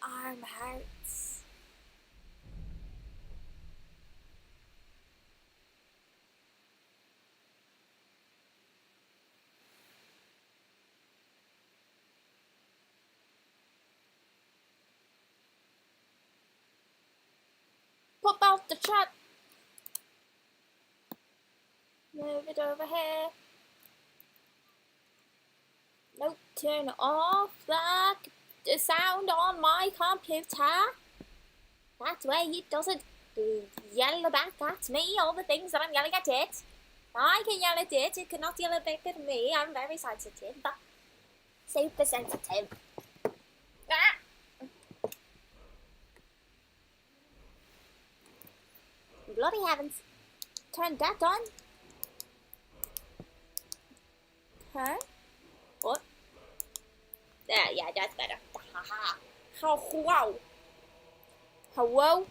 arm hurts. Pop out the chat. Move it over here. Nope, turn off the sound on my computer. That way it doesn't yell back at me all the things that I'm yelling at it. I can yell at it, it cannot yell back at me. I'm very sensitive. Super sensitive. Ah! Bloody heavens. Turn that on. Huh? What? Yeah, that's better. Haha. Wow. Hello?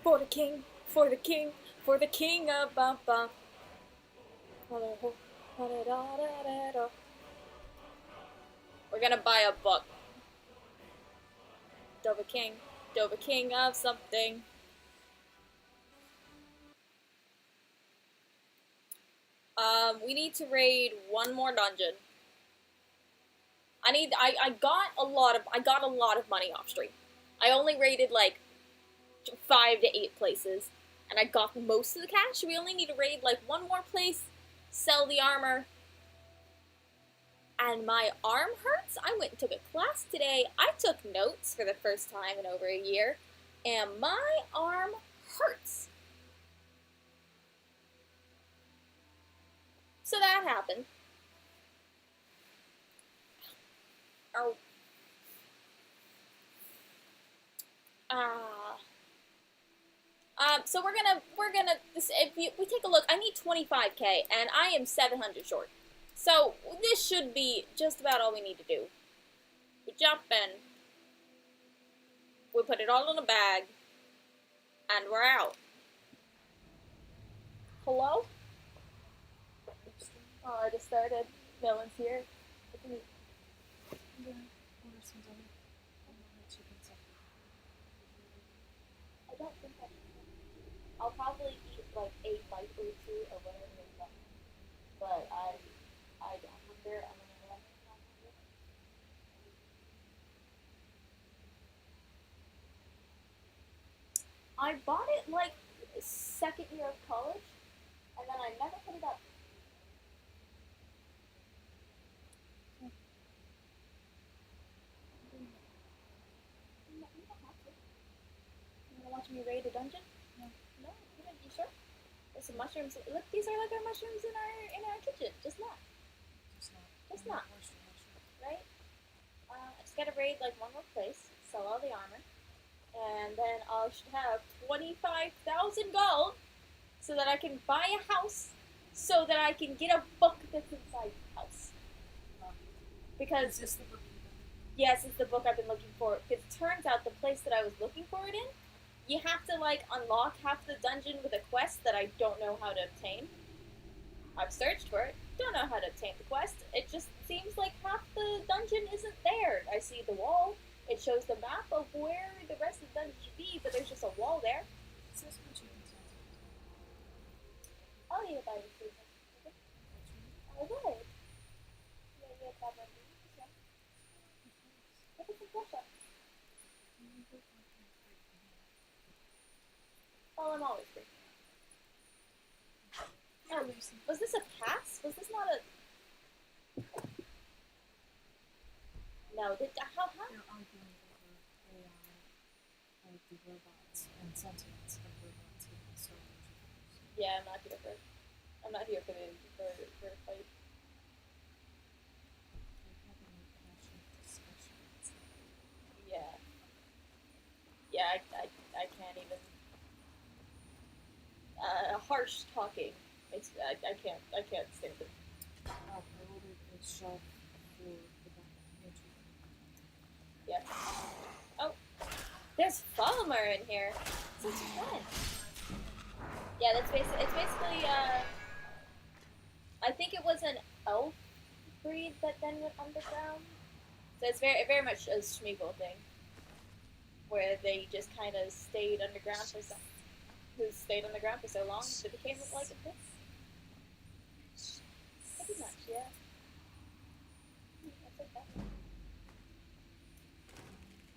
For the king, for the king, for the king of Bumpa. We're gonna buy a book. Dover King of something. We need to raid one more dungeon. I got a lot of money off stream. I only raided like 5 to 8 places, and I got most of the cash. We only need to raid like one more place, sell the armor, and my arm hurts. I went and took a class today. I took notes for the first time in over a year, and my arm hurts. So that happened. Oh. So we're gonna if we take a look, I need 25k and I am 700 short. So this should be just about all we need to do. We jump in, we put it all in a bag, and we're out. Hello? Oh, I just started. No one's here. I don't think I'll probably eat like a bite or two of whatever they've done. But I'm hungry. I'm gonna I bought it like second year of college, and then I never put it up. You don't have to. You wanna watch me raid a dungeon? No. No? You sure? There's some mushrooms. Look, these are like our mushrooms in our kitchen. Just not. Right? I just gotta raid like one more place, sell all the armor, and then I should have 25,000 gold so that I can buy a house, so that I can get a book that's inside the house. Because Is this the book? yes, it's the book I've been looking for. Because it turns out the place that I was looking for it in, you have to like unlock half the dungeon with a quest that I don't know how to obtain. I've searched for it, don't know how to obtain the quest. It just seems like half the dungeon isn't there. I see the wall. It shows the map of where the rest of the dungeon should be, but there's just a wall there. It says what you can tell. I'll eat it by the food. I would. Maybe a problem. Look at the flesh up. Oh, I'm always free. Was this a pass? Was this not a... No, how? They're arguing over AI, like the robots and sentiments of robots with the soldiers. Yeah, I'm not here for the fight. They're having a passionate discussion. Yeah. Yeah, I can't even... harsh talking. I can't stand it. I ordered a shelf for the back entry. Yeah. Oh, there's Falmer in here. Since when? Yeah, it's basically I think it was an elf breed that then went underground. So it's very much a Schmeagle thing, where they just kind of stayed underground for some, who stayed underground for so long, they became like a prince. Pretty much, yeah. That's like that.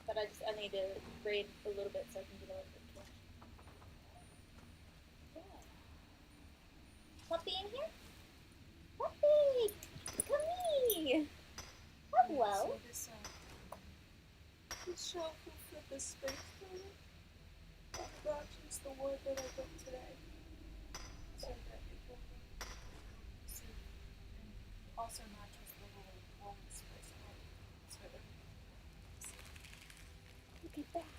But I need to grade a little bit so I can get a little bit of cash. Yeah. Puppy in here? Puppy! Come here! Hello! So this shelf will fit the space for it. That is the word that I got today. So that it will so, and also matches the little wall space. So that Look at that!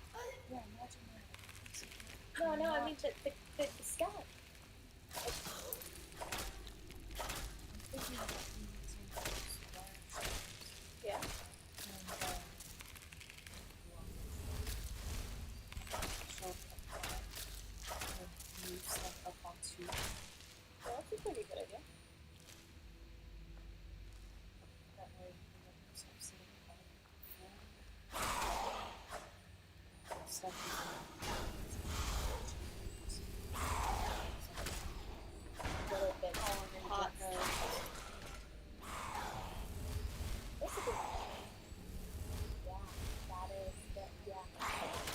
yeah, imagine that. No, I mean the sky. I'm thinking of using those wire strips Yeah. and shelf like that and move stuff up onto Well, that's a pretty good idea. that way you let yourself sitting on the floor. Stuff you A little bit hot. This is a good one. Yeah, that is yeah.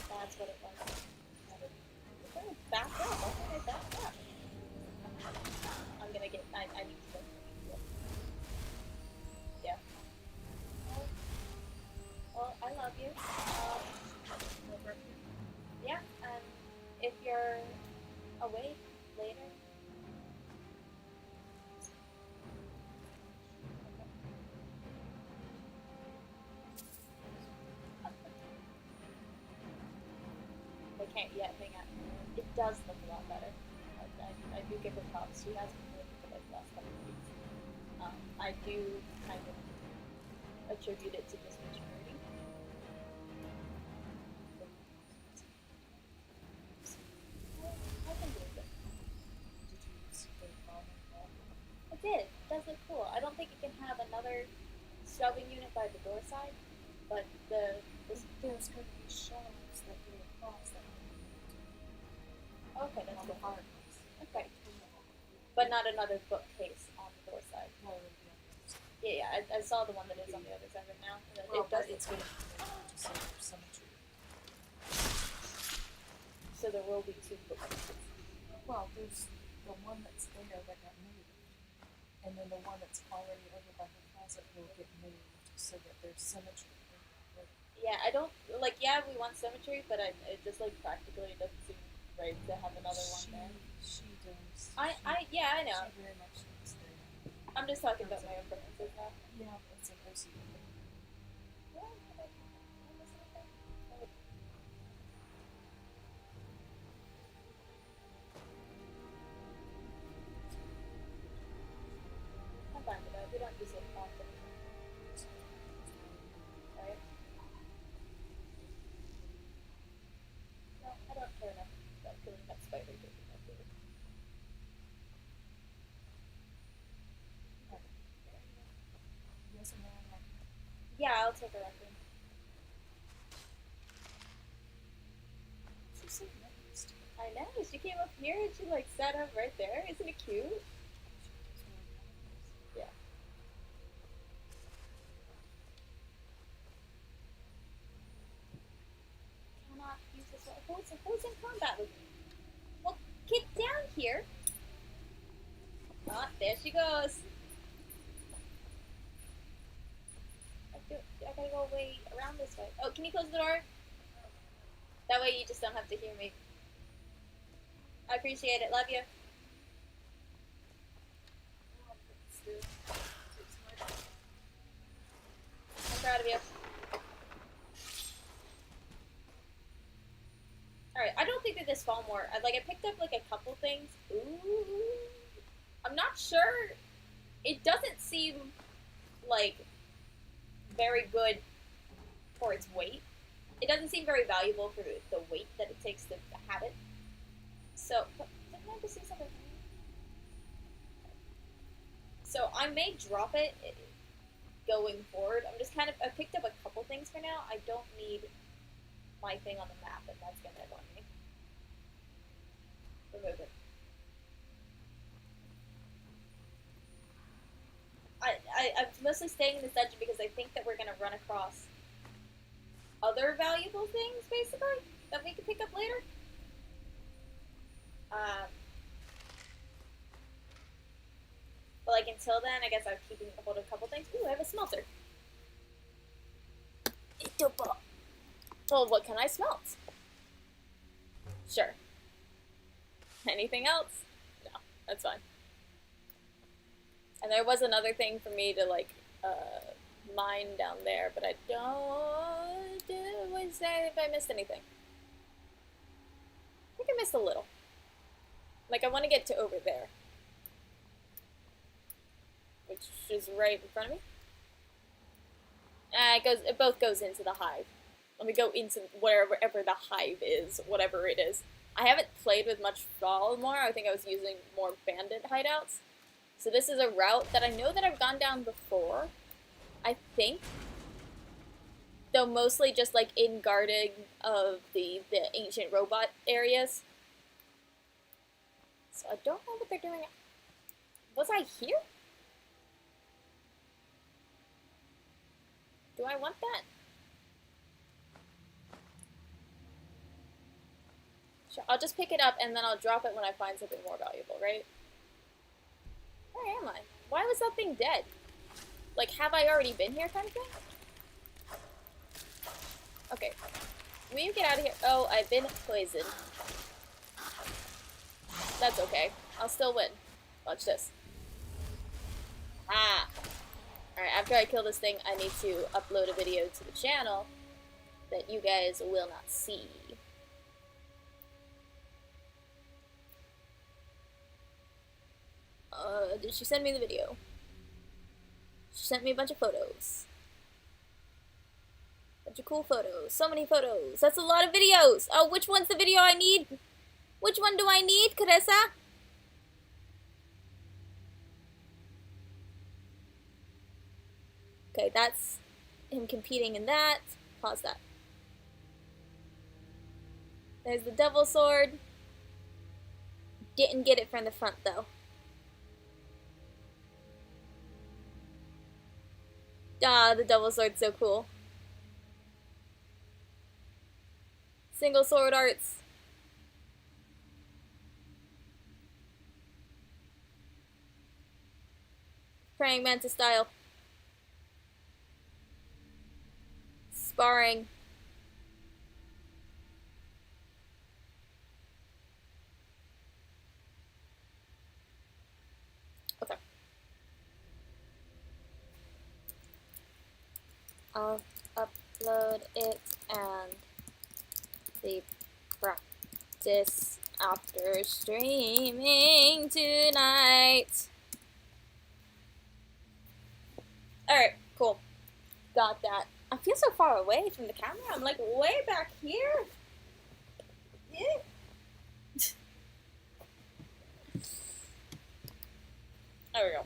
That's what it was. It's gonna back up. Why can't I back up? I'm gonna get I need to go. Yeah. Well, I love you. Yeah, and if you're awake later. I can't yet hang out. It does look a lot better. I do give her props. She has been really good like the last couple of weeks. I do kind of attribute it to just maturity. I can believe it. Did you see the bottom wall? I did. It does look cool. I don't think it can have another shelving unit by the door side, but there's There's going to be shelves that go across that okay, that's on good. the fireplace. Okay, but not another bookcase on the door side. No, it'll be on the other side. Yeah, I saw the one that is on the other side right now. Well, It does. but it's going to be made to serve symmetry. So there will be two bookcases. Well, there's the one that's there that got moved, and then the one that's already over by the closet will get moved so that there's symmetry in that room. Yeah, I don't like. Yeah, we want symmetry, but it just like practically doesn't seem right to have another one there. She does. Yeah, I know. She very much thinks that. I'm just talking about my own preferences now. Yeah, it's an OCD thing. Yeah, I'm just okay. I'm fine with that. We don't use it often, right? No, I don't care enough about killing that spider to be my favorite. Yes or no on that? Yeah, I'll take a raccoon. She's so nice. I know. She came up here and she like sat up right there. Isn't it cute? She does really nice. Yeah. Cannot use this one. Who's in combat with me? Well, get down here. Ah, there she goes. I gotta go way around this way. Oh, can you close the door? That way you just don't have to hear me. I appreciate it. Love you. I'm proud of you. Alright, I don't think that this fall more. I picked up like a couple things. Ooh. I'm not sure. It doesn't seem like very good for its weight. It doesn't seem very valuable for the weight that it takes to have it. So, didn't I just see something? So I may drop it going forward. I picked up a couple my thing on the map, and that's gonna annoy me. Remove it. I'm mostly staying in this dungeon because I think that we're gonna run across other valuable things, basically, that we can pick up later. But like until then, I guess I'm keeping hold of a couple things. Ooh, I have a smelter. Well, what can I smelt? Sure. Anything else? No, that's fine. And there was another thing for me to like mine down there, but I don't say if I missed anything. I think I missed a little. Like I want to get to over there, which is right in front of me. It both goes into the hive. Let me go into wherever the hive is, whatever it is. I haven't played with much Thrallmore. I think I was using more bandit hideouts. So this is a route that I know that I've gone down before, I think. Though mostly just like in guarding of the ancient robot areas. So I don't know what they're doing. Was I here? Do I want that? Sure, I'll just pick it up and then I'll drop it when I find something more valuable, right? Where am I? Why was that thing dead? Like, have I already been here kind of thing? Okay. Will you get out of here? Oh, I've been poisoned. That's okay. I'll still win. Watch this. Ah! Alright, after I kill this thing, I need to upload a video to the channel that you guys will not see. Did she send me the video? She sent me a bunch of photos. Bunch of cool photos. So many photos. That's a lot of videos! Oh, which one's the video I need? Which one do I need, Carissa? Okay, that's him competing in that. Pause that. There's the devil sword. Didn't get it from the front, though. Ah, the devil sword's so cool. Single sword arts. Praying mantis style. Sparring. Okay. I'll upload it and the practice after streaming tonight. Alright, cool. Got that. I feel so far away from the camera. I'm like way back here. Yeah. There we go.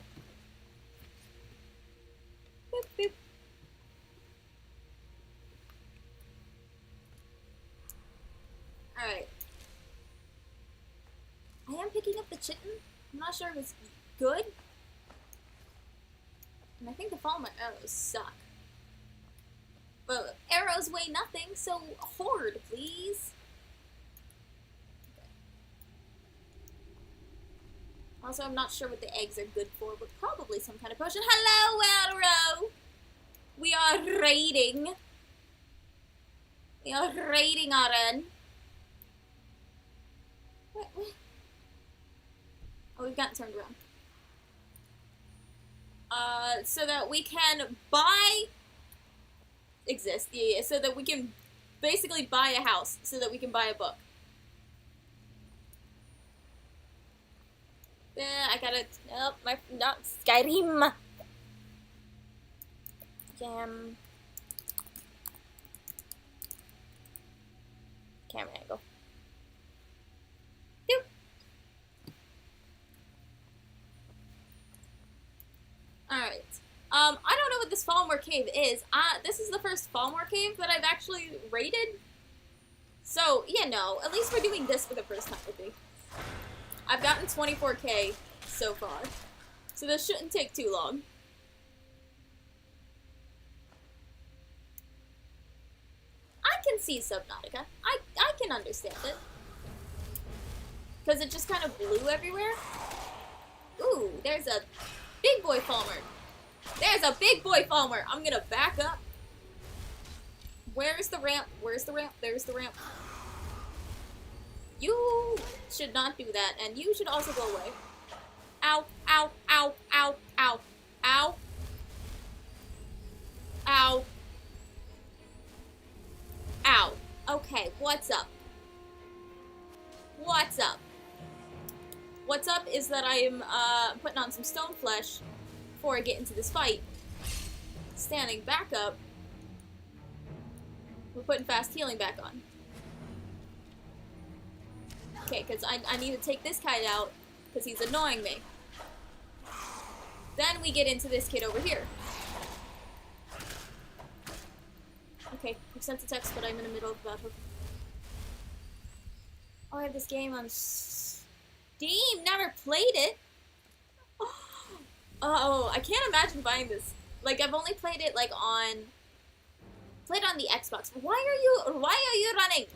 Boop, boop. Alright. I am picking up the chitin. I'm not sure if it's good. And I think the fall of my arrows suck. But arrows weigh nothing, so hoard, please. Okay. Also, I'm not sure what the eggs are good for, but probably some kind of potion. Hello, Arrow! We are raiding. We are raiding our end. What? Oh, we've gotten turned around. So that we can buy... exist, yeah, so that we can basically buy a house, so that we can buy a book. I gotta, nope, not Skyrim. Jam. Camera angle. Doop. Alright. I don't know what this Fallmore Cave is. This is the first Fallmore Cave that I've actually raided. So, yeah, no. At least we're doing this for the first time with me. I've gotten 24k so far. So this shouldn't take too long. I can see Subnautica. I can understand it. Because it just kind of blew everywhere. Ooh, there's a big boy Falmer. There's a big boy Falmer. I'm gonna back up. Where's the ramp? Where's the ramp? There's the ramp. You should not do that, and you should also go away. Ow, ow, ow, ow, ow, ow. Ow. Ow. Okay, what's up? What's up? What's up is that I am putting on some stone flesh before I get into this fight. Standing back up. We're putting fast healing back on. Okay, because I need to take this kite out because he's annoying me. Then we get into this kid over here. Okay, I've sent a text, but I'm in the middle of battle. Oh, I have this game on Steam. Never played it. Oh, I can't imagine buying this. Like, I've only played it like on the Xbox. Why are you running?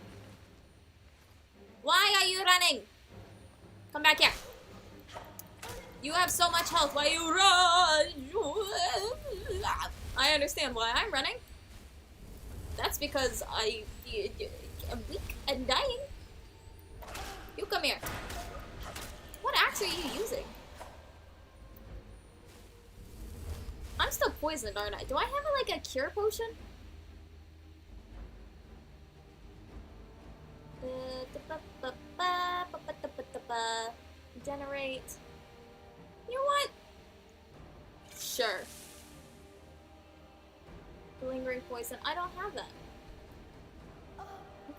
Why are you running? Come back here. You have so much health. Why you run? I understand why I'm running. That's because I'm weak and dying. You come here. What axe are you using? I'm still poisoned, aren't I? Do I have like a cure potion? Generate. You know what? Sure. Lingering poison. I don't have that.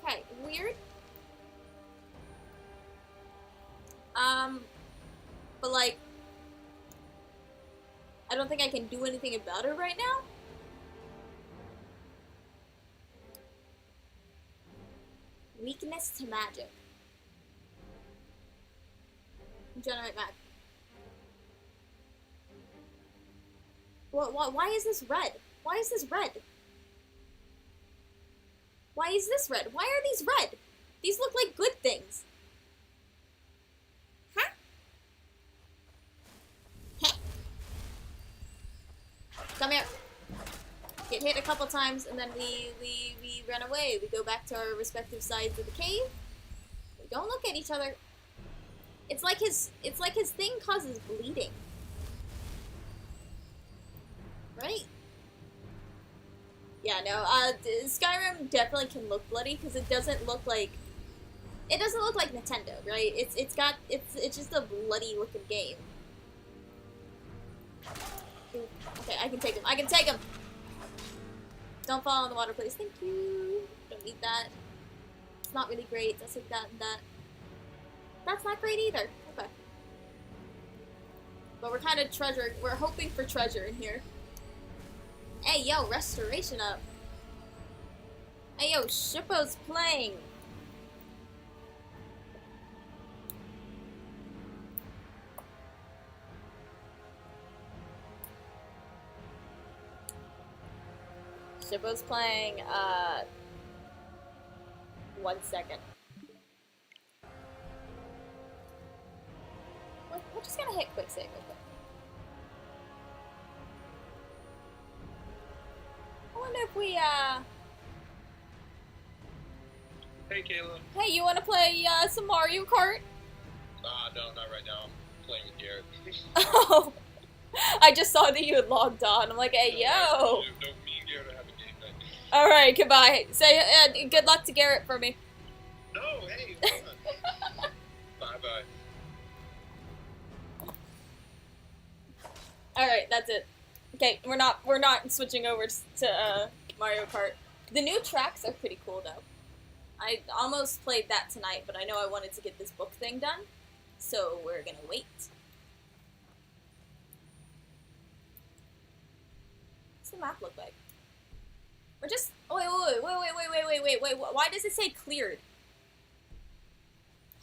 Okay, weird. But like, I don't think I can do anything about it right now. Weakness to magic. Generate mag. Why is this red? Why is this red? Why is this red? Why are these red? These look like good things. Huh? Heh. Come here. Get hit a couple times and then we run away. We go back to our respective sides of the cave. We don't look at each other. It's like his thing causes bleeding. Right? Yeah, no, Skyrim definitely can look bloody because it doesn't look like Nintendo, right? It's just a bloody looking game. Ooh, okay, I can take him. I can take him. Don't fall in the water, please. Thank you. Don't need that. It's not really great. I'll take that and that. That's not great either. Okay. But we're kind of we're hoping for treasure in here. Hey, yo, restoration up. Hey, yo, Shippo's playing. Shippo's playing, 1 second. We're just gonna hit quick save real quick. I wonder if we, Hey, Kayla. Hey, you wanna play, some Mario Kart? No, not right now. I'm playing with Garrett. Oh! I just saw that you had logged on. I'm like, hey, yo! No, me and Garrett are having game night. Alright, goodbye. Say, good luck to Garrett for me. No, hey, hold on. Bye-bye. Alright, that's it. Okay, we're not switching over to Mario Kart. The new tracks are pretty cool though. I almost played that tonight, but I know I wanted to get this book thing done, so we're gonna wait. What's the map look like? We're just wait. wait, why does it say cleared?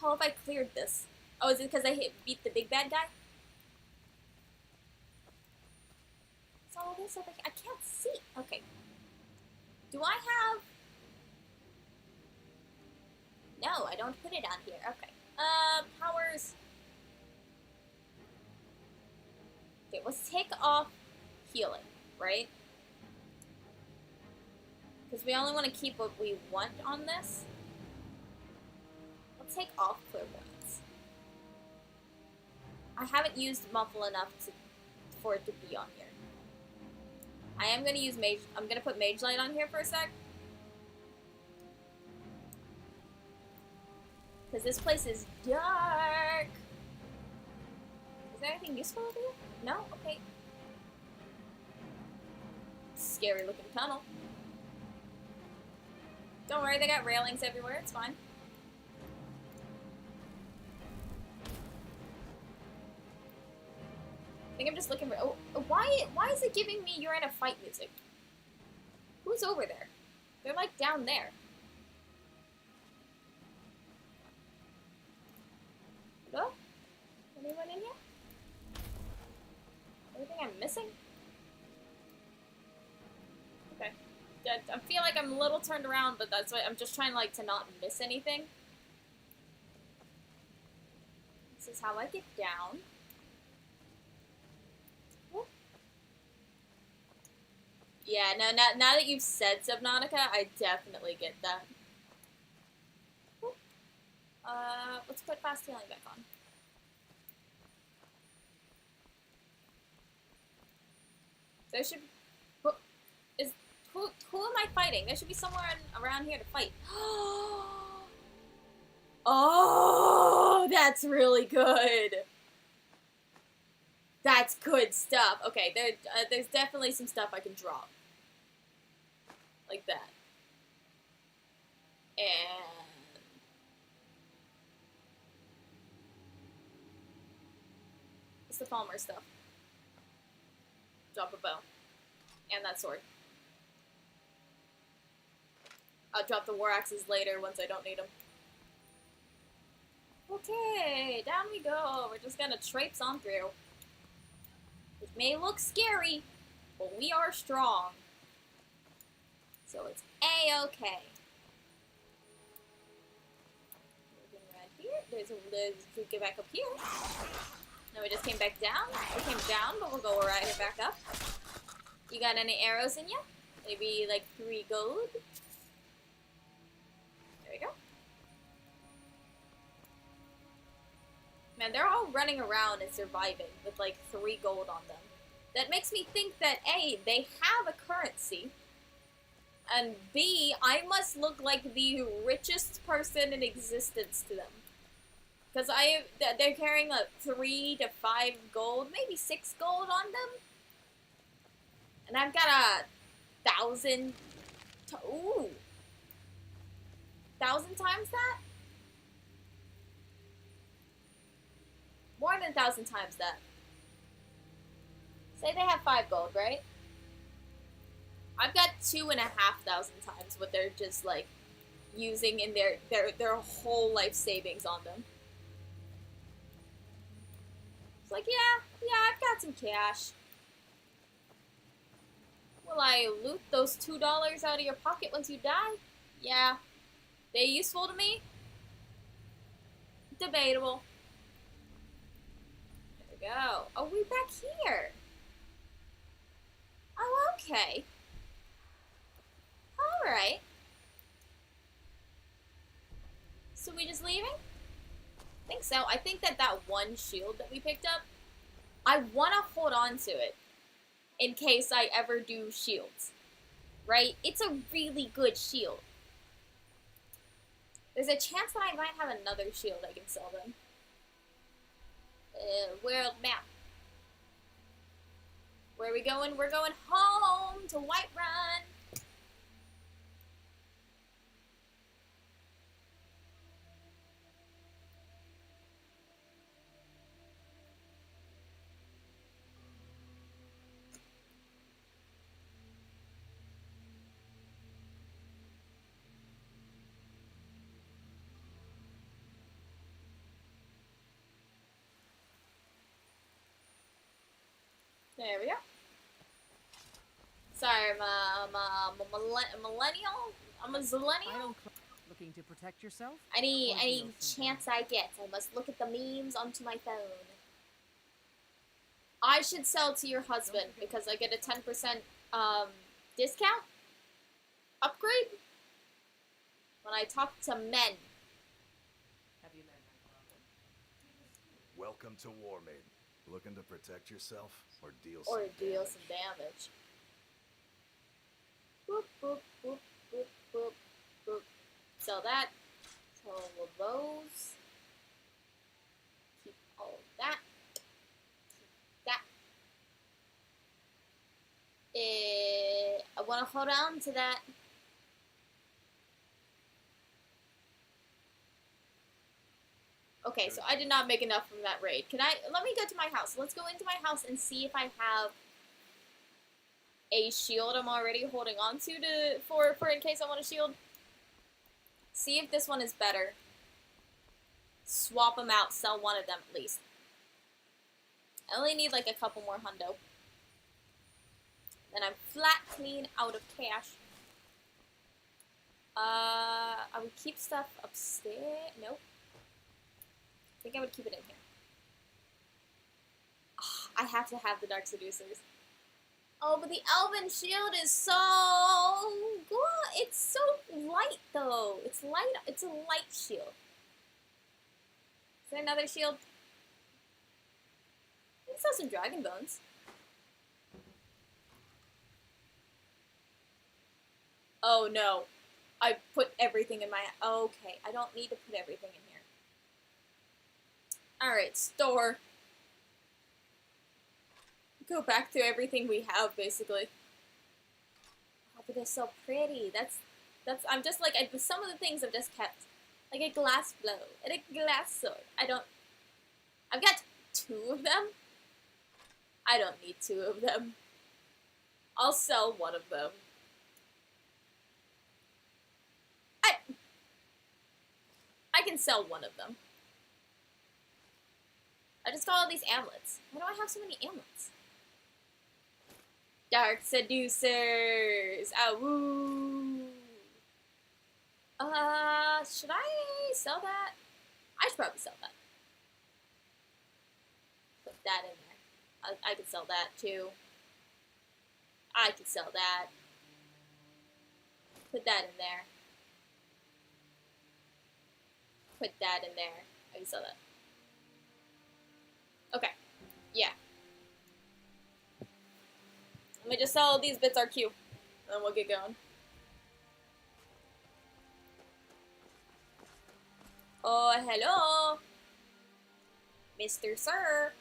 How have I cleared this? Oh, is it because I beat the big bad guy? So all this over here, I can't see. Okay. Do I have... No, I don't put it on here. Okay. Powers. Okay, let's take off healing, right? Because we only want to keep what we want on this. Let's take off clairvoyance. I haven't used muffle enough for it to be on here. I am going to use mage... I'm going to put mage light on here for a sec. Because this place is dark. Is there anything useful over here? No? Okay. Scary looking tunnel. Don't worry, they got railings everywhere. It's fine. I think I'm just looking for... Oh, why is it giving me you're in a fight music? Who's over there? They're like down there. Hello? Anyone in here? Anything I'm missing? Okay. I feel like I'm a little turned around, but that's why I'm just trying like to not miss anything. This is how I get down. Whoop. Yeah, no, now that you've said Subnautica, I definitely get that. Whoop. Let's put fast healing back on. There should... Who am I fighting? There should be someone around here to fight. Oh, that's really good. That's good stuff. Okay, there's definitely some stuff I can drop. Like that. And... it's the Palmer stuff. Drop a bow. And that sword. I'll drop the war axes later once I don't need them. Okay, down we go. We're just gonna traipse on through. It may look scary, but we are strong. So it's A-okay. Moving around here. There's we get back up here. No, we just came back down. We came down, but we'll go right back up. You got any arrows in you? Maybe like 3 gold? There we go. Man, they're all running around and surviving with like 3 gold on them. That makes me think that A, they have a currency, and B, I must look like the richest person in existence to them. Because they're carrying like 3 to 5 gold, maybe 6 gold on them. And I've got 1,000, ooh, 1,000 times that? More than 1,000 times that. Say they have 5 gold, right? I've got 2,500 times what they're just like using in their whole life savings on them. It's like, yeah, I've got some cash. Will I loot those $2 out of your pocket once you die? Yeah. They useful to me? Debatable. There we go. Oh, we're back here. Oh, okay. Alright. So we just leaving? I think so. I think that one shield that we picked up, I want to hold on to it in case I ever do shields. Right? It's a really good shield. There's a chance that I might have another shield I can sell them. World map. Where are we going? We're going home to Whiterun. There we go. Sorry, I'm a millennial. I'm a zillennial. Looking to protect yourself? Any chance I get, I must look at the memes onto my phone. I should sell to your husband because I get a 10% discount upgrade when I talk to men. Have you met my father? Welcome to War Maiden. Looking to protect yourself or deal Or some deal damage? some damage. Boop, boop, boop, boop, boop, boop. Sell that. Sell all of those. Keep all of that. Keep that. I want to hold on to that. Okay, so I did not make enough from that raid. Let me go to my house. Let's go into my house and see if I have a shield I'm already holding on to for in case I want a shield. See if this one is better. Swap them out, sell one of them at least. I only need like a couple more hundo. Then I'm flat clean out of cash. I would keep stuff upstairs. Nope. I think I would keep it in here. Oh, I have to have the Dark Seducers. Oh, but the Elven Shield is so good. It's so light, though. It's light. It's a light shield. Is there another shield? I can sell some Dragon Bones. Oh, no. I put everything in my... Okay, I don't need to put everything in here. Alright, store. Go back to everything we have, basically. Oh, but they're so pretty. I'm just like, some of the things I've just kept. Like a glass blow and a glass sword. I've got 2 of them. I don't need 2 of them. I'll sell 1 of them. I can sell 1 of them. I just got all these amulets. Why do I have so many amulets? Dark Seducers! Ah, woo! Should I sell that? I should probably sell that. Put that in there. I could sell that too. I could sell that. Put that in there. Put that in there. I can sell that. Okay. Yeah. Let me just sell these bits RQ. And then we'll get going. Oh, hello. Mr. Sir.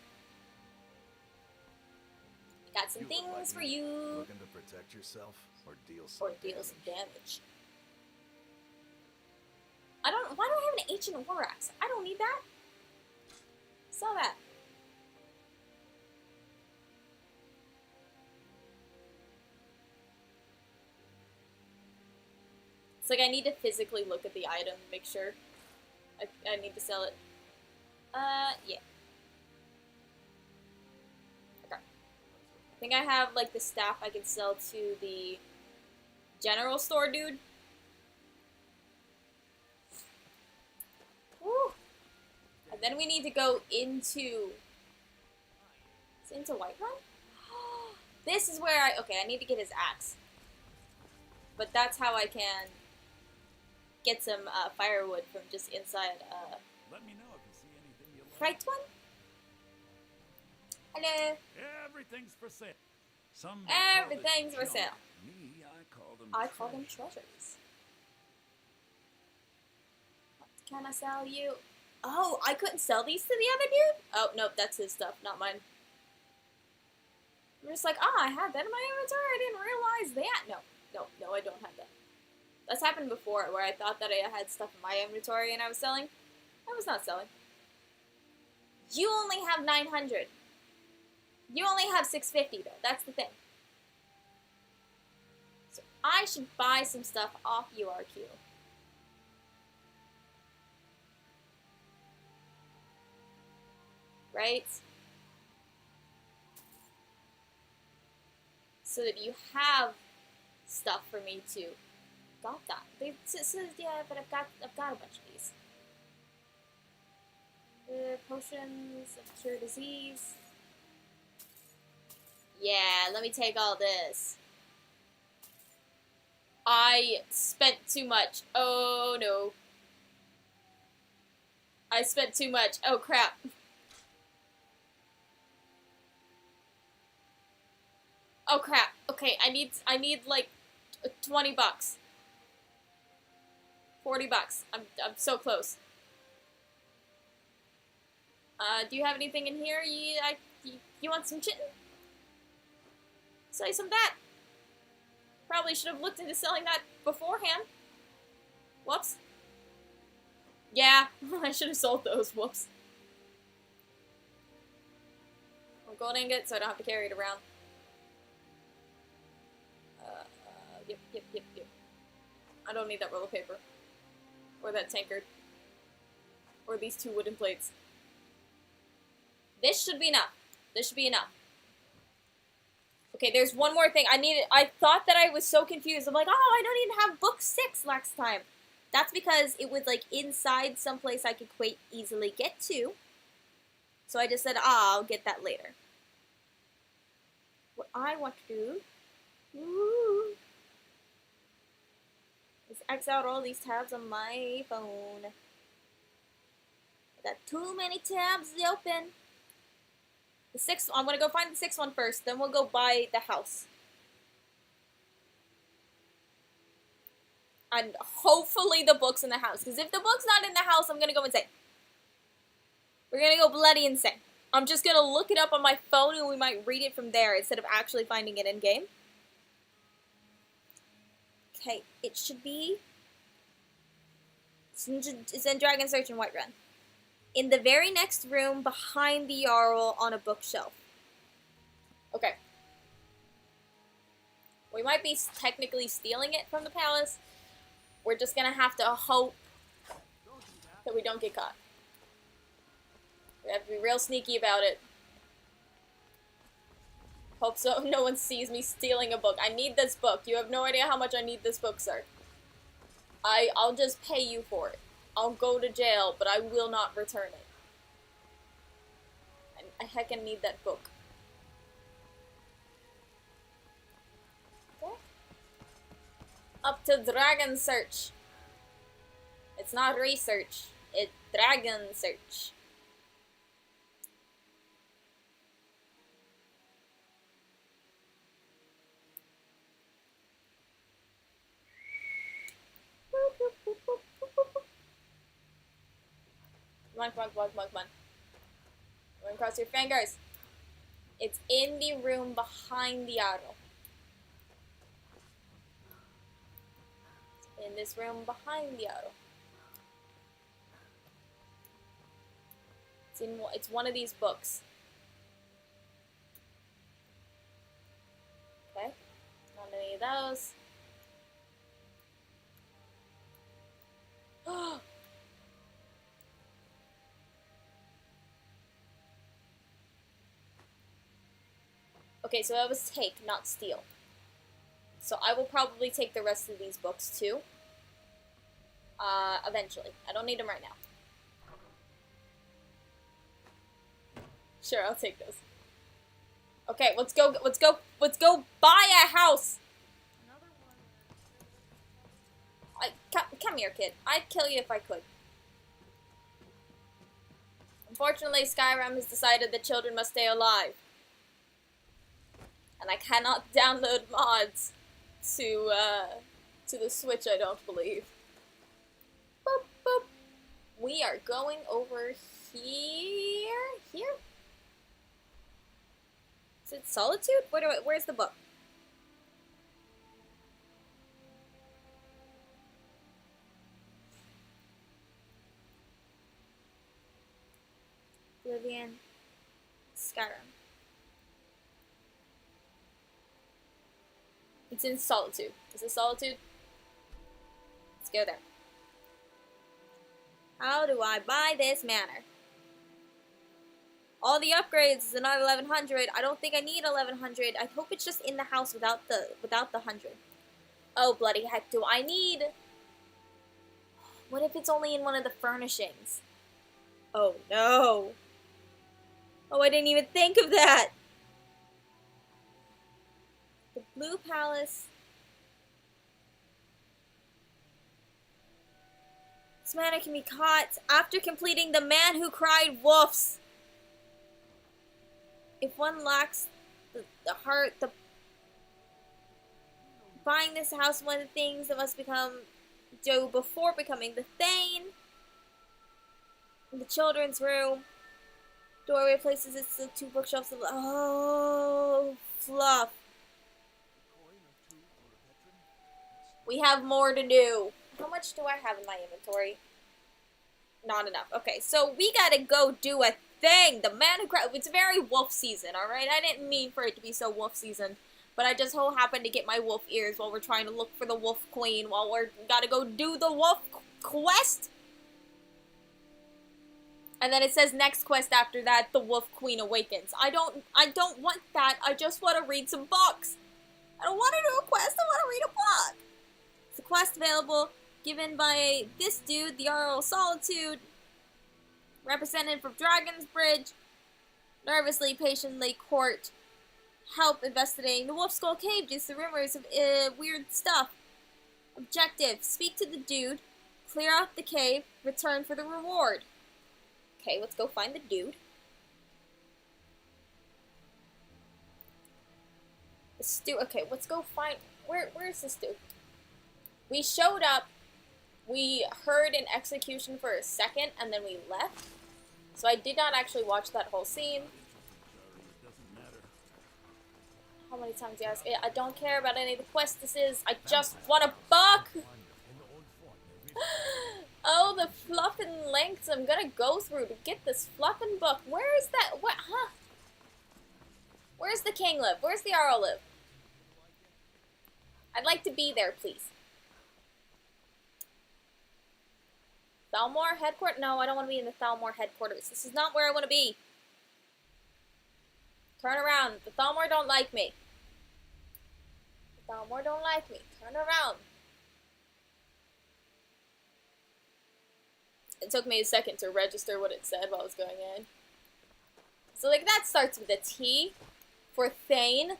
I got some You look things like for me. you. Looking to protect yourself or deal some Or deal some damage? damage. Why do I have an ancient war axe? I don't need that. Sell that. It's like I need to physically look at the item and make sure I need to sell it. Yeah. Okay. I think I have, like, the staff I can sell to the general store dude. Woo! And then we need to go into... Is it into Whiterun? This is where okay, I need to get his axe. But that's how I can get some firewood from just inside. Let me know if you see anything you like. Right one? Hello. Everything's for sale. Some Everything's for sale. Me, I call them treasures. What can I sell you? Oh, I couldn't sell these to the other dude? Oh, nope, that's his stuff, not mine. I'm just like, I had that in my inventory. I didn't realize that. No, I don't have that. That's happened before, where I thought that I had stuff in my inventory and I was selling. I was not selling. You only have 900. You only have 650, though. That's the thing. So I should buy some stuff off URQ. Right? so that you have stuff for me to. Got that? It says yeah, but I've got a bunch of these. Potions of cure disease. Yeah, let me take all this. I spent too much. Oh no. I spent too much. Oh crap. Oh crap. Okay, I need like 20 bucks. 40 bucks. I'm so close. Do you have anything in here? You want some chitin? Sell you some of that. Probably should have looked into selling that beforehand. Whoops. Yeah, I should have sold those. Whoops. Gold ingot, so I don't have to carry it around. Yep. I don't need that roll of paper. Or that tankard. Or these 2 wooden plates. This should be enough. This should be enough. Okay, there's one more thing. I thought that I was so confused. I'm like, oh, I don't even have book 6 last time. That's because it was like inside someplace I could quite easily get to. So I just said, I'll get that later. What I want to do is X out all these tabs on my phone. I got too many tabs open. The 6th, I'm gonna go find the 6th one first, then we'll go buy the house. And hopefully the book's in the house, because if the book's not in the house, I'm gonna go insane. We're gonna go bloody insane. I'm just gonna look it up on my phone and we might read it from there instead of actually finding it in game. Okay, it should be. It's in Dragon Search and Whiterun. In the very next room behind the Jarl on a bookshelf. Okay. We might be technically stealing it from the palace. We're just gonna have to hope that we don't get caught. We have to be real sneaky about it. Hope so no one sees me stealing a book. I need this book. You have no idea how much I need this book, sir. I'll just pay you for it. I'll go to jail, but I will not return it. I heckin' need that book. Okay. Up to Dragon Search. It's not research. It's Dragon Search. Come on. Run cross your fingers. It's in the room behind the Jarl. In this room behind the Jarl. It's one of these books. Okay. Not any of those. Okay, so that was take, not steal. So I will probably take the rest of these books too. Eventually. I don't need them right now. Sure, I'll take those. Okay, let's go buy a house! Come here, kid. I'd kill you if I could. Unfortunately, Skyrim has decided that children must stay alive. And I cannot download mods to the Switch, I don't believe. Boop, boop. We are going over here? Here? Is it Solitude? Where's the book? Oblivion. Skyrim. It's in Solitude. Is it Solitude? Let's go there. How do I buy this manor? All the upgrades is not 1100. I don't think I need 1100. I hope it's just in the house without the 100. Oh, bloody heck, do I need... What if it's only in one of the furnishings? Oh, no. Oh, I didn't even think of that. The Blue Palace. This man can be caught after completing the Man Who Cried Wolves. If one lacks the heart, buying this house, one of the things that must do before becoming the Thane. In the children's room, doorway places its the 2 bookshelves. Oh, fluff. We have more to do. How much do I have in my inventory? Not enough. Okay, so we gotta go do a thing. The Man Who Cried. It's very wolf season, alright? I didn't mean for it to be so wolf season. But I just so happened to get my wolf ears while we're trying to look for the wolf queen. While we gotta go do the wolf quest. And then it says next quest after that, the wolf queen awakens. I don't want that. I just want to read some books. I don't want to do a quest. I want to read a book. It's a quest available given by this dude, the Arl Solitude, represented from Dragon's Bridge, nervously, patiently court help investigating the Wolf Skull Cave due to rumors of weird stuff. Objective: speak to the dude, clear out the cave, return for the reward. Okay, let's go find the dude. Okay, let's go find... Where's this dude? We showed up, we heard an execution for a second, and then we left. So I did not actually watch that whole scene. How many times do you ask? I don't care about any of the quests this is. I just want a book! Oh, the fluffin' lengths I'm gonna go through to get this fluffin' book. Where is that? What? Huh? Where's the king live? Where's the Arl live? I'd like to be there, please. Thalmor headquarters? No, I don't want to be in the Thalmor headquarters. This is not where I want to be. Turn around. The Thalmor don't like me. The Thalmor don't like me. Turn around. It took me a second to register what it said while I was going in. So, like, that starts with a T for Thane.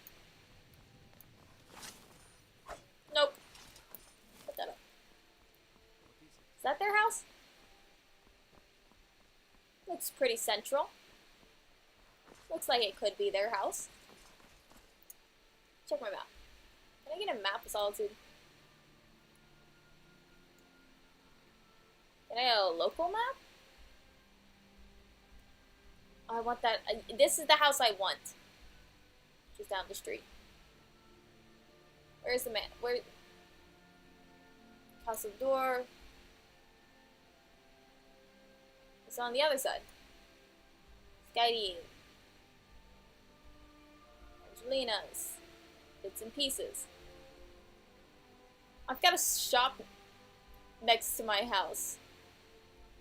Nope. Put that up. Is that their house? Looks pretty central. Looks like it could be their house. Check my map. Can I get a map of Solitude? Can I get a local map? I want that. This is the house I want. Just down the street. Where's the man? Where? Castle door. It's on the other side. Skyrim. Angelina's. Bits and pieces. I've got a shop next to my house.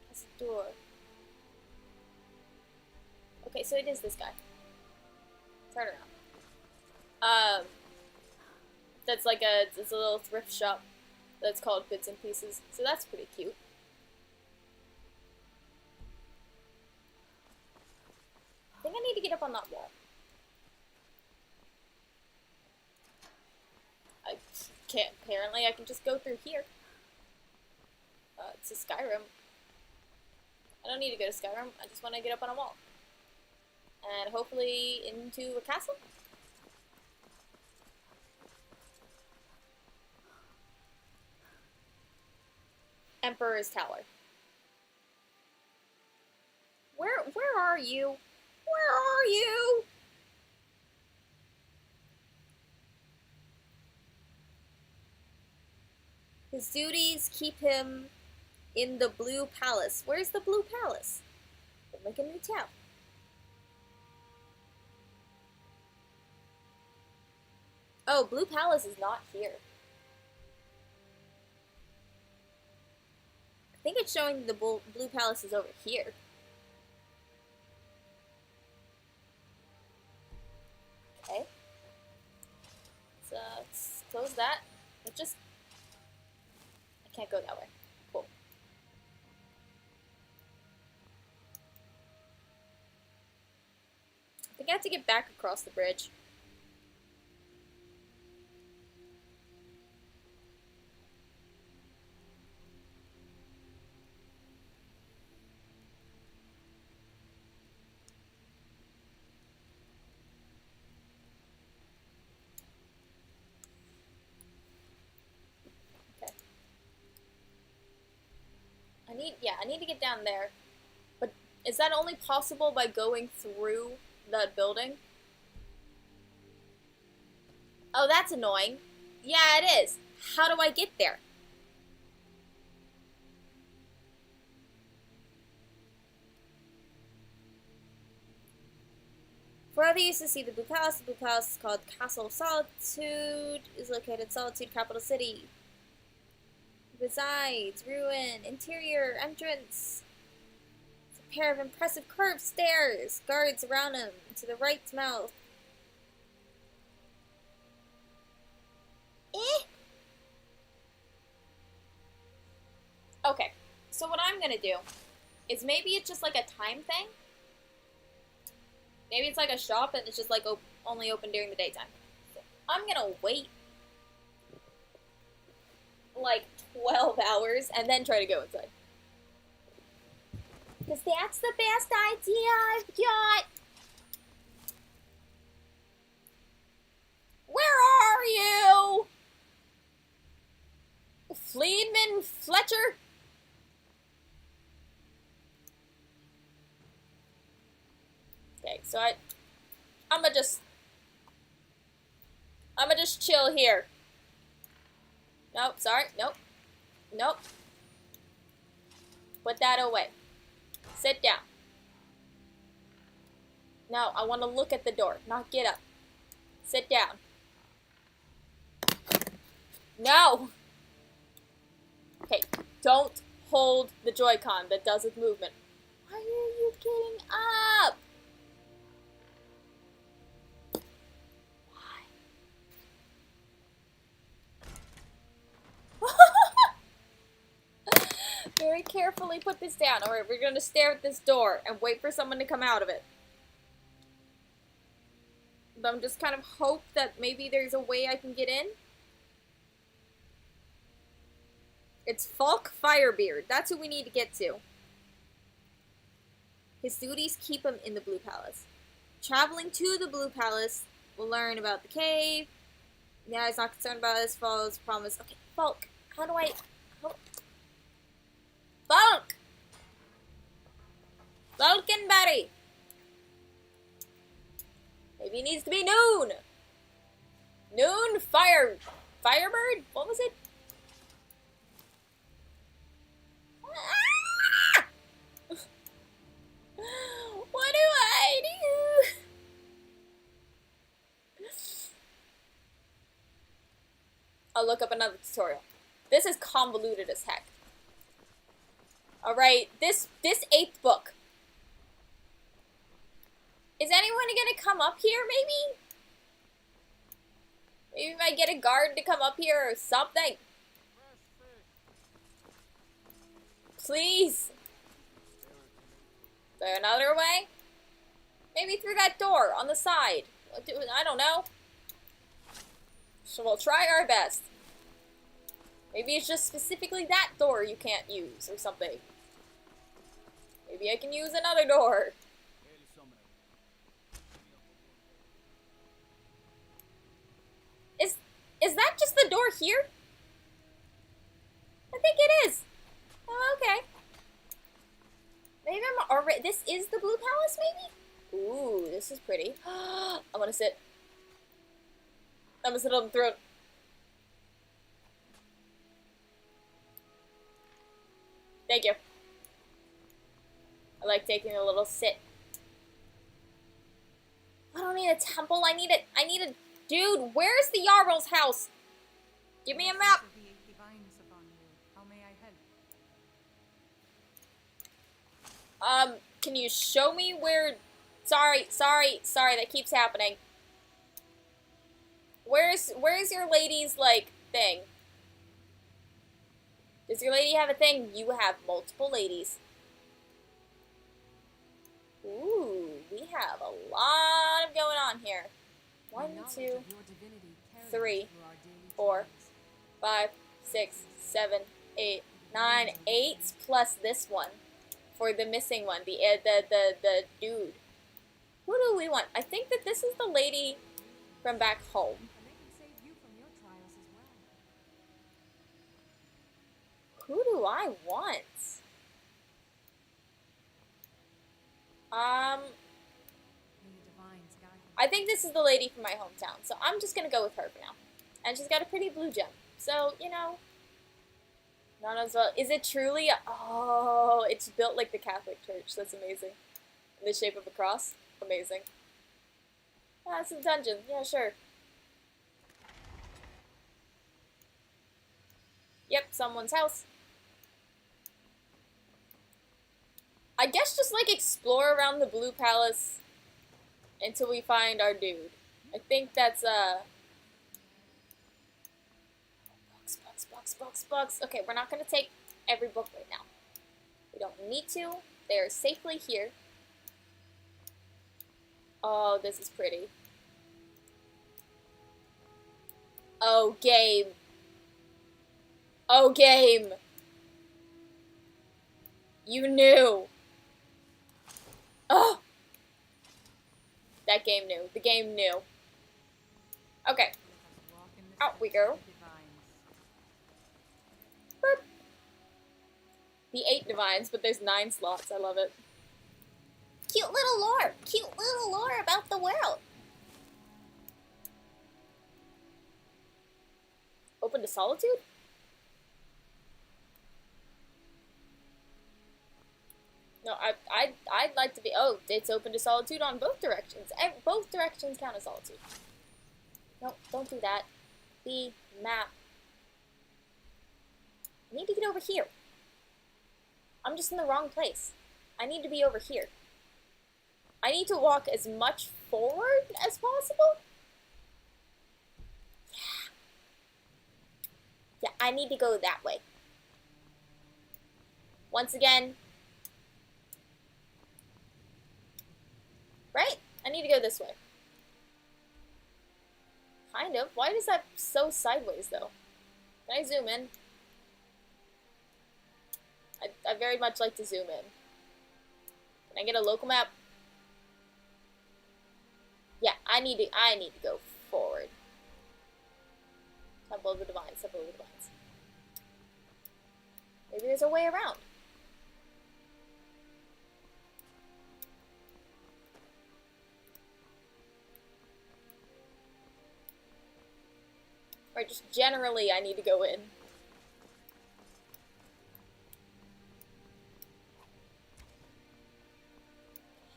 Castle door. Okay, so it is this guy. Turn around. That's like it's a little thrift shop that's called Bits and Pieces. So that's pretty cute. I think I need to get up on that wall. I can't. Apparently, I can just go through here. It's a Skyrim. I don't need to go to Skyrim. I just want to get up on a wall. And hopefully into a castle? Emperor's Tower. Where are you? Where are you? His duties keep him in the Blue Palace. Where's the Blue Palace? We'll make a new tab. Oh, Blue Palace is not here. I think it's showing the Blue Palace is over here. Can't go that way. Cool. I think I have to get back across the bridge. I need to get down there. But is that only possible by going through that building? Oh, that's annoying. Yeah, it is. How do I get there? Forever used to see the Blue Palace. The Blue Palace is called Castle of Solitude. Is located in Solitude, capital city. Resides, ruin, interior, entrance. It's a pair of impressive curved stairs. Guards around him. To the right's mouth. Okay, so what I'm gonna do is maybe it's just like a time thing. Maybe it's like a shop and it's just like only open during the daytime. So I'm gonna wait like 12 hours and then try to go inside. Because that's the best idea I've got. Where are you? Fleedman Fletcher? Okay, so I'ma just chill here. Nope, sorry, nope. Nope. Put that away. Sit down. No, I want to look at the door, not get up. Sit down. No! Okay, don't hold the Joy-Con that does its movement. Why are you getting up? Very carefully put this down. Alright, we're gonna stare at this door and wait for someone to come out of it. But I'm just kind of hope that maybe there's a way I can get in. It's Falk Firebeard. That's who we need to get to. His duties keep him in the Blue Palace. Traveling to the Blue Palace, we'll learn about the cave. Yeah, he's not concerned about this. Follows promise. Okay, Falk. How do I... Falk! Falconberry! Maybe it needs to be Noon! Noon Firebird? What was it? Ah! What do I do? I'll look up another tutorial. This is convoluted as heck. Alright, this 8th book. Is anyone gonna come up here, maybe? Maybe if I get a guard to come up here or something. Please. Is there another way? Maybe through that door on the side. I don't know. So we'll try our best. Maybe it's just specifically that door you can't use or something. Maybe I can use another door. Is that just the door here? I think it is. Oh, okay. Maybe I'm already... This is the Blue Palace, maybe? Ooh, this is pretty. I want to sit. I'm gonna sit on the throne. Thank you. I like taking a little sit. I don't need a temple. I need a... Dude, where's the Jarl's house? Give me a map. How may I help? Can you show me where... Sorry, that keeps happening. Where's your lady's, like, thing? Does your lady have a thing? You have multiple ladies. Ooh, we have a lot of going on here. 1, 2, 3, 4, 5, 6, 7, 8, 9, 8 plus this one for the missing one, the dude. Who do we want? I think that this is the lady from back home. And they can save you from your trials as well. Who do I want? May the divines guide you. I think this is the lady from my hometown, so I'm just gonna go with her for now. And she's got a pretty blue gem, so you know. Not as well. Is it truly? Oh, it's built like the Catholic Church. That's amazing. In the shape of a cross. Amazing. Ah, it's a dungeon. Yeah, sure. Yep, someone's house. I guess just like explore around the Blue Palace until we find our dude. I think that's books. Okay, we're not gonna take every book right now. We don't need to. They are safely here. Oh, this is pretty. Oh, game. Oh, game. You knew. Oh. That game knew. The game knew. Okay. Let us walk in the Out we steps go. of the divines. Boop. The 8 divines, but there's 9 slots. I love it. Cute little lore. Cute little lore about the world. Open to solitude? No, I'd like to be. Oh, it's open to solitude on both directions. Both directions count as solitude. No, don't do that. The map. I need to get over here. I'm just in the wrong place. I need to be over here. I need to walk as much forward as possible. Yeah, I need to go that way. Once again. Right? I need to go this way. Kind of. Why is that so sideways, though? Can I zoom in? I very much like to zoom in. Can I get a local map? Yeah, I need to go forward. Temple of the Divines, Temple of the Divines. Maybe there's a way around. Or just generally, I need to go in.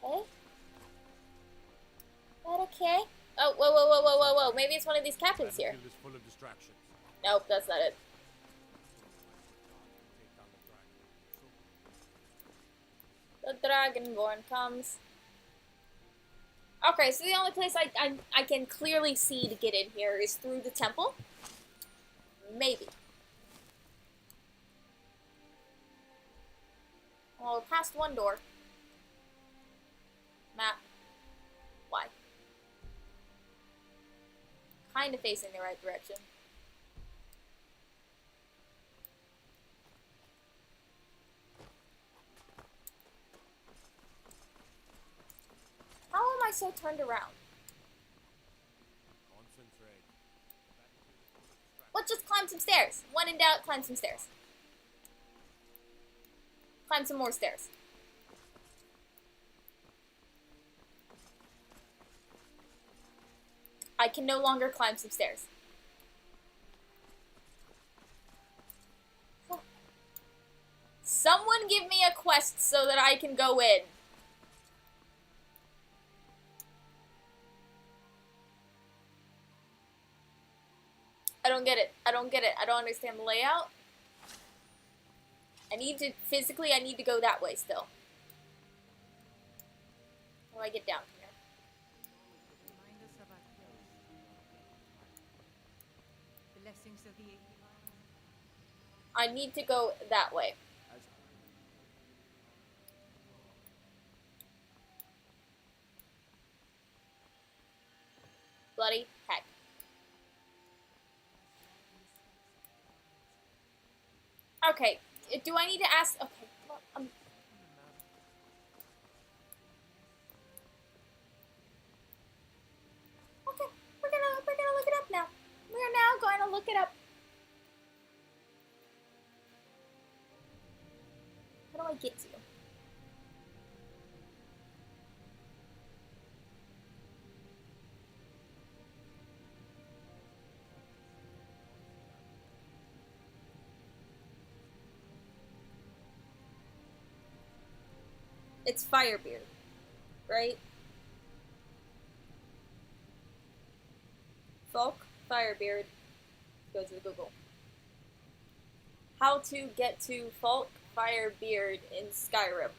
Okay. That okay? Oh, whoa. Maybe it's one of these captains here. Battlefield is full of distractions. Nope, that's not it. Take down the dragon. The Dragonborn comes. Okay, so the only place I can clearly see to get in here is through the temple. Maybe. Oh, we're past one door. Map. Why? Kind of facing the right direction. How am I so turned around? Concentrate. Battlefield is full of distractions. Let's just climb some stairs. When in doubt, climb some stairs. Climb some more stairs. I can no longer climb some stairs. Someone give me a quest so that I can go in. I don't get it. I don't get it. I don't understand the layout. I need to go that way still. How do I get down here? Remind us of our kills. Blessings of the 8 divines. I need to go that way. As Bloody heck. Okay, do I need to ask? Okay, well, okay, we're gonna look it up now. We're now going to look it up. How do I get to you? It's Firebeard, right? Folk, Firebeard. Go to the Google. How to get to Folk, Firebeard in Skyrim.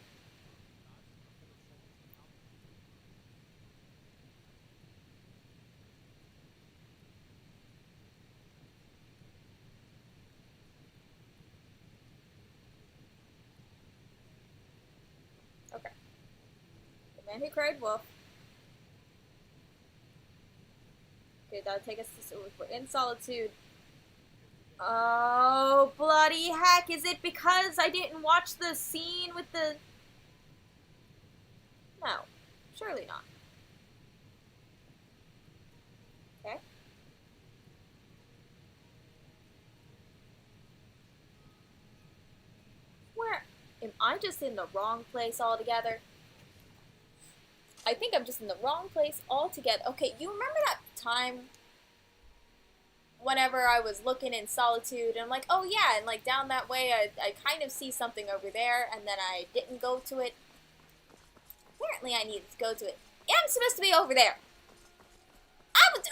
Okay. The man who cried wolf. Okay, that'll take us to, we're in solitude. Oh, bloody heck. Is it because I didn't watch the scene with the... No. Surely not. Okay. Where? Am I just in the wrong place altogether? I think I'm just in the wrong place altogether. Okay, you remember that time whenever I was looking in solitude and I'm like, oh yeah, and like down that way I kind of see something over there and then I didn't go to it. Apparently I needed to go to it. Yeah, I'm supposed to be over there.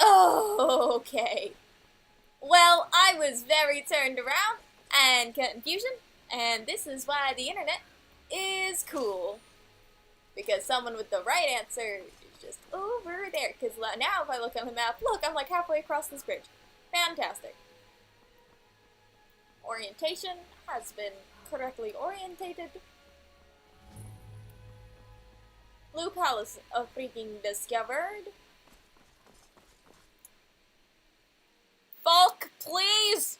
Oh, okay. Well, I was very turned around and confusion, and this is why the internet is cool. Because someone with the right answer is just over there. Because now if I look on the map, look, I'm like halfway across this bridge. Fantastic. Orientation has been correctly orientated. Blue Palace of freaking discovered. Folk, please!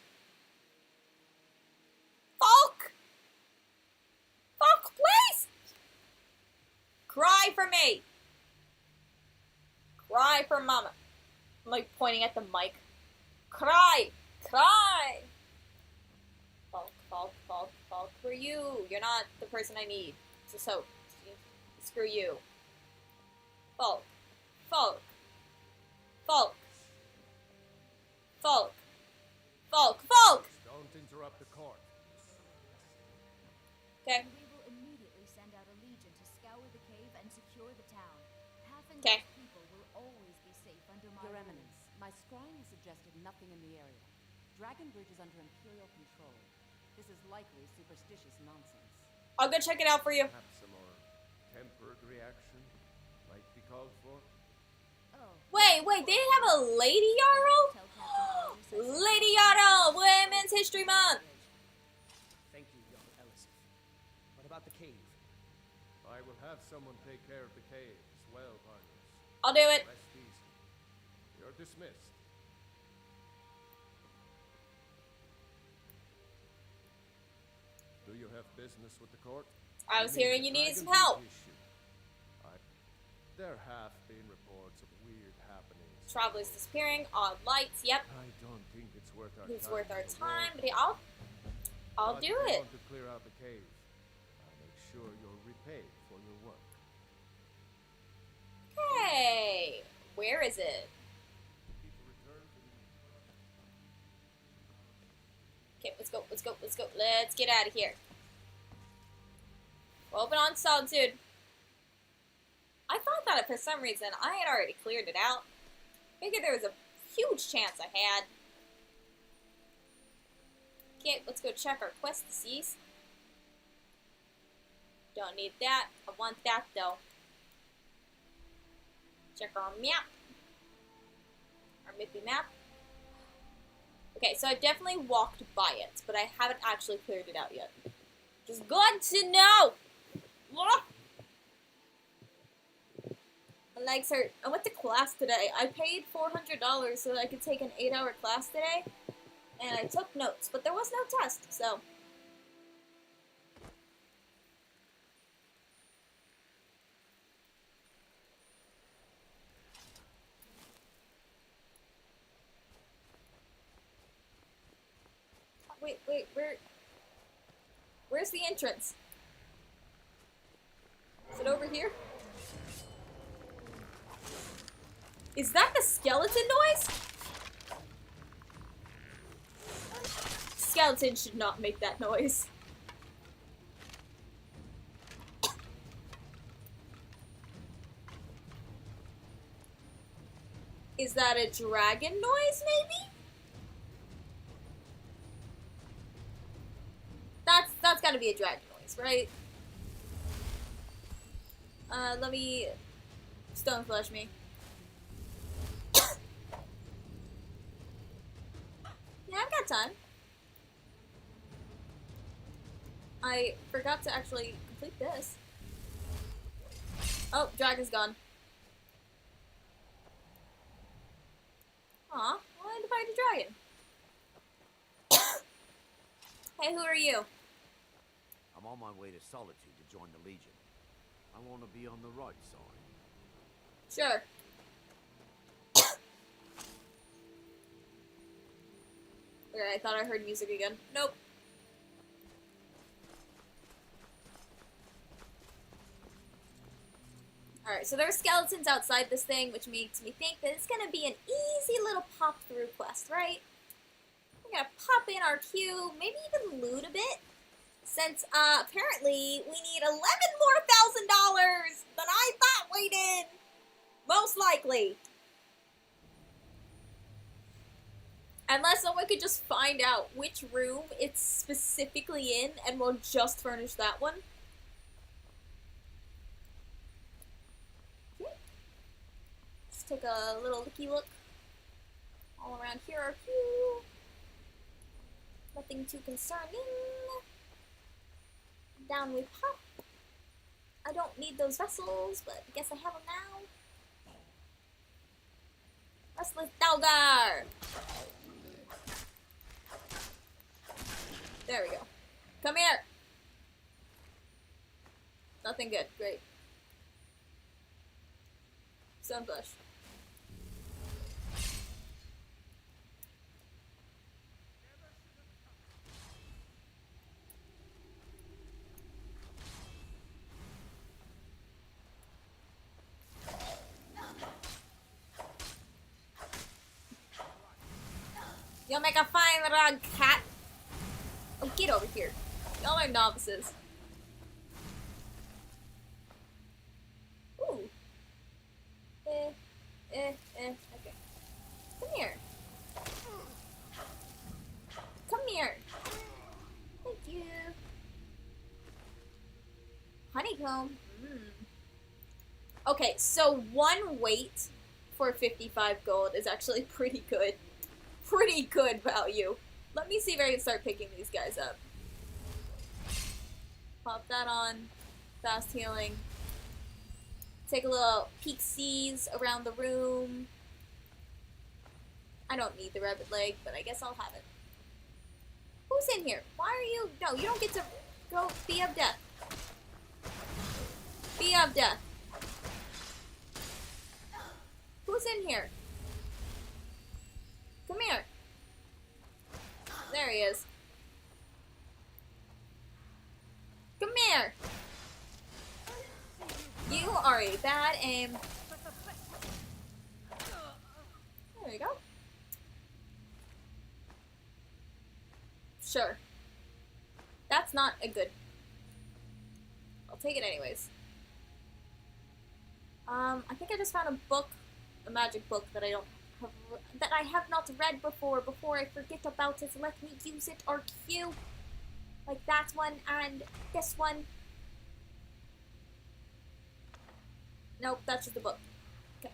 Folk! Folk, please! Cry for me! Cry for mama. I'm like pointing at the mic. Cry! Cry! Folk, folk, folk, folk for you. You're not the person I need. So, screw you. Folk. Folk. Folk. Folk. Folk. Folk! don't interrupt the court. Okay. We will immediately send out a legion to scour the cave and secure the town. Okay. Half people will always be safe under my Your rule. Eminence, my scrying has suggested nothing in the area. Dragonbridge is under Imperial control. This is likely superstitious nonsense. I'll go check it out for you. Perhaps a more tempered reaction might be called for. Oh. Wait, they have a Lady Jarl? Tell Captain Andrews I sent Lady you. Jarl, Women's History Month. Thank you, young Elisif. What about the cave? I will have someone take care of the cave as well, partners. I'll do it. Rest easy. You're dismissed. Do you have business with the court? I was mean hearing the you needed some Dragonbridge help. issue? There have been reports of weird happenings. Travelers disappearing, odd lights, yep. I don't think it's worth our It's time. worth our to time, work. but I'll But do if you it. want to clear out the cave, I'll make sure you're repaid for your work. Hey, where is it? People return to the Okay, let's go, let's go, let's go. Let's get out of here. We'll open on Solitude. I thought that for some reason I had already cleared it out. Figured there was a huge chance I had. Okay, let's go check our quest to cease. Don't need that. I want that though. Check our map. Our Mippy map. Okay, so I definitely walked by it, but I haven't actually cleared it out yet. Just good to know! Ugh. My legs hurt. I went to class today. I paid $400 so that I could take an 8-hour class today, and I took notes, but there was no test, so... Wait, where's the entrance? Is it over here? Is that the skeleton noise? Skeleton should not make that noise. Is that a dragon noise, maybe? That's gotta be a dragon noise, right? Let me stone flesh me. Yeah, I've got time. I forgot to actually complete this. Oh, dragon's gone. Aw, I wanted to fight a dragon. Hey, who are you? I'm on my way to Solitude to join the Legion. I want to be on the right side. Sure. Okay, I thought I heard music again. Nope. Alright, so there are skeletons outside this thing, which makes me think that it's gonna be an easy little pop-through quest, right? We're gonna pop in our queue, maybe even loot a bit. Since, apparently, we need $11,000 more than I thought we did! Most likely. Unless someone could just find out which room it's specifically in, and we'll just furnish that one. Okay. Let's take a little looky look. All around here are queue. Nothing too concerning. Down we pop. I don't need those vessels, but I guess I have them now. Restless Dalgar! There we go. Come here! Nothing good. Great. Sunbush. You'll make a fine rug, cat. Oh, get over here. Y'all are novices. Ooh. Okay. Come here. Come here. Thank you. Honeycomb. Okay, so one weight for 55 gold is actually pretty good. Pretty good value. Let me see if I can start picking these guys up. Pop that on. Fast healing. Take a little peek-sees around the room. I don't need the rabbit leg, but I guess I'll have it. Who's in here? Why are you... No, you don't get to go be of death. Be of death. Who's in here? Come here. There he is. Come here. You are a bad aim. There you go. Sure. That's not a good... I'll take it anyways. I think I just found a book, a magic book that I don't have, that I have not read before I forget about it. Let me use it, RQ. Like that one and this one. Nope, that's just the book. Okay.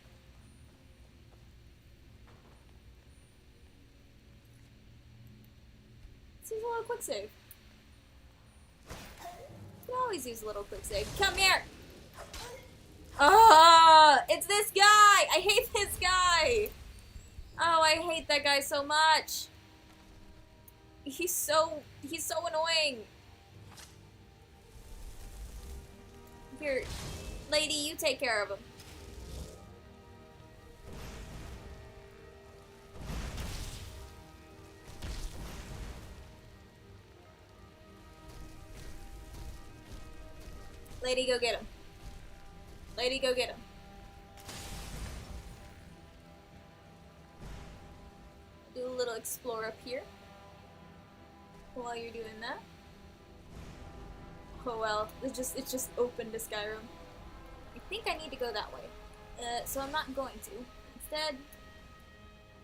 Let's use a little quick save. You can always use a little quick save. Come here! It's this guy! I hate this guy! Oh, I hate that guy so much. He's so annoying. Here, lady, you take care of him. Lady, go get him. Lady, go get him. Do a little explore up here. While you're doing that. Oh well, it's just open to Skyrim. I think I need to go that way. So I'm not going to. Instead,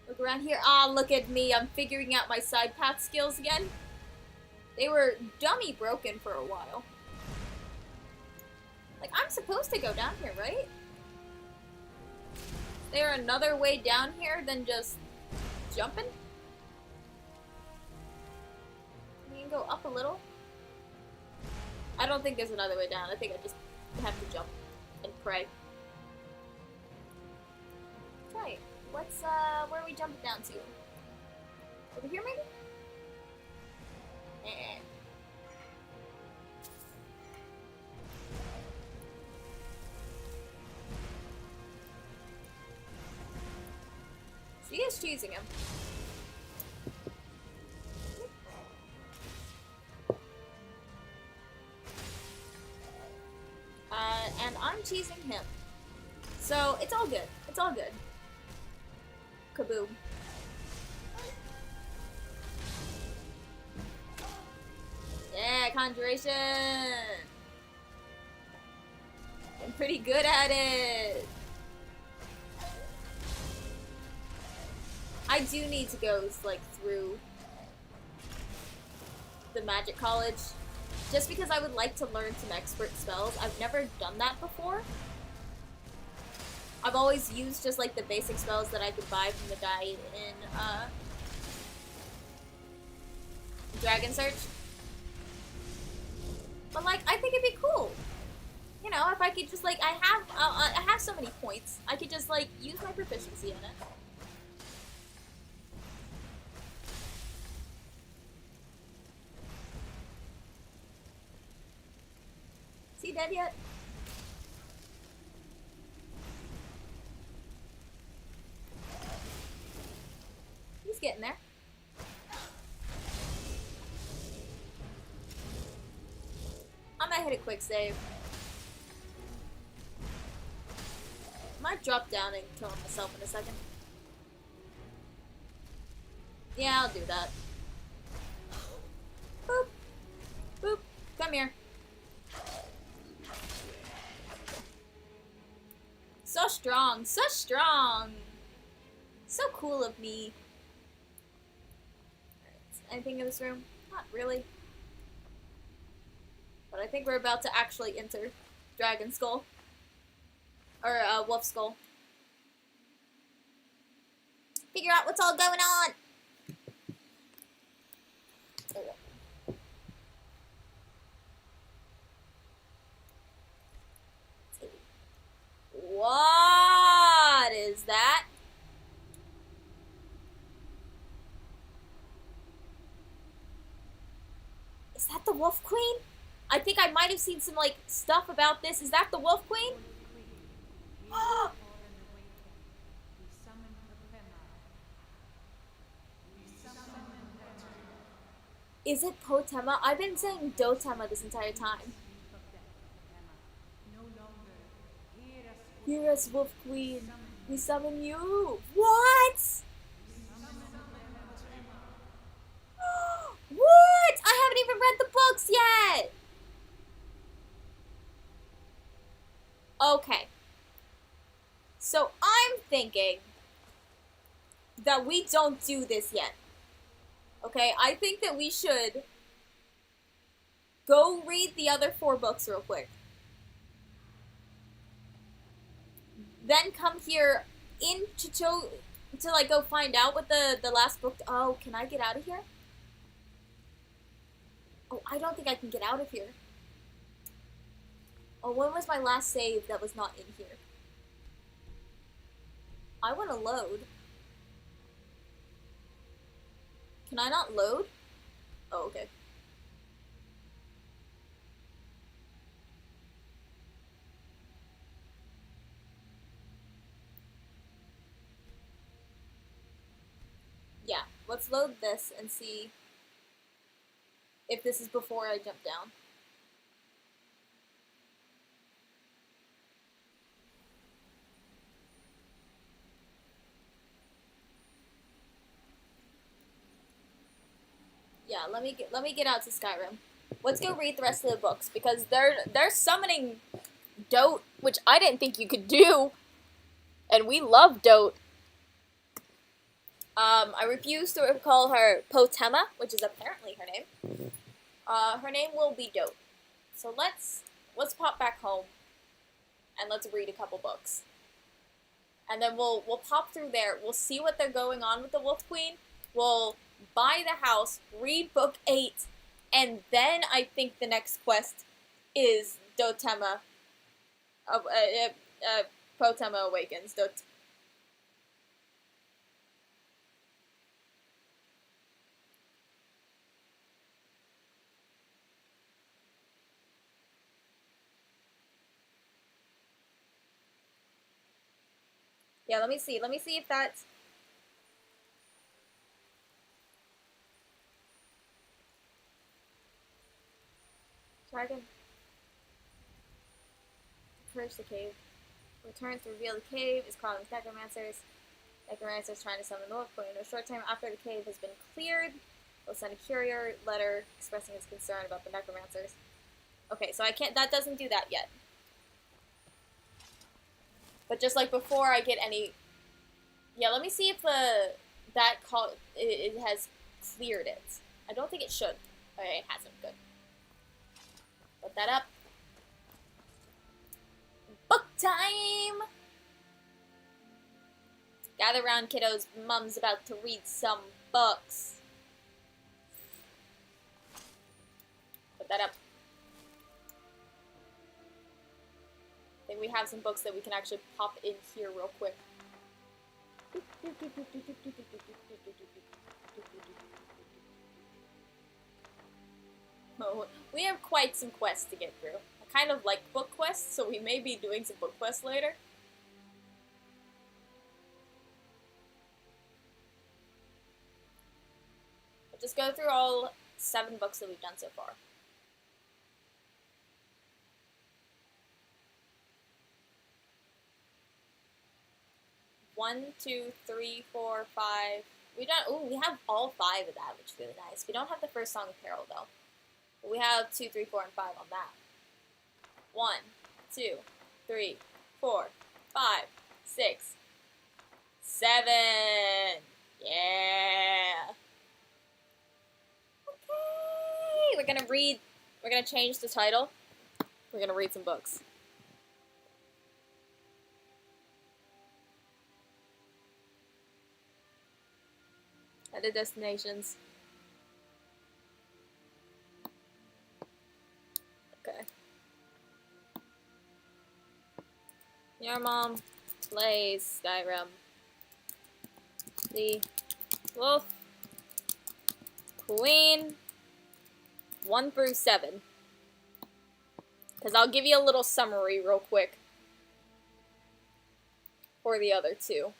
look around here. Ah, look at me. I'm figuring out my side path skills again. They were dummy broken for a while. Like, I'm supposed to go down here, right? Is there another way down here than just jumping? You can go up a little. I don't think there's another way down. I think I just have to jump and pray. Okay, what's, where are we jumping down to? Over here, maybe? Eh. She is choosing him. And I'm cheesing him. So, it's all good. It's all good. Kaboom. Yeah, conjuration! I'm pretty good at it! I do need to go, like, through the magic college. Just because I would like to learn some expert spells. I've never done that before. I've always used just like the basic spells that I could buy from the guy in Dragon Search. But like, I think it'd be cool. You know, if I could just like, I have so many points. I could just like use my proficiency in it. Is he dead yet? He's getting there. I'm gonna hit a quick save. Might drop down and kill myself in a second. Yeah, I'll do that. Boop. Boop. Come here. So strong, so strong. So cool of me. Alright, anything in this room? Not really. But I think we're about to actually enter Dragon Skull. Or, Wolf Skull. Figure out what's all going on! What is that? Is that the Wolf Queen? I think I might have seen some, like, stuff about this. Is that the Wolf Queen? Is it Potema? I've been saying Dotema this entire time. Hear us, Wolf Queen. We summon you. What? What? I haven't even read the books yet. Okay. So I'm thinking that we don't do this yet. Okay, I think that we should go read the other 4 books real quick. Then come here in to like go find out what the last book. Oh, can I get out of here? I don't think I can get out of here. Oh, when was my last save that was not in here? I want to load. Can I not load? Oh, okay. Yeah, let's load this and see if this is before I jump down. Yeah, let me get out to Skyrim. Let's go read the rest of the books because they're summoning Dote, which I didn't think you could do, and we love Dote. I refuse to call her Potema, which is apparently her name. Her name will be Dote. So let's pop back home, and let's read a couple books, and then we'll pop through there. We'll see what they're going on with the Wolf Queen. We'll buy the house, read book 8, and then I think the next quest is Dotema. Potema awakens. Yeah, let me see. Let me see if that's... Dragon. Approach the cave. Return to reveal the cave is crawling with necromancers. Necromancers trying to summon the Wolf Queen. A short time after the cave has been cleared, we'll send a courier letter expressing his concern about the necromancers. Okay, so I can't... That doesn't do that yet. But just like before I get any... Yeah, let me see if it has cleared it. I don't think it should. Okay, it hasn't. Good. Put that up. Book time! Gather round, kiddos. Mum's about to read some books. Put that up. I think we have some books that we can actually pop in here real quick. Oh, we have quite some quests to get through. I kind of like book quests, so we may be doing some book quests later. I'll just go through all 7 books that we've done so far. One, 2, 3, 4, 5. We have all 5 of that, which is really nice. We don't have the first Song of Peril though. But we have 2, 3, 4, and 5 on that. 1, 2, 3, 4, 5, 6, 7. Yeah. Okay. We're gonna change the title. We're gonna read some books. Edit destinations. Okay. Your mom plays Skyrim. The Wolf Queen 1 through 7. Because I'll give you a little summary real quick for the other 2.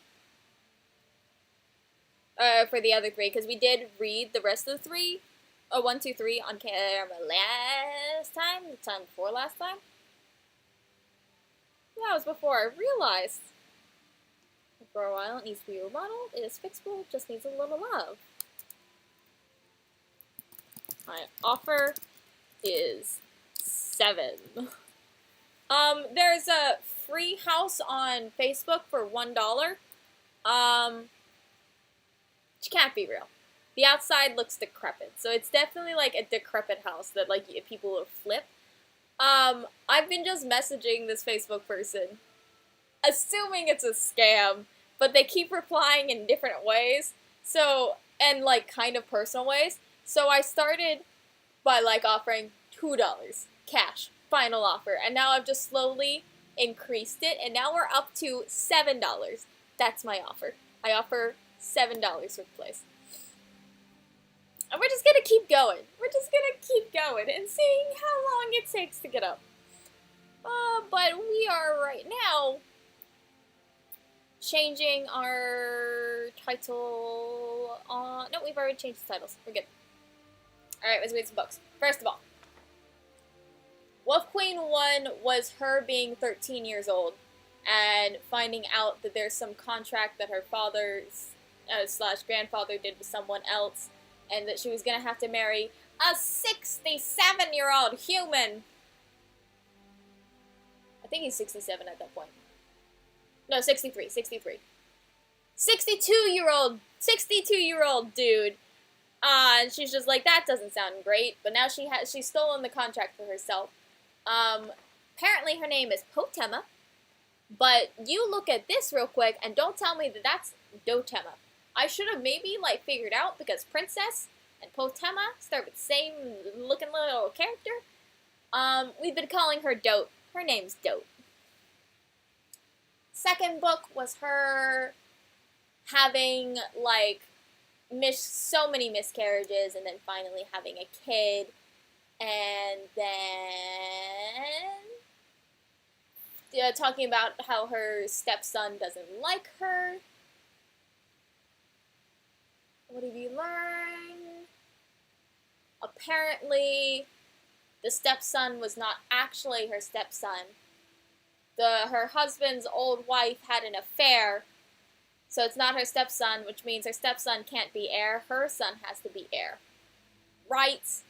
For the other 3, because we did read the rest of the 3. Oh, 1, 2, 3 on camera last time, the time before last time. That was before I realized. For a while, it needs to be remodeled. It is fixable, just needs a little love. My offer is 7. There's a free house on Facebook for $1. Which can't be real. The outside looks decrepit, so it's definitely like a decrepit house that like people will flip. I've been just messaging this Facebook person, assuming it's a scam, but they keep replying in different ways, so, and like kind of personal ways, so I started by like offering $2 cash, final offer, and now I've just slowly increased it, and now we're up to $7. That's my offer. I offer $7 for the place. And we're just gonna keep going. We're just gonna keep going and seeing how long it takes to get up. But we are right now changing our title on... No, we've already changed the titles. We're good. Alright, let's read some books. First of all, Wolf Queen 1 was her being 13 years old and finding out that there's some contract that her father's slash grandfather did with someone else, and that she was going to have to marry a 67-year-old human. I think he's 67 at that point. No, 63. 62-year-old dude. And she's just like, that doesn't sound great. But now she's stolen the contract for herself. Apparently her name is Potema. But you look at this real quick and don't tell me that that's Dotema. I should have maybe, like, figured out, because Princess and Potema start with the same looking little character. We've been calling her Dote. Her name's Dote. Second book was her having, like, so many miscarriages, and then finally having a kid, and then talking about how her stepson doesn't like her. What have you learned? Apparently, the stepson was not actually her stepson. Her husband's old wife had an affair, so it's not her stepson, which means her stepson can't be heir. Her son has to be heir. Right?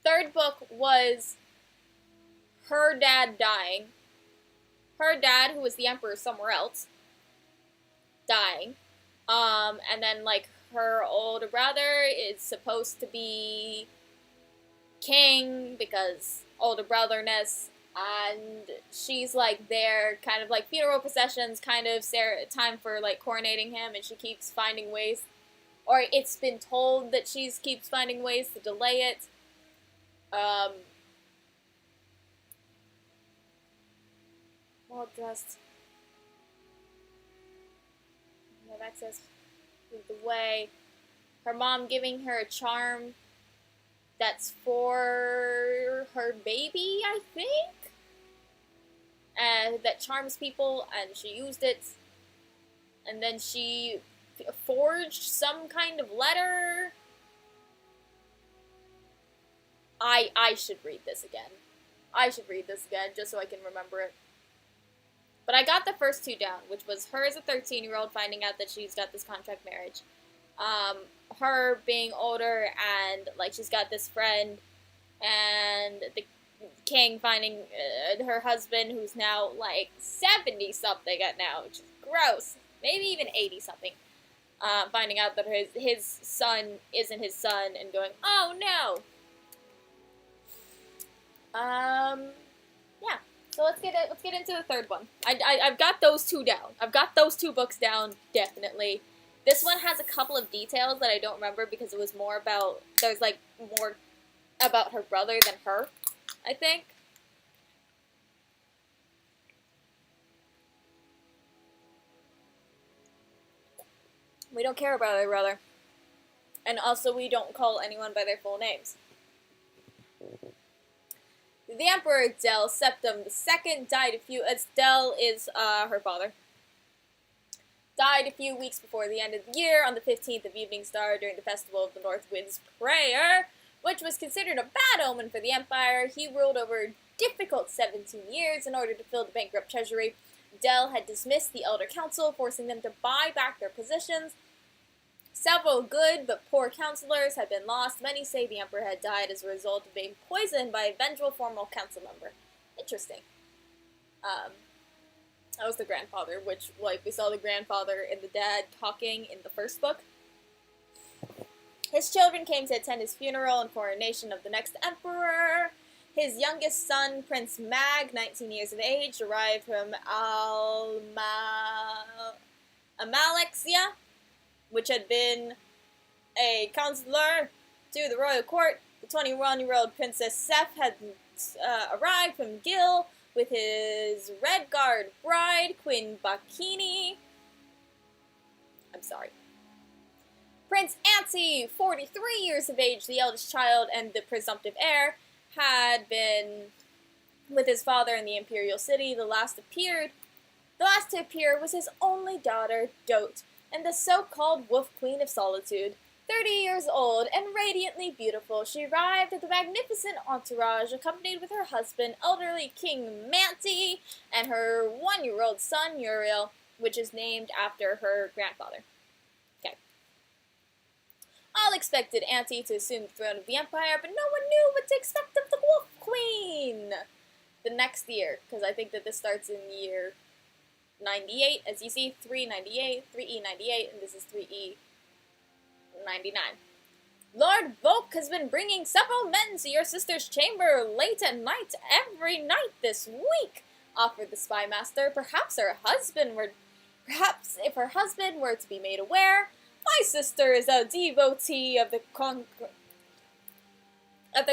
Third book was her dad dying. Her dad, who was the emperor somewhere else, dying. And then, like, her older brother is supposed to be king because older brotherness, and she's, like, there, kind of like funeral processions, kind of time for, like, coronating him, and she keeps finding ways, or it's been told that she keeps finding ways to delay it. Well dressed. You have access to the way. Her mom giving her a charm that's for her baby, I think? And that charms people, and she used it. And then she forged some kind of letter. I should read this again. I should read this again, just so I can remember it. But I got the first two down, which was her as a 13-year-old finding out that she's got this contract marriage. Her being older and, like, she's got this friend, and the king finding her husband, who's now, like, 70-something at now, which is gross. Maybe even 80-something. Finding out that his son isn't his son and going, oh, no! Yeah. So let's get into the third one. I've got those two down. I've got those two books down, definitely. This one has a couple of details that I don't remember because it was more about, there's like more about her brother than her, I think. We don't care about her brother. And also we don't call anyone by their full names. The Emperor Del Septim II died Del is her father. Died a few weeks before the end of the year on the 15th of Evening Star during the Festival of the North Wind's Prayer, which was considered a bad omen for the Empire. He ruled over a difficult 17 years in order to fill the bankrupt treasury. Del had dismissed the Elder Council, forcing them to buy back their positions. Several good but poor councilors had been lost. Many say the Emperor had died as a result of being poisoned by a vengeful former council member. Interesting. That was the grandfather, which, like, we saw the grandfather and the dad talking in the first book. His children came to attend his funeral and coronation of the next emperor. His youngest son, Prince Mag, 19 years of age, arrived from Amalexia, which had been a counselor to the royal court. The 21-year-old Princess Seth had arrived from Gil with his Red Guard bride, Queen Bakini. I'm sorry. Prince Ansi, 43 years of age, the eldest child and the presumptive heir, had been with his father in the imperial city. The last to appear was his only daughter, Dote, and the so-called Wolf Queen of Solitude. 30 years old and radiantly beautiful, she arrived at the magnificent entourage, accompanied with her husband, elderly King Manti, and her 1-year-old son, Uriel, which is named after her grandfather. Okay. All expected Auntie to assume the throne of the Empire, but no one knew what to expect of the Wolf Queen the next year, because I think that this starts in year 98. As you see, 398, 3E98, and this is 3E99. Lord Volk has been bringing several men to your sister's chamber late at night, every night this week, offered the spy master. Perhaps if her husband were to be made aware, my sister is a devotee of the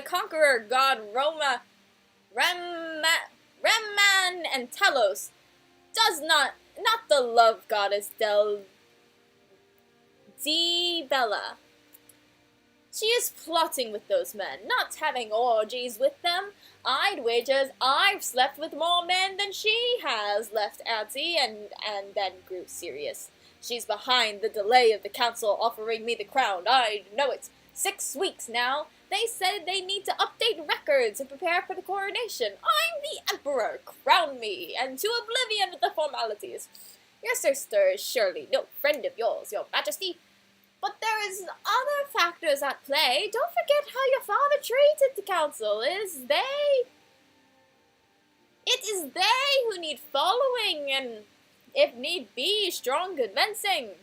conqueror god Roma, Ramman and Telos. Does not the love goddess Bella. She is plotting with those men, not having orgies with them. I'd wager I've slept with more men than she has, left Auntie, and then grew serious. She's behind the delay of the council offering me the crown. I know it. 6 weeks now. They said they need to update records and prepare for the coronation. I'm the emperor. Crown me, and to oblivion with the formalities. Your sister is surely no friend of yours, your majesty. But there is other factors at play. Don't forget how your father treated the council. It is they who need following, and if need be, strong convincing.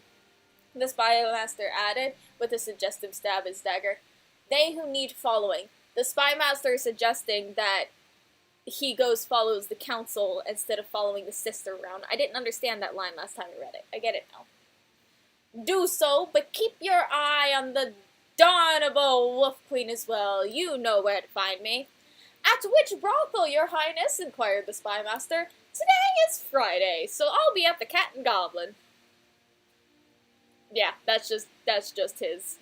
The spy master added, with a suggestive stab at his dagger. They who need following. The spy master is suggesting that he follows the council instead of following the sister around. I didn't understand that line last time I read it. I get it now. Do so, but keep your eye on the Dawnable Wolf Queen as well. You know where to find me. At which brothel, your highness? Inquired the spy master. Today is Friday, so I'll be at the Cat and Goblin. Yeah, that's just his.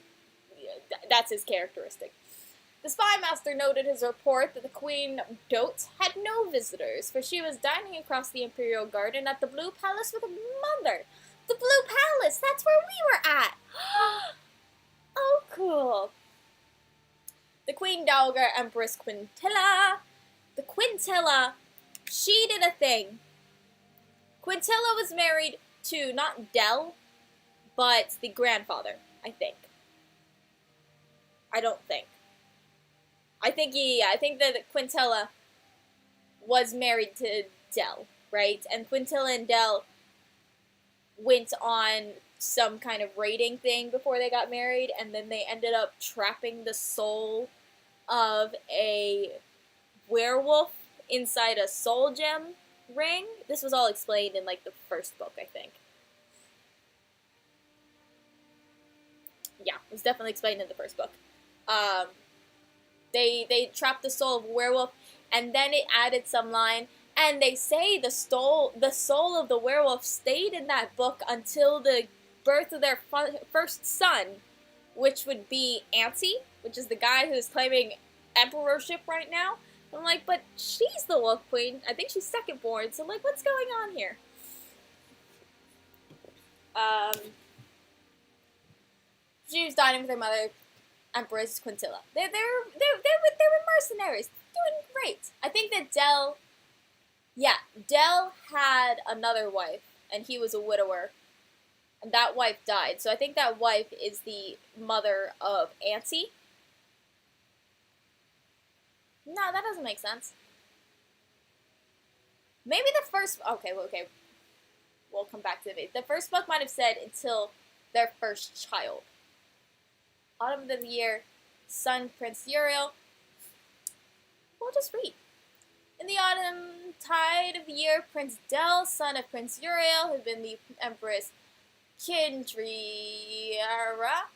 That's his characteristic. The spy master noted his report that the Queen Dote had no visitors, for she was dining across the Imperial Garden at the Blue Palace with her mother. The Blue Palace! That's where we were at! Oh, cool. The Queen Dowager Empress Quintilla. The Quintilla, she did a thing. Quintilla was married to, not Del, but the grandfather, I think. I don't think. I think that Quintilla was married to Del, right? And Quintilla and Del went on some kind of raiding thing before they got married, and then they ended up trapping the soul of a werewolf inside a soul gem ring. This was all explained in, like, the first book, I think. Yeah, it was definitely explained in the first book. They trapped the soul of a werewolf, and then it added some line, and they say the soul of the werewolf stayed in that book until the birth of their first son, which would be Auntie, which is the guy who's claiming emperorship right now. I'm like, but she's the Wolf Queen. I think she's second born, so, like, what's going on here? She was dining with her mother, Empress Quintilla. They were mercenaries, doing great. I think that Del had another wife, and he was a widower, and that wife died. So I think that wife is the mother of Auntie. No, that doesn't make sense. Maybe the first... Okay. We'll come back to it. The first book might have said until their first child. Autumn of the year, son Prince Uriel. We'll just read. In the autumn tide of the year, Prince Del, son of Prince Uriel, who had been the Empress Kindriara,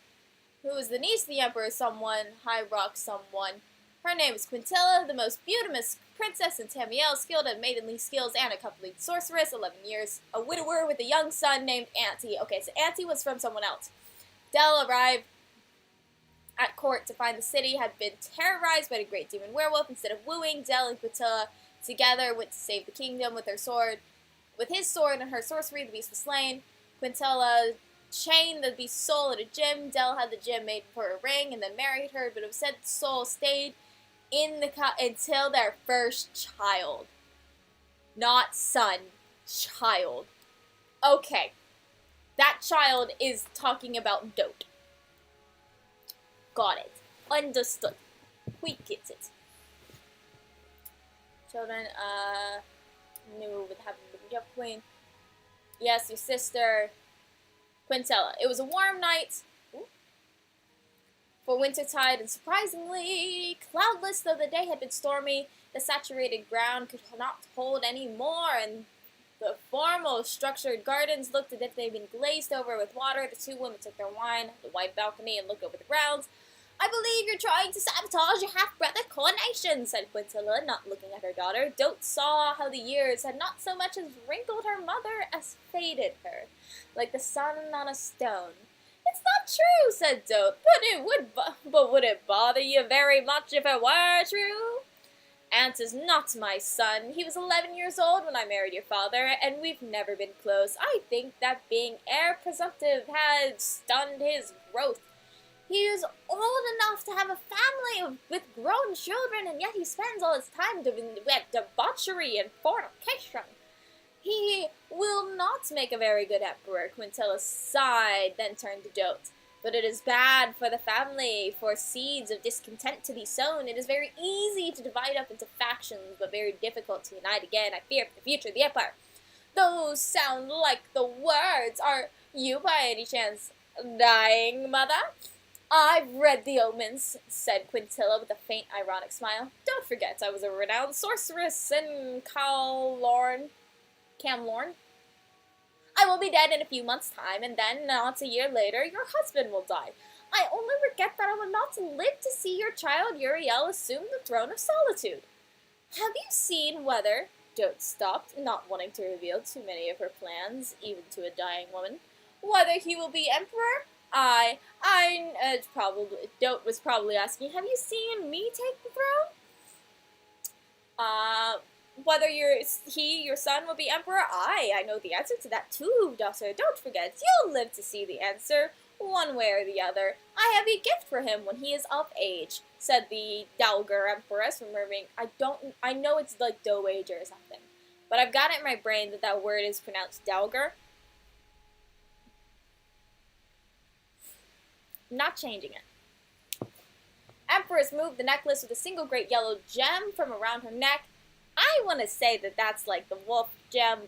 who is the niece of the Emperor someone, High Rock someone. Her name is Quintilla, the most beauteous princess in Tamiel, skilled at maidenly skills and a complete sorceress, 11 years, a widower with a young son named Auntie. Okay, so Auntie was from someone else. Dell arrived at court to find the city had been terrorized by the great demon werewolf. Instead of wooing, Dell and Quintilla together went to save the kingdom with her sword. With his sword and her sorcery, the beast was slain. Quintilla chained the beast's soul at a gem. Dell had the gem made for a ring and then married her, but it was said the soul stayed in the until their first child. Not son, child. Okay. That child is talking about Dote. Got it. Understood. We get it. Children, knew with having the young queen. Yes, your sister, Quintella. It was a warm night for wintertide, and surprisingly cloudless, though the day had been stormy. The saturated ground could not hold any more, and the formal, structured gardens looked as if they'd been glazed over with water. The two women took their wine at the wide balcony and looked over the grounds. I believe you're trying to sabotage your half-brother coronation, said Quintilla, not looking at her daughter. Dote saw how the years had not so much as wrinkled her mother as faded her, like the sun on a stone. It's not true, said Dote, but would it bother you very much if it were true? Ant is not my son. He was 11 years old when I married your father, and we've never been close. I think that being heir presumptive had stunned his growth. He is old enough to have a family with grown children, and yet he spends all his time doing debauchery and fornication. He will not make a very good emperor, Quintilla sighed, then turned to Dote. But it is bad for the family, for seeds of discontent to be sown. It is very easy to divide up into factions, but very difficult to unite again. I fear for the future of the empire. Those sound like the words. Are you by any chance dying, mother? I've read the omens, said Quintilla with a faint, ironic smile. Don't forget, I was a renowned sorceress in Camlorn. I will be dead in a few months' time, and then, not a year later, your husband will die. I only regret that I will not live to see your child Uriel assume the throne of solitude. Have you seen whether... Dote stopped, not wanting to reveal too many of her plans, even to a dying woman. Whether he will be emperor? Dote was probably asking, have you seen me take the throne? Whether your son will be emperor? I know the answer to that too, daughter. Don't forget, you'll live to see the answer, one way or the other. I have a gift for him when he is of age, said the Dowager Empress, remembering, I know it's like dowager or something, but I've got it in my brain that word is pronounced Dowager. Not changing it. Empress moved the necklace with a single great yellow gem from around her neck. I want to say that that's like the wolf gem,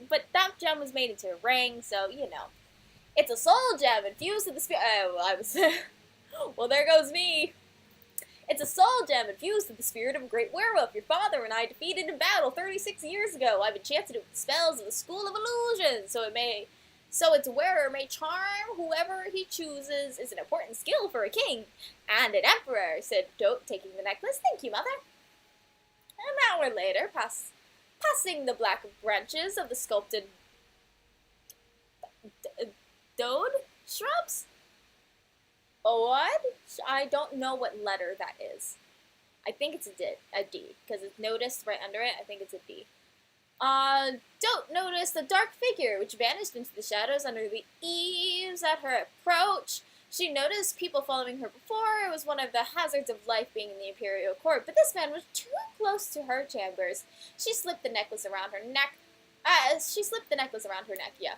but that gem was made into a ring, so, you know. It's a soul gem infused with the spirit... well, there goes me. It's a soul gem infused with the spirit of a great werewolf your father and I defeated in battle 36 years ago. I've enchanted it with the spells of the School of Illusion, so its wearer may charm whoever he chooses. Is an important skill for a king and an emperor, said Dote, taking the necklace. Thank you, mother. An hour later, passing the black branches of the sculpted dode shrubs. What? I don't know what letter that is. I think it's a D, because it's noticed right under it. I think it's a D. Dote noticed a dark figure which vanished into the shadows under the eaves at her approach. She noticed people following her before. It was one of the hazards of life being in the imperial court, but this man was too close to her chambers. She slipped the necklace around her neck. Yeah.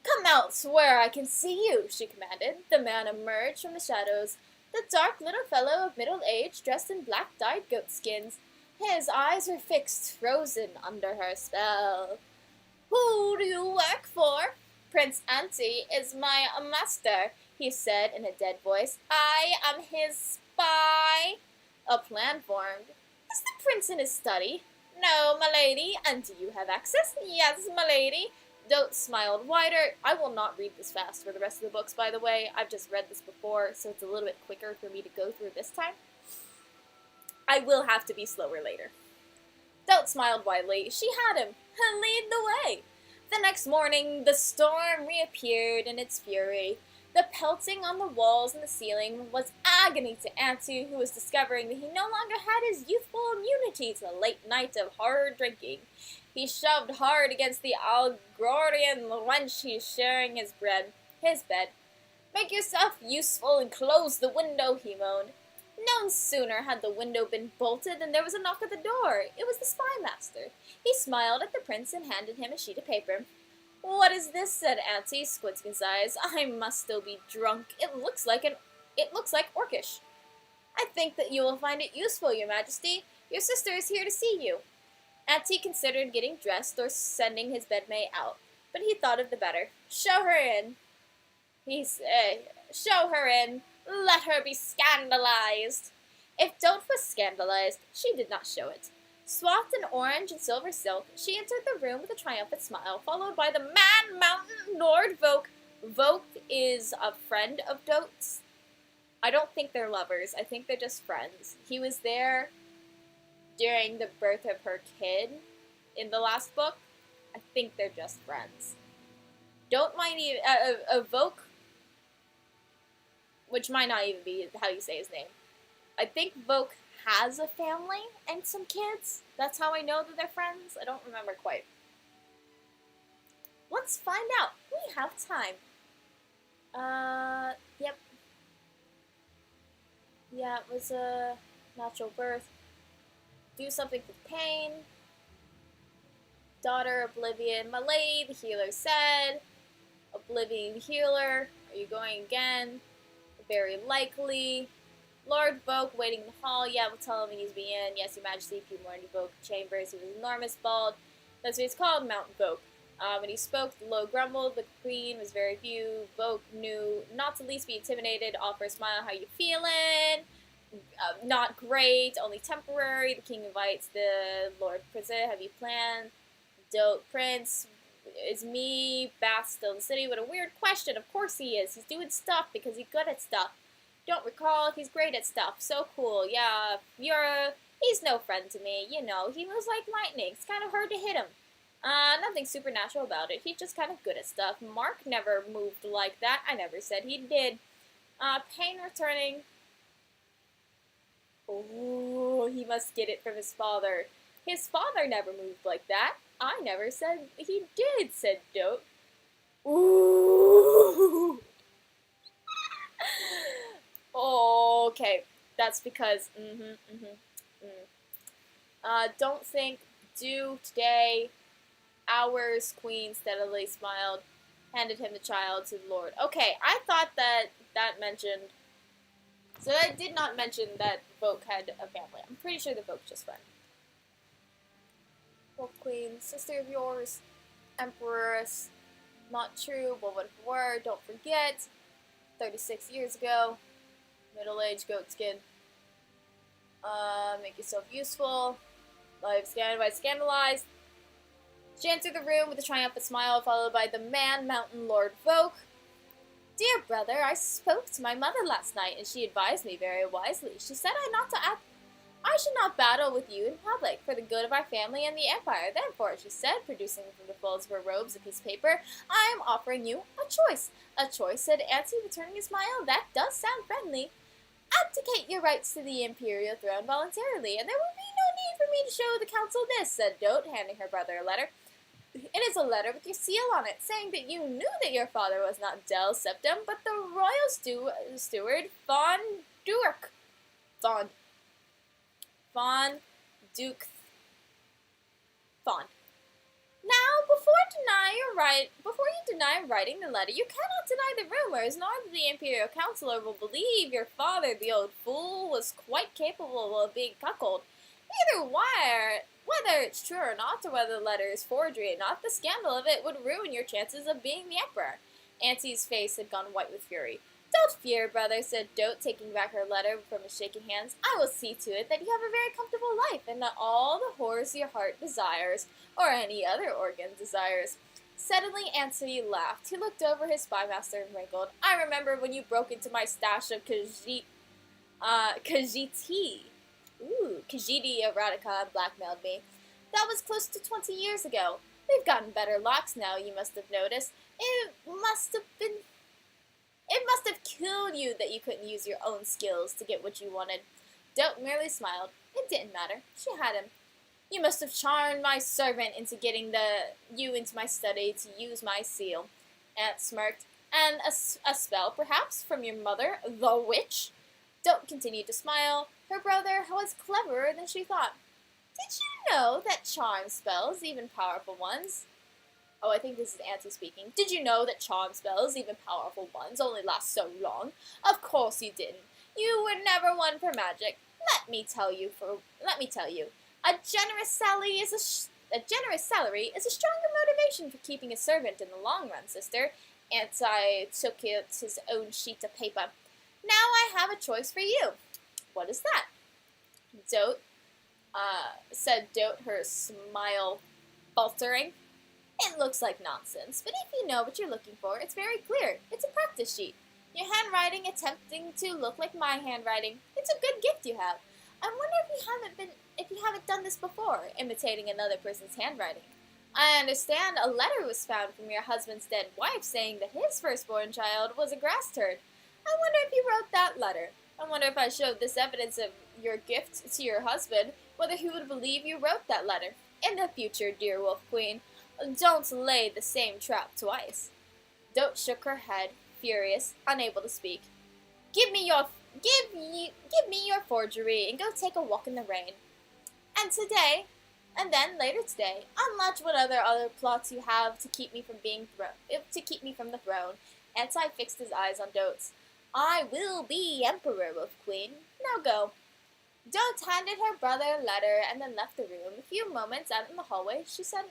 Come out where I can see you, she commanded. The man emerged from the shadows. The dark little fellow of middle age, dressed in black dyed goat skins. His eyes were fixed, frozen under her spell. Who do you work for? Prince Auntie is my master, he said in a dead voice. I am his spy. A plan formed. Is the prince in his study? No, my lady. And do you have access? Yes, my lady. Dote smiled wider. I will not read this fast for the rest of the books, by the way. I've just read this before, so it's a little bit quicker for me to go through this time. I will have to be slower later. Dote smiled widely. She had him. Lead the way. The next morning, the storm reappeared in its fury. The pelting on the walls and the ceiling was agony to Auntie, who was discovering that he no longer had his youthful immunity to the late night of hard drinking. He shoved hard against the Algorian wench he's sharing his bed. Make yourself useful and close the window, he moaned. No sooner had the window been bolted than there was a knock at the door. It was the spy master. He smiled at the prince and handed him a sheet of paper. What is this? Said Auntie, squinting his eyes. I must still be drunk. It looks like Orcish. I think that you will find it useful, your majesty. Your sister is here to see you. Auntie considered getting dressed or sending his bedmate out, but he thought of the better. Show her in. He said, show her in. Let her be scandalized. If Dote was scandalized, she did not show it. Swathed in orange and silver silk, she entered the room with a triumphant smile, followed by the Man Mountain Lord Voke. Voke is a friend of Dote's. I don't think they're lovers. I think they're just friends. He was there during the birth of her kid in the last book. I think they're just friends. Don't mind even Voke, which might not even be how you say his name. I think Voke has a family and some kids. That's how I know that they're friends. I don't remember quite. Let's find out. We have time. Yep. Yeah, it was a natural birth. Do something for pain. Daughter, Oblivion. My lady, the healer said. Oblivion, the healer. Are you going again? Very likely. Lord Voke waiting in the hall. Yeah, we'll tell him he needs to be in. Yes, your majesty, if you wanted to Voke chambers. He was enormous, bald. That's what he's called, Mount Voke. When he spoke, the low grumbled. The queen was very few. Voke knew not to least be intimidated. Offer a smile. How you feeling? Not great. Only temporary. The king invites the Lord President. Have you planned? Dote Prince. Is me. Bath still in the city? What a weird question. Of course he is. He's doing stuff because he's good at stuff. Don't recall if he's great at stuff. So cool. Yeah, he's no friend to me. You know, he moves like lightning. It's kind of hard to hit him. Nothing supernatural about it. He's just kind of good at stuff. Mark never moved like that. I never said he did. Pain returning. Ooh, he must get it from his father. His father never moved like that. I never said he did, said Dote. Ooh. Okay, that's because, don't think, do, today, hours, queen steadily smiled, handed him the child to the Lord. Okay, I thought that mentioned, so that did not mention that Voke had a family. I'm pretty sure the Voke's just friend. Voke queen, sister of yours, empress, not true, but what if it were, don't forget, 36 years ago. Middle-aged goat skin. Make yourself useful. Life scandalized. She entered the room with a triumphant smile, followed by the Man Mountain Lord Voke. Dear brother, I spoke to my mother last night, and she advised me very wisely. She said I should not battle with you in public, for the good of our family and the empire. Therefore, she said, producing from the folds of her robes a piece of paper, I am offering you a choice. A choice, said Auntie, returning a smile. That does sound friendly. Abdicate your rights to the imperial throne voluntarily, and there will be no need for me to show the council this, said Dote, handing her brother a letter. It is a letter with your seal on it, saying that you knew that your father was not Del Septim, but the royal steward, Von Duke. Now, before you deny writing the letter, you cannot deny the rumors, nor that the Imperial Councilor will believe your father, the old fool, was quite capable of being cuckolded. Either way, whether it's true or not, or whether the letter is forgery or not, the scandal of it would ruin your chances of being the Emperor. Auntie's face had gone white with fury. Don't fear, brother, said Dote, taking back her letter from his shaking hands. I will see to it that you have a very comfortable life, and that all the horrors your heart desires, or any other organ desires. Suddenly, Anthony laughed. He looked over his spymaster and wrinkled. I remember when you broke into my stash of Khajiit erotica and blackmailed me. That was close to 20 years ago. They've gotten better locks now, you must have noticed. It must have killed you that you couldn't use your own skills to get what you wanted. Dote merely smiled. It didn't matter. She had him. You must have charmed my servant into getting you into my study to use my seal. Aunt smirked. And a spell, perhaps, from your mother, the witch? Dote continued to smile. Her brother was cleverer than she thought. Did you know that charm spells, even powerful ones... Oh, I think this is Auntie speaking. Did you know that charm spells, even powerful ones, only last so long? Of course you didn't. You were never one for magic. Let me tell you. A generous salary is a stronger motivation for keeping a servant in the long run, sister. Auntie took out his own sheet of paper. Now I have a choice for you. What is that? Dote, said Dote, her smile faltering. It looks like nonsense, but if you know what you're looking for, it's very clear. It's a practice sheet. Your handwriting attempting to look like my handwriting. It's a good gift you have. I wonder if you haven't done this before, imitating another person's handwriting. I understand a letter was found from your husband's dead wife saying that his firstborn child was a grass turd. I wonder if you wrote that letter. I wonder if I showed this evidence of your gift to your husband, whether he would believe you wrote that letter. In the future, dear Wolf Queen, don't lay the same trap twice. Dote shook her head, furious, unable to speak. Give me your forgery and go take a walk in the rain. And today, and then later today, unlatch what other plots you have to keep me from the throne. Anti fixed his eyes on Dote's. I will be Emperor, Wolf Queen. Now go. Dote handed her brother a letter and then left the room. For a few moments out in the hallway, she said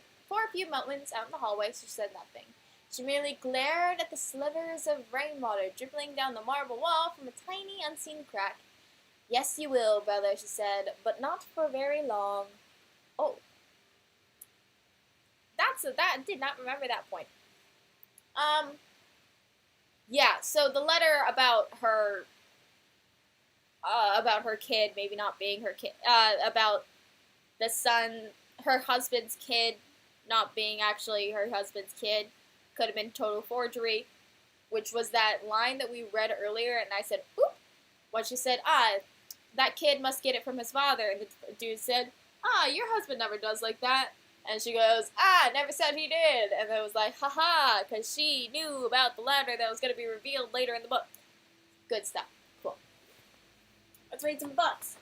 nothing. She merely glared at the slivers of rainwater dribbling down the marble wall from a tiny, unseen crack. Yes, you will, brother, she said, but not for very long. Oh. That did not remember that point. Yeah, so the letter about her kid maybe not being her kid, about her husband's kid not being actually her husband's kid, could have been total forgery, which was that line that we read earlier, and I said, oop, when she said, that kid must get it from his father, and the dude said, your husband never does like that, and she goes, never said he did, and it was like, haha, because she knew about the letter that was going to be revealed later in the book. Good stuff. Cool. Let's read some books.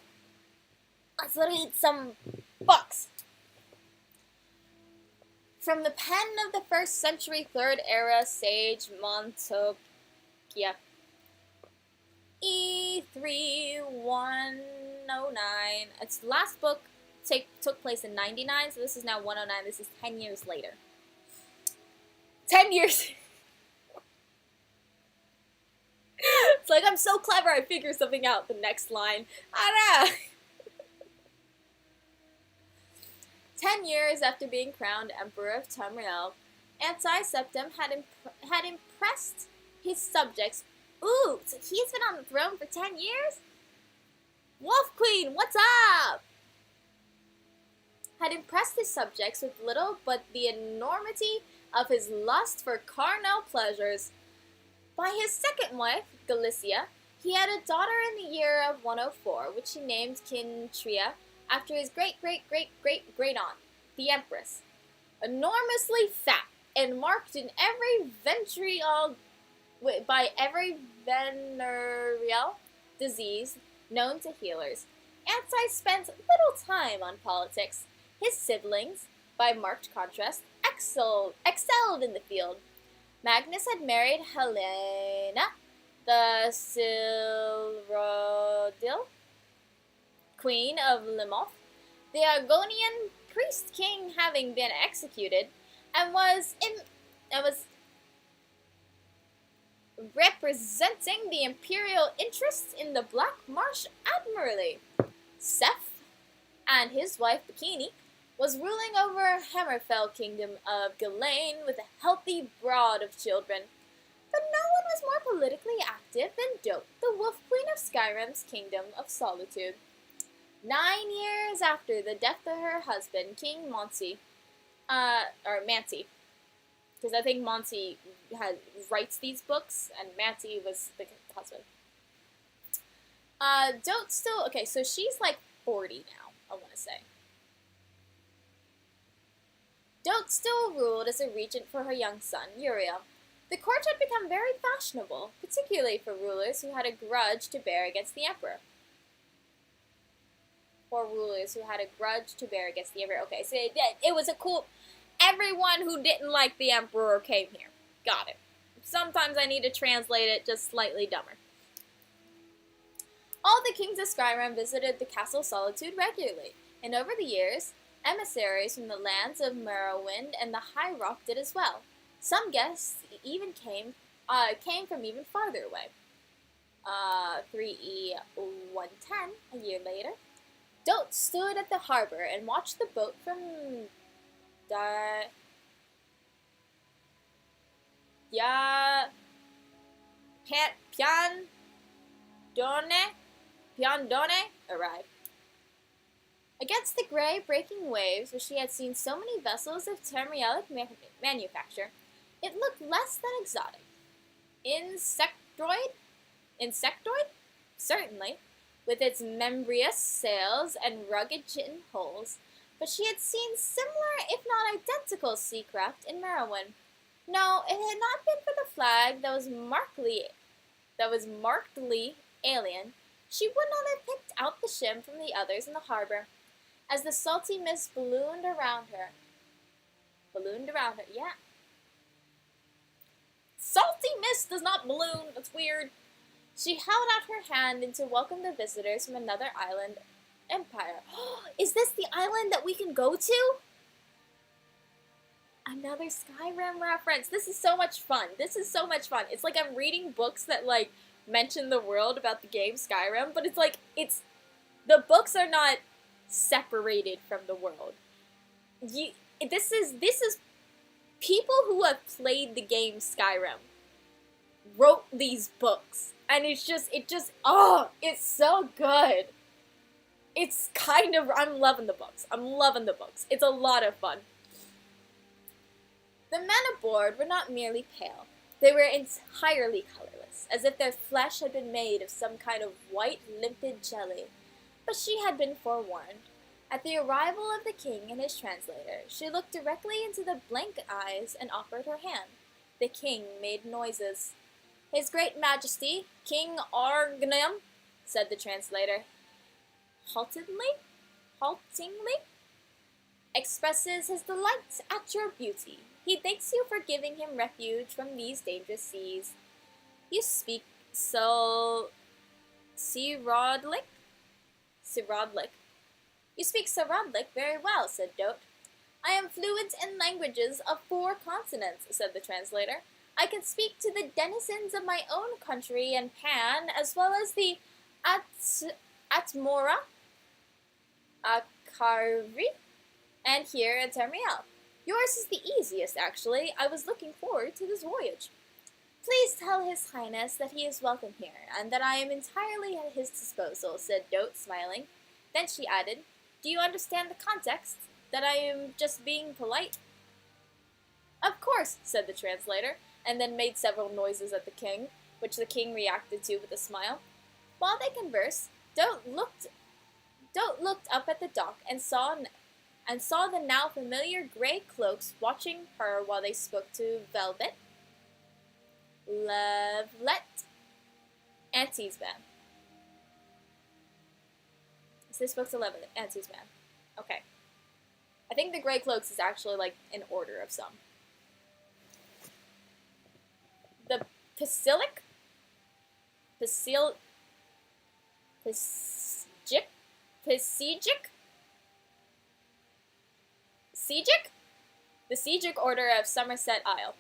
From the pen of the 1st century 3rd era sage Montokia. E3109. Its last book took place in 99, so this is now 109. This is 10 years later. 10 years! It's like, I'm so clever, I figure something out. The next line. 10 years after being crowned Emperor of Tamriel, Anti-Septim had impressed his subjects. Ooh, so he's been on the throne for 10 years? Wolf Queen, what's up? Had impressed his subjects with little but the enormity of his lust for carnal pleasures. By his second wife, Galicia, he had a daughter in the year of 104, which he named Kintria, after his great-great-great-great-aunt, the Empress. Enormously fat and marked in by every venereal disease known to healers, Anti spent little time on politics. His siblings, by marked contrast, excelled in the field. Magnus had married Helena, the Silrodil, Queen of Limoth, the Argonian priest king having been executed, and was representing the imperial interests in the Black Marsh Admiralty. Seth and his wife Bikini was ruling over Hammerfell kingdom of Ghislaine with a healthy brood of children. But no one was more politically active than Dote, the Wolf Queen of Skyrim's Kingdom of Solitude. 9 years after the death of her husband, King Mansi, because I think Mansi writes these books, and Mansi was the husband. Dote still, okay, so she's like 40 now, I want to say. Dote still ruled as a regent for her young son, Uriel. The court had become very fashionable, particularly for rulers who had a grudge to bear against the emperor. Okay, so it was a cool... Everyone who didn't like the emperor came here. Got it. Sometimes I need to translate it just slightly dumber. All the kings of Skyrim visited the Castle Solitude regularly, and over the years, emissaries from the lands of Morrowind and the High Rock did as well. Some guests even came from even farther away. 3E110, a year later, Dote stood at the harbor and watched the boat from Piandone arrived. Against the grey, breaking waves where she had seen so many vessels of Termielic manufacture, it looked less than exotic. Insectoid? Certainly, with its membraneous sails and rugged chitin hulls, but she had seen similar, if not identical, seacraft in Morrowind. No, it had not been for the flag that was markedly alien, she would not have picked out the shim from the others in the harbor. As the salty mist ballooned around her, yeah. Salty mist does not balloon, that's weird. She held out her hand to welcome the visitors from another island empire. Is this the island that we can go to? Another Skyrim reference. This is so much fun. It's like I'm reading books that like mention the world about the game Skyrim, but it's the books are not separated from the world. This is people who have played the game Skyrim wrote these books, and it's so good. I'm loving the books. It's a lot of fun. The men aboard were not merely pale. They were entirely colorless, as if their flesh had been made of some kind of white, limpid jelly. But she had been forewarned. At the arrival of the king and his translator, she looked directly into the blank eyes and offered her hand. The king made noises. His great majesty, King Argnam, said the translator, haltingly, expresses his delight at your beauty. He thanks you for giving him refuge from these dangerous seas. You speak Cyrodlic? You speak Cyrodlic very well, said Dote. I am fluent in languages of 4 continents, said the translator. I can speak to the denizens of my own country and Pan, as well as the Atmora, Akarvi, and here at Termiel. Yours is the easiest, actually. I was looking forward to this voyage. Please tell His Highness that he is welcome here, and that I am entirely at his disposal, said Dote, smiling. Then she added, do you understand the context? That I am just being polite? Of course, said the translator, and then made several noises at the king, which the king reacted to with a smile. While they conversed, Dote looked up at the dock and saw the now familiar grey cloaks watching her while they spoke to Velvet, Levlet, Auntie's man. So they spoke to Levlet, Auntie's man. Okay. I think the grey cloaks is actually like in order of some. The Pasijic? The Sijic Order of Somerset Isle.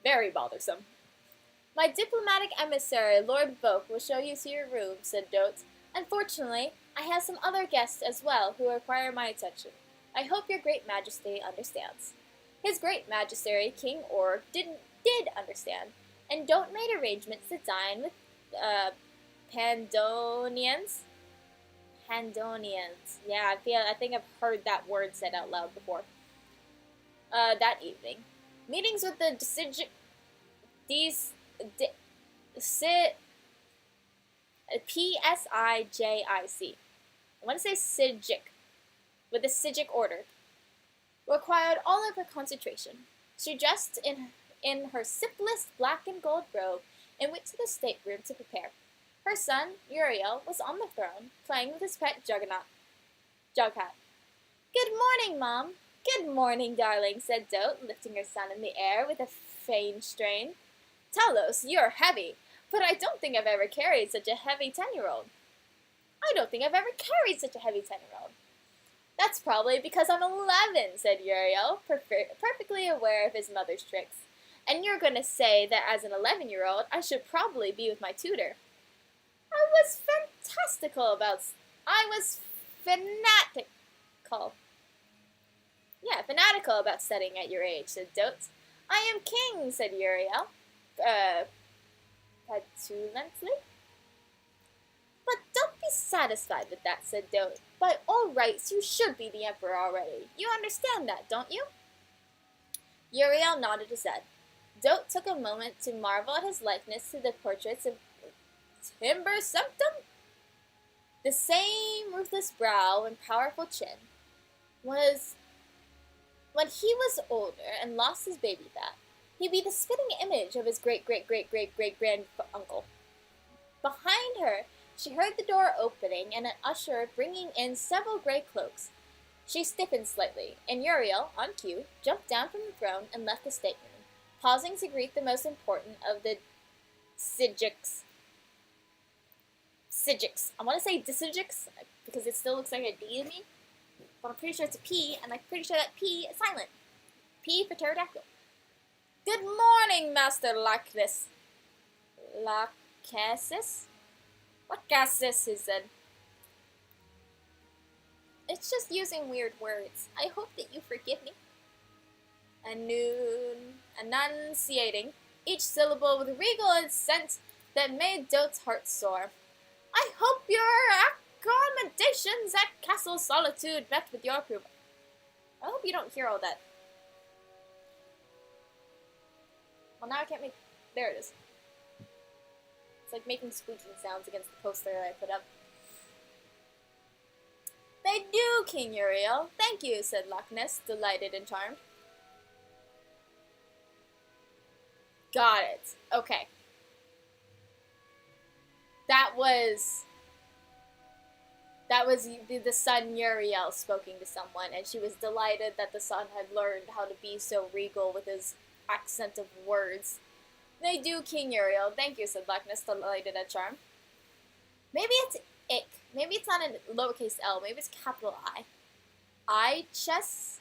Very bothersome. My diplomatic emissary, Lord Voke, will show you to your room, said Dote. Unfortunately, I have some other guests as well who require my attention. I hope your Great Majesty understands. His Great Majesty, King Org, did understand, and don't made arrangements to dine with Pandonians. Pandonians. Yeah, I think I've heard that word said out loud before. That evening, meetings with the PSIJIC. I want to say Sijic, with the Sijic order, required all of her concentration. She dressed in her simplest black and gold robe and went to the stateroom to prepare. Her son, Uriel, was on the throne, playing with his pet Jughat. Good morning, Mom. Good morning, darling, said Dote, lifting her son in the air with a feigned strain. Talos, you're heavy, but I don't think I've ever carried such a heavy 10-year-old. I don't think I've ever carried such a heavy 10-year-old. That's probably because I'm 11, said Uriel, perfectly aware of his mother's tricks. And you're going to say that as an 11-year-old, I should probably be with my tutor. I was fanatical about studying at your age, said Dote. I am king, said Uriel, petulantly. But don't be satisfied with that, said Dote. By all rights, you should be the emperor already. You understand that, don't you? Uriel nodded his head. Dote took a moment to marvel at his likeness to the portraits of Timber Septum. The same ruthless brow and powerful chin. When he was older and lost his baby fat, he'd be the spitting image of his great-great-great-great-great-great-granduncle. Behind her, she heard the door opening and an usher bringing in several gray cloaks. She stiffened slightly, and Uriel, on cue, jumped down from the throne and left the stateroom, pausing to greet the most important of the Sijics. I want to say Disijics, because it still looks like a D to me, but I'm pretty sure it's a P, and I'm pretty sure that P is silent. P for pterodactyl. Good morning, Master Lacassis. Lacassis, he said. It's just using weird words. I hope that you forgive me. Enunciating each syllable with regal accent that made Dote's heart soar. I hope your accommodations at Castle Solitude met with your approval. I hope you don't hear all that. Well, now I can't make... There it is. It's like making squeaking sounds against the poster that I put up. They do, King Uriel. Thank you, said Loch Ness, delighted and charmed. Got it. Okay. That was the son Uriel speaking to someone, and she was delighted that the son had learned how to be so regal with his accent of words. They do, King Uriel. Thank you, said Blackness, delighted at charm. Maybe it's ick. Maybe it's not a lowercase L. Maybe it's capital I. Atchesis?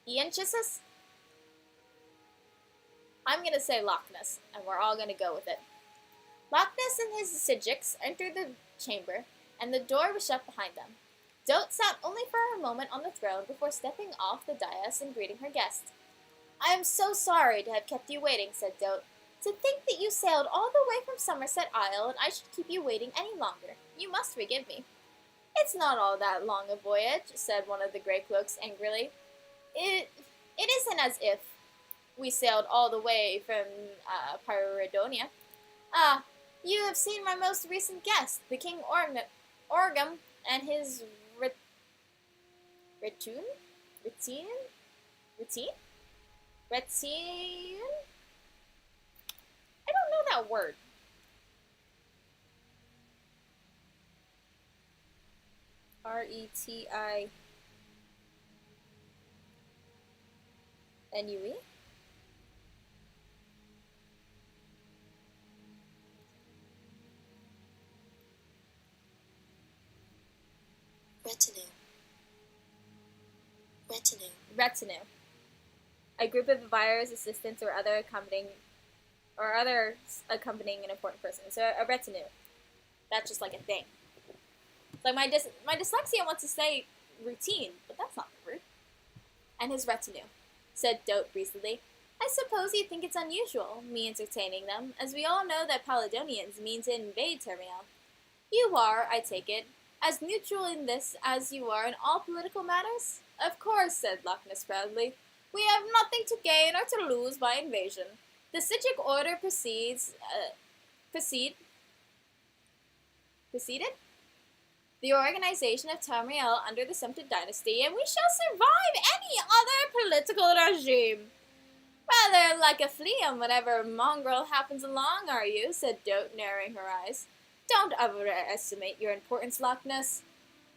Ianchesis? I'm going to say Loch Ness, and we're all going to go with it. Loch Ness and his Sijics entered the chamber, and the door was shut behind them. Dote sat only for a moment on the throne before stepping off the dais and greeting her guest. I am so sorry to have kept you waiting, said Dote. To think that you sailed all the way from Somerset Isle and I should keep you waiting any longer. You must forgive me. It's not all that long a voyage, said one of the grey cloaks angrily. It isn't as if we sailed all the way from Pyridonia. Ah, you have seen my most recent guest, the King Orgum, and his Retune? I don't know that word. Retinue? Retinue. A group of advisors, assistants, or other accompanying or other accompanying an important person. So a retinue. That's just like a thing. It's like my dyslexia wants to say routine, but that's not the word. And his retinue, said Dote breezily. I suppose you think it's unusual, me entertaining them, as we all know that Paladonians mean to invade Termiel. You are, I take it, as neutral in this as you are in all political matters? Of course, said Loch Ness proudly. We have nothing to gain or to lose by invasion. The Sigic Order proceeded the organization of Tamriel under the Sumpted Dynasty, and we shall survive any other political regime. Rather like a flea on whatever mongrel happens along, are you? Said Dote, narrowing her eyes. Don't overestimate your importance, Loch Ness.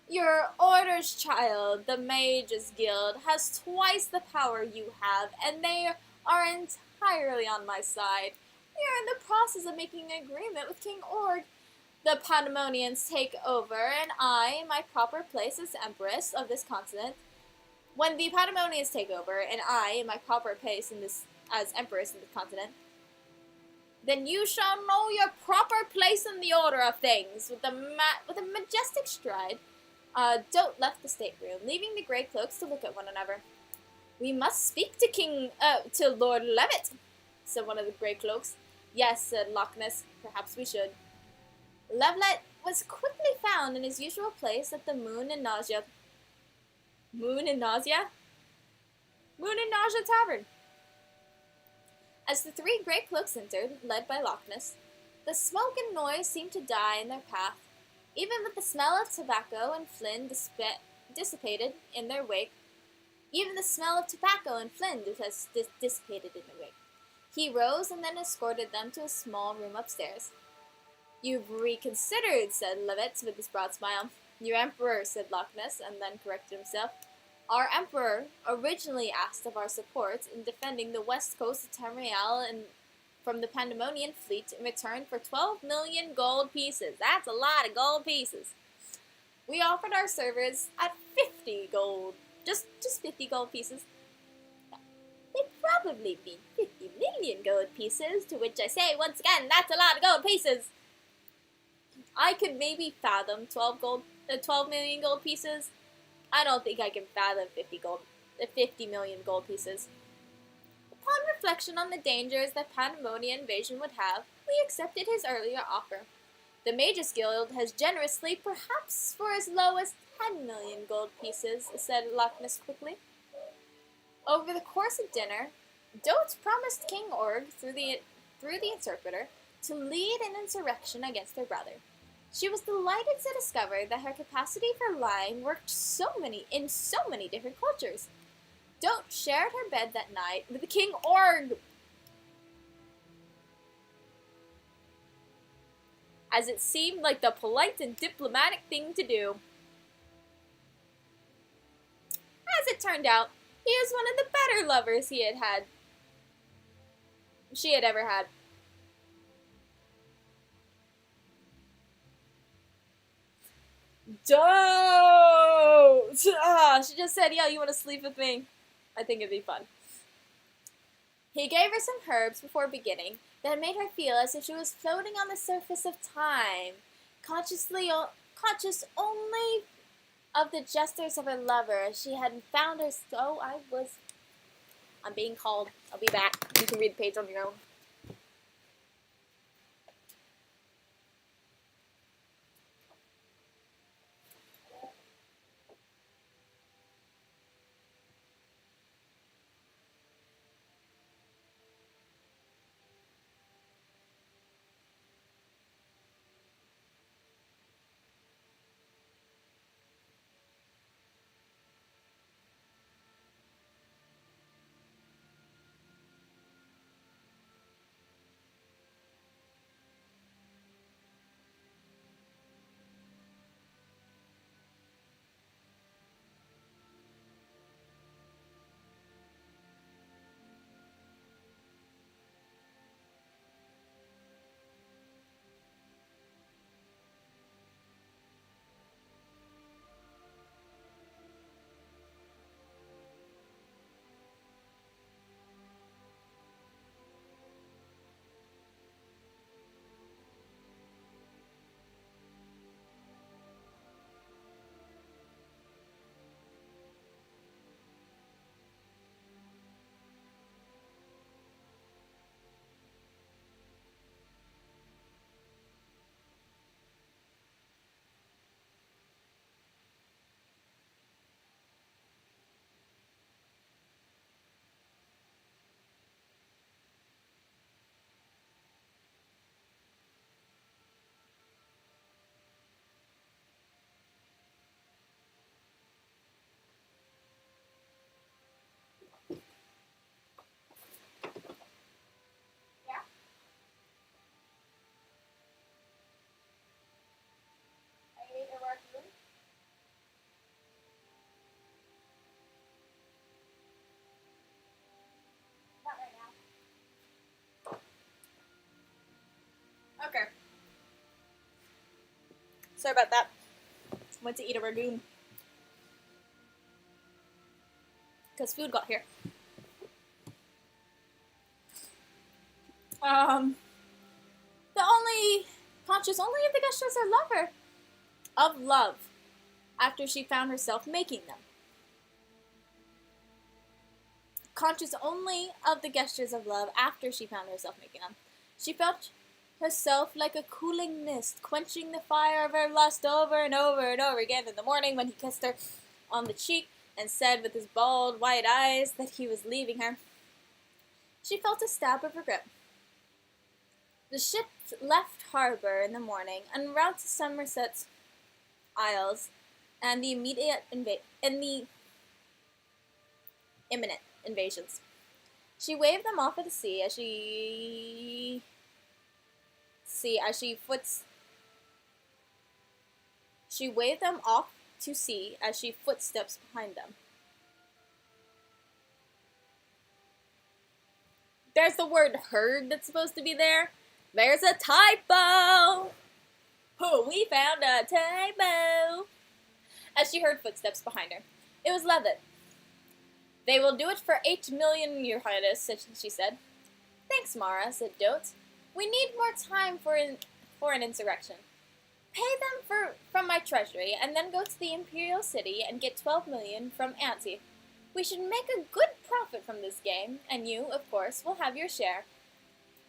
Your order's child, the Mages Guild, has twice the power you have, and they are entirely on my side. We are in the process of making an agreement with King Org. The Pandemonians take over, and I, in my proper place as Empress of this continent, when the Pandemonians take over, and I, in my proper place in this as Empress of this continent, then you shall know your proper place in the order of things. With a majestic stride, Dote left the stateroom, leaving the grey cloaks to look at one another. We must speak to Lord Levitt, said one of the grey cloaks. Yes, said Loch Ness, perhaps we should. Levitt was quickly found in his usual place at the Moon and Nausea Tavern. As the three grey cloaks entered, led by Loch Ness, the smoke and noise seemed to die in their path. Even with the smell of tobacco and flint dissipated in their wake, dissipated in their wake. He rose and then escorted them to a small room upstairs. You've reconsidered, said Levitt with his broad smile. Your Emperor, said Loch Ness, and then corrected himself. Our Emperor originally asked of our support in defending the west coast of Tamriel and from the Pandemonian fleet in return for 12 million gold pieces. That's a lot of gold pieces. We offered our service at 50 gold. Just 50 gold pieces. They'd probably be 50 million gold pieces, to which I say once again, that's a lot of gold pieces. I could maybe fathom 12 million gold pieces. I don't think I can fathom 50 million gold pieces. Upon reflection on the dangers that Pandemonian invasion would have, we accepted his earlier offer. The Mages Guild has generously, perhaps for as low as 10 million gold pieces, said Loch Ness quickly. Over the course of dinner, Dote promised King Org, through the interpreter, to lead an insurrection against her brother. She was delighted to discover that her capacity for lying worked in so many different cultures. Dote shared her bed that night with the King Org, as it seemed like the polite and diplomatic thing to do. As it turned out, he was one of the better lovers she had ever had. Dote! She just said, yeah, you want to sleep with me? I think it'd be fun. He gave her some herbs before beginning that made her feel as if she was floating on the surface of time, conscious only of the gestures of her lover as she had found her I'm being called. I'll be back. You can read the page on your own. Okay. Sorry about that. Went to eat a ragoon. Because food got here. The only conscious only of the gestures are lover of love after she found herself making them. Conscious only of the gestures of love after she found herself making them. She felt herself like a cooling mist, quenching the fire of her lust over and over and over again in the morning when he kissed her on the cheek and said with his bald white eyes that he was leaving her. She felt a stab of regret. The ship left harbor in the morning en route to Somerset's Isles and the imminent invasions. She waved them off at the sea as she waved them off to sea as she footsteps behind them. There's the word heard that's supposed to be there. There's a typo! Oh, we found a typo! As she heard footsteps behind her. It was Levitt. They will do it for 8 million, Your Highness, she said. Thanks, Mara, said Dote. We need more time for an insurrection. Pay them from my treasury, and then go to the Imperial City and get 12 million from Auntie. We should make a good profit from this game, and you, of course, will have your share.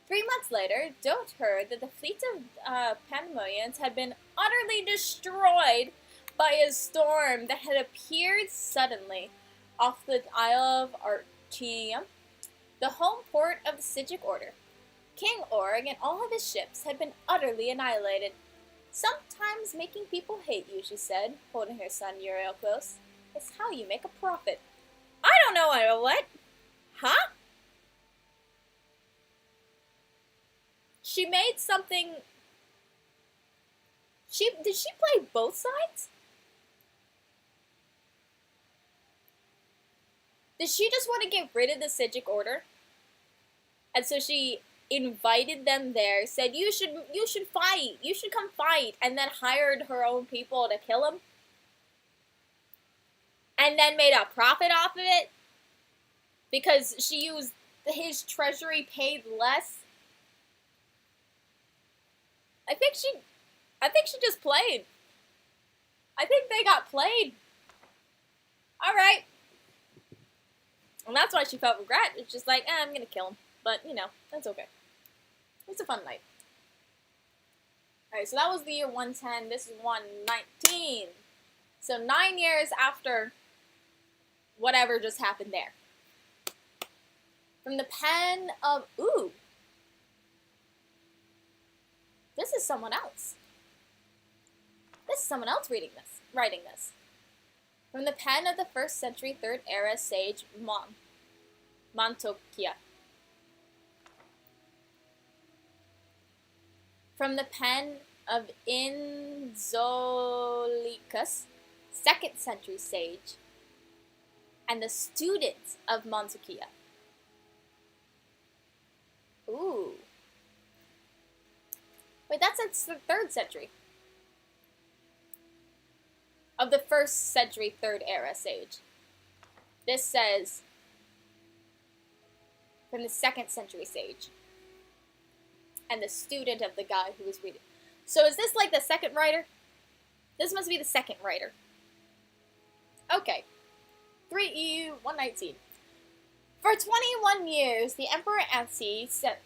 3 months later, Dote heard that the fleet of Pandemonians had been utterly destroyed by a storm that had appeared suddenly off the Isle of Archenium, the home port of the Sigic Order. King Org and all of his ships had been utterly annihilated. Sometimes making people hate you, she said, holding her son Uriel close, is how you make a profit. I don't know what? Huh? She made something... Did she play both sides? Did she just want to get rid of the Sigic Order? And so she invited them there, said, you should fight, you should come fight, and then hired her own people to kill him? And then made a profit off of it? Because she used his treasury paid less? I think she just played. I think they got played. Alright. And that's why she felt regret. It's just like, I'm gonna kill him. But, you know, that's okay. It was a fun night. Alright, so that was the year 110. This is 119. So 9 years after whatever just happened there. From the pen of... Ooh. This is someone else. This is someone else writing this. From the pen of the 1st century 3rd era sage Montokia. From the pen of Inzolicus, 2nd century sage, and the students of Montokia. Ooh. Wait, that's the 3rd century. Of the 1st century 3rd era sage. This says from the 2nd century sage. And the student of the guy who was reading. So is this like the second writer? This must be the second writer. Okay. 119. For 21 years, the Emperor Anti-Septim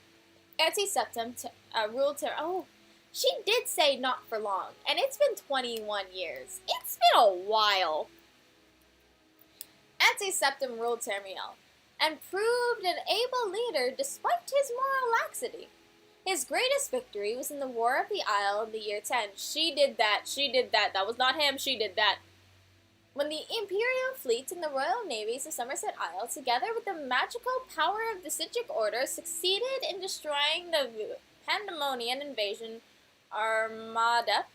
ruled Terra. Oh, she did say not for long, and it's been 21 years. It's been a while. Anti-Septim ruled Termiel, and proved an able leader despite his moral laxity. His greatest victory was in the War of the Isle in the year 10. She did that. That was not him. She did that. When the Imperial fleet and the Royal Navies of Somerset Isle, together with the magical power of the Sigic Order, succeeded in destroying the Pandemonian invasion Armada,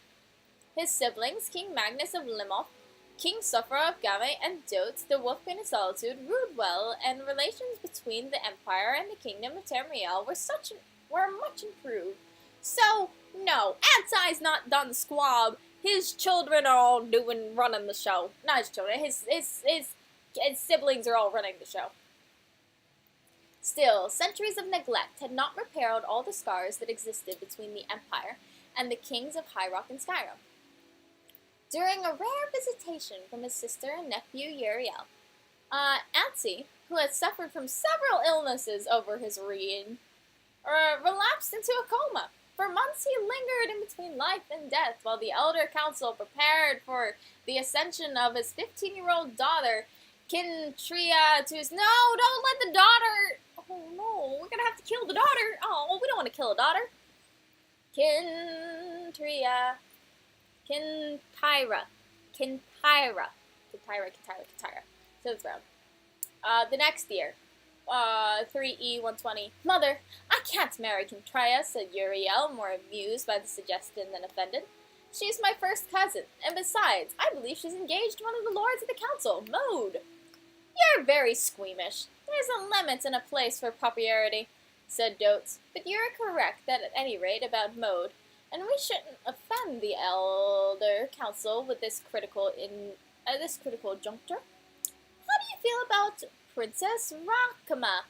his siblings, King Magnus of Limoth, King Sufra of Game, and Dote, the Wolfqueen of Solitude, ruled well, and relations between the Empire and the Kingdom of Termiel were much improved, So, no, Ansai's not done squab. His children are all running the show. Not his children, his siblings are all running the show. Still, centuries of neglect had not repaired all the scars that existed between the Empire and the kings of High Rock and Skyrim. During a rare visitation from his sister and nephew Uriel, Ansi, who had suffered from several illnesses over his reign, relapsed into a coma. For months he lingered in between life and death while the Elder Council prepared for the ascension of his 15-year-old daughter, Kintria, to his... No, don't let the daughter... Oh no, we're gonna have to kill the daughter. Oh, we don't want to kill a daughter. Kintria. Kintira. To the throne. The next year, 3E120. Mother, I can't marry Kintria, said Uriel, more amused by the suggestion than offended. She's my first cousin, and besides, I believe she's engaged to one of the lords of the council, Mode. You're very squeamish. There's a limit and a place for popularity, said Dotes, but you're correct that at any rate about Mode, and we shouldn't offend the Elder Council with this critical juncture. How do you feel about Princess Rakama?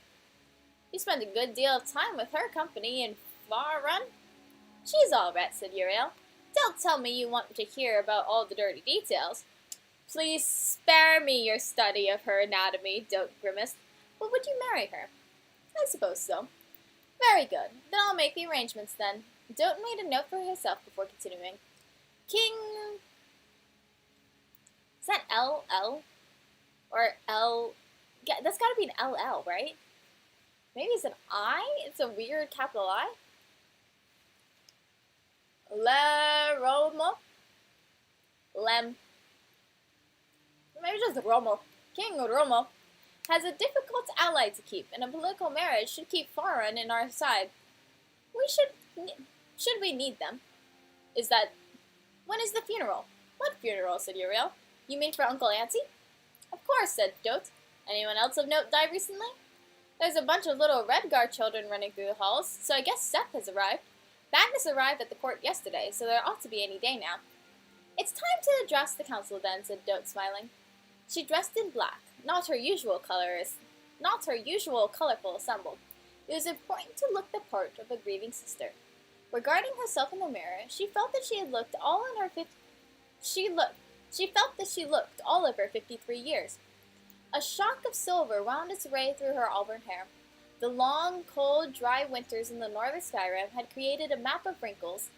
You spent a good deal of time with her company in Farrun. She's all right, said Uriel. Don't tell me you want to hear about all the dirty details. Please spare me your study of her anatomy, Dote grimaced. But would you marry her? I suppose so. Very good. Then I'll make the arrangements then. Dote made a note for herself before continuing. King... Is that LL? Or L... Yeah, that's gotta be an LL, right? Maybe it's an I? It's a weird capital I? Lem. Maybe just Romo. King Romo has a difficult ally to keep, and a political marriage should keep Farrun in our side. Should we need them? When is the funeral? What funeral, said Uriel. You mean for Uncle Auntie? Of course, said Dote. Anyone else of note die recently? There's a bunch of little Redguard children running through the halls, so I guess Seth has arrived. Magnus arrived at the court yesterday, so there ought to be any day now. It's time to address the council then, said Dote, smiling. She dressed in black, not her usual colorful assembled. It was important to look the part of a grieving sister. Regarding herself in the mirror, she felt that she looked all of her 53 years. A shock of silver wound its way through her auburn hair. The long, cold, dry winters in the northern Skyrim had created a map of wrinkles,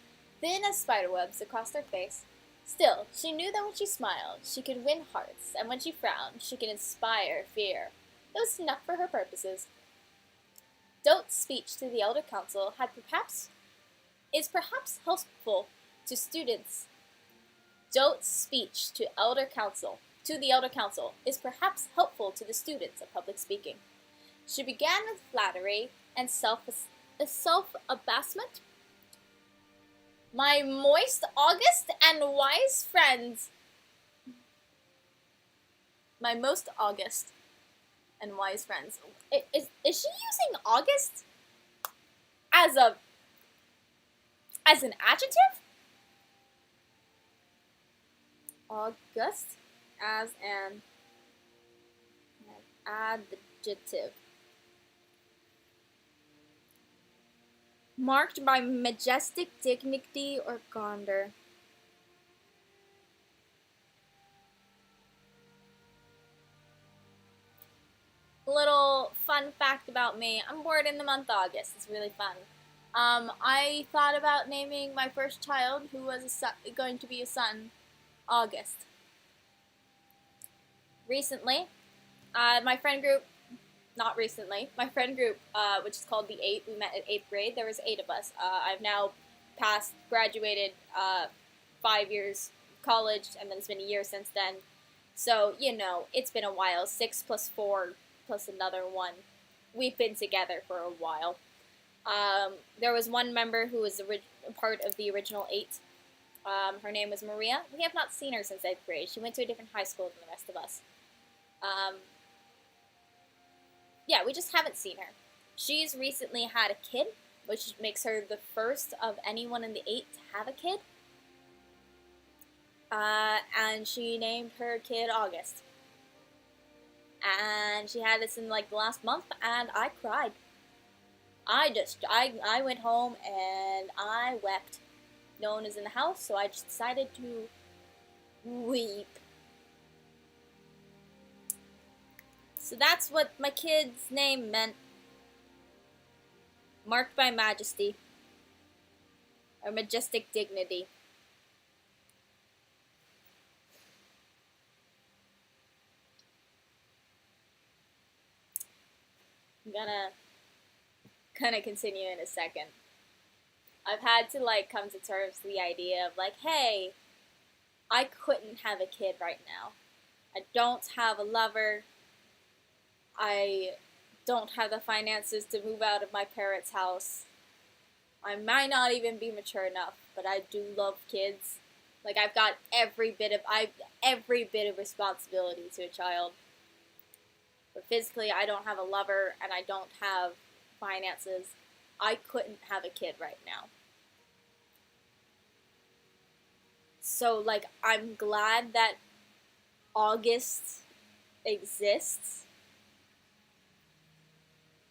thin as spiderwebs, across her face. Still, she knew that when she smiled, she could win hearts, and when she frowned, she could inspire fear. It was enough for her purposes. Dote's speech to the Elder Council is perhaps helpful to students. Dote's speech to the Elder Council is perhaps helpful to the students of public speaking. She began with flattery and self-abasement. My moist, august, and wise friends. My most august and wise friends. Is she using August as an adjective? August as an adjective. Marked by majestic dignity or grandeur. Little fun fact about me, I'm born in the month August. It's really fun. I thought about naming my first child, who was going to be a son, August. Recently, my friend group, which is called the 8, we met at 8th grade. There was 8 of us. I've now graduated 5 years college, and then it's been a year since then. So, it's been a while. 6 plus 4 plus another 1. We've been together for a while. There was one member who was a part of the original 8. Her name was Maria. We have not seen her since 8th grade. She went to a different high school than the rest of us. Yeah, we just haven't seen her. She's recently had a kid. which makes her the first of anyone in the 8 to have a kid. And she named her kid August. And she had this in like the last month, and I cried. I went home and I wept. No one was in the house, so I just decided to weep. So that's what my kid's name meant. Marked by majesty. Or majestic dignity. I'm gonna continue in a second. I've had to like come to terms with the idea of like, hey, I couldn't have a kid right now. I don't have a lover. I don't have the finances to move out of my parents' house. I might not even be mature enough, but I do love kids. Like I've got every bit of responsibility to a child. But physically, I don't have a lover and I don't have finances. I couldn't have a kid right now. So, like, I'm glad that August exists.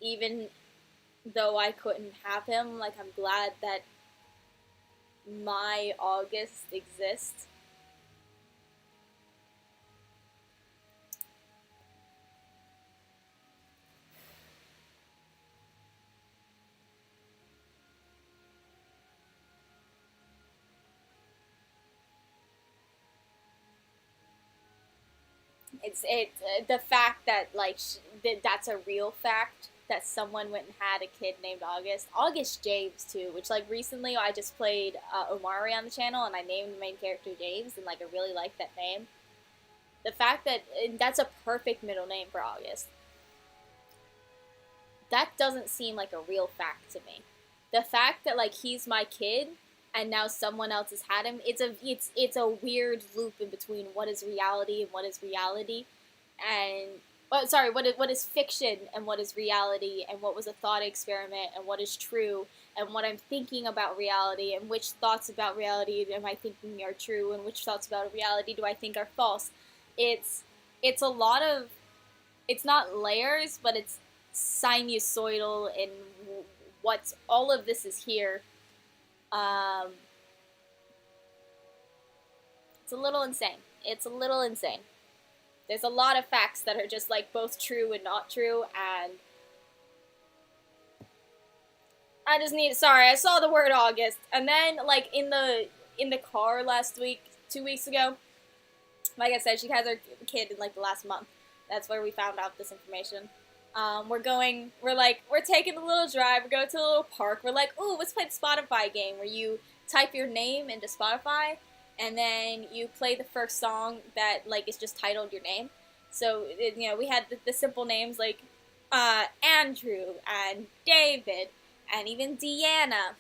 Even though I couldn't have him, like, I'm glad that my August exists. It's the fact that like that's a real fact that someone went and had a kid named August James too, which like recently I just played Omari on the channel and I named the main character James and like I really like that name. The fact that that's a perfect middle name for August. That doesn't seem like a real fact to me. The fact that like he's my kid and now someone else has had him, it's a weird loop in between what is reality and what is reality, and what is fiction and what is reality, and what was a thought experiment and what is true, and what I'm thinking about reality, and which thoughts about reality am I thinking are true, and which thoughts about reality do I think are false. It's a lot of, it's not layers, but it's sinusoidal in what's all of this is here. It's a little insane. It's a little insane. There's a lot of facts that are just like both true and not true, and I just need, sorry, I saw the word August, and then like in the car last week, 2 weeks ago, like I said, she has her kid in like the last month. That's where we found out this information. We're taking a little drive, we're going to a little park, we're like, ooh, let's play the Spotify game, where you type your name into Spotify, and then you play the first song that, like, is just titled your name. So, we had the simple names, like, Andrew, and David, and even Deanna,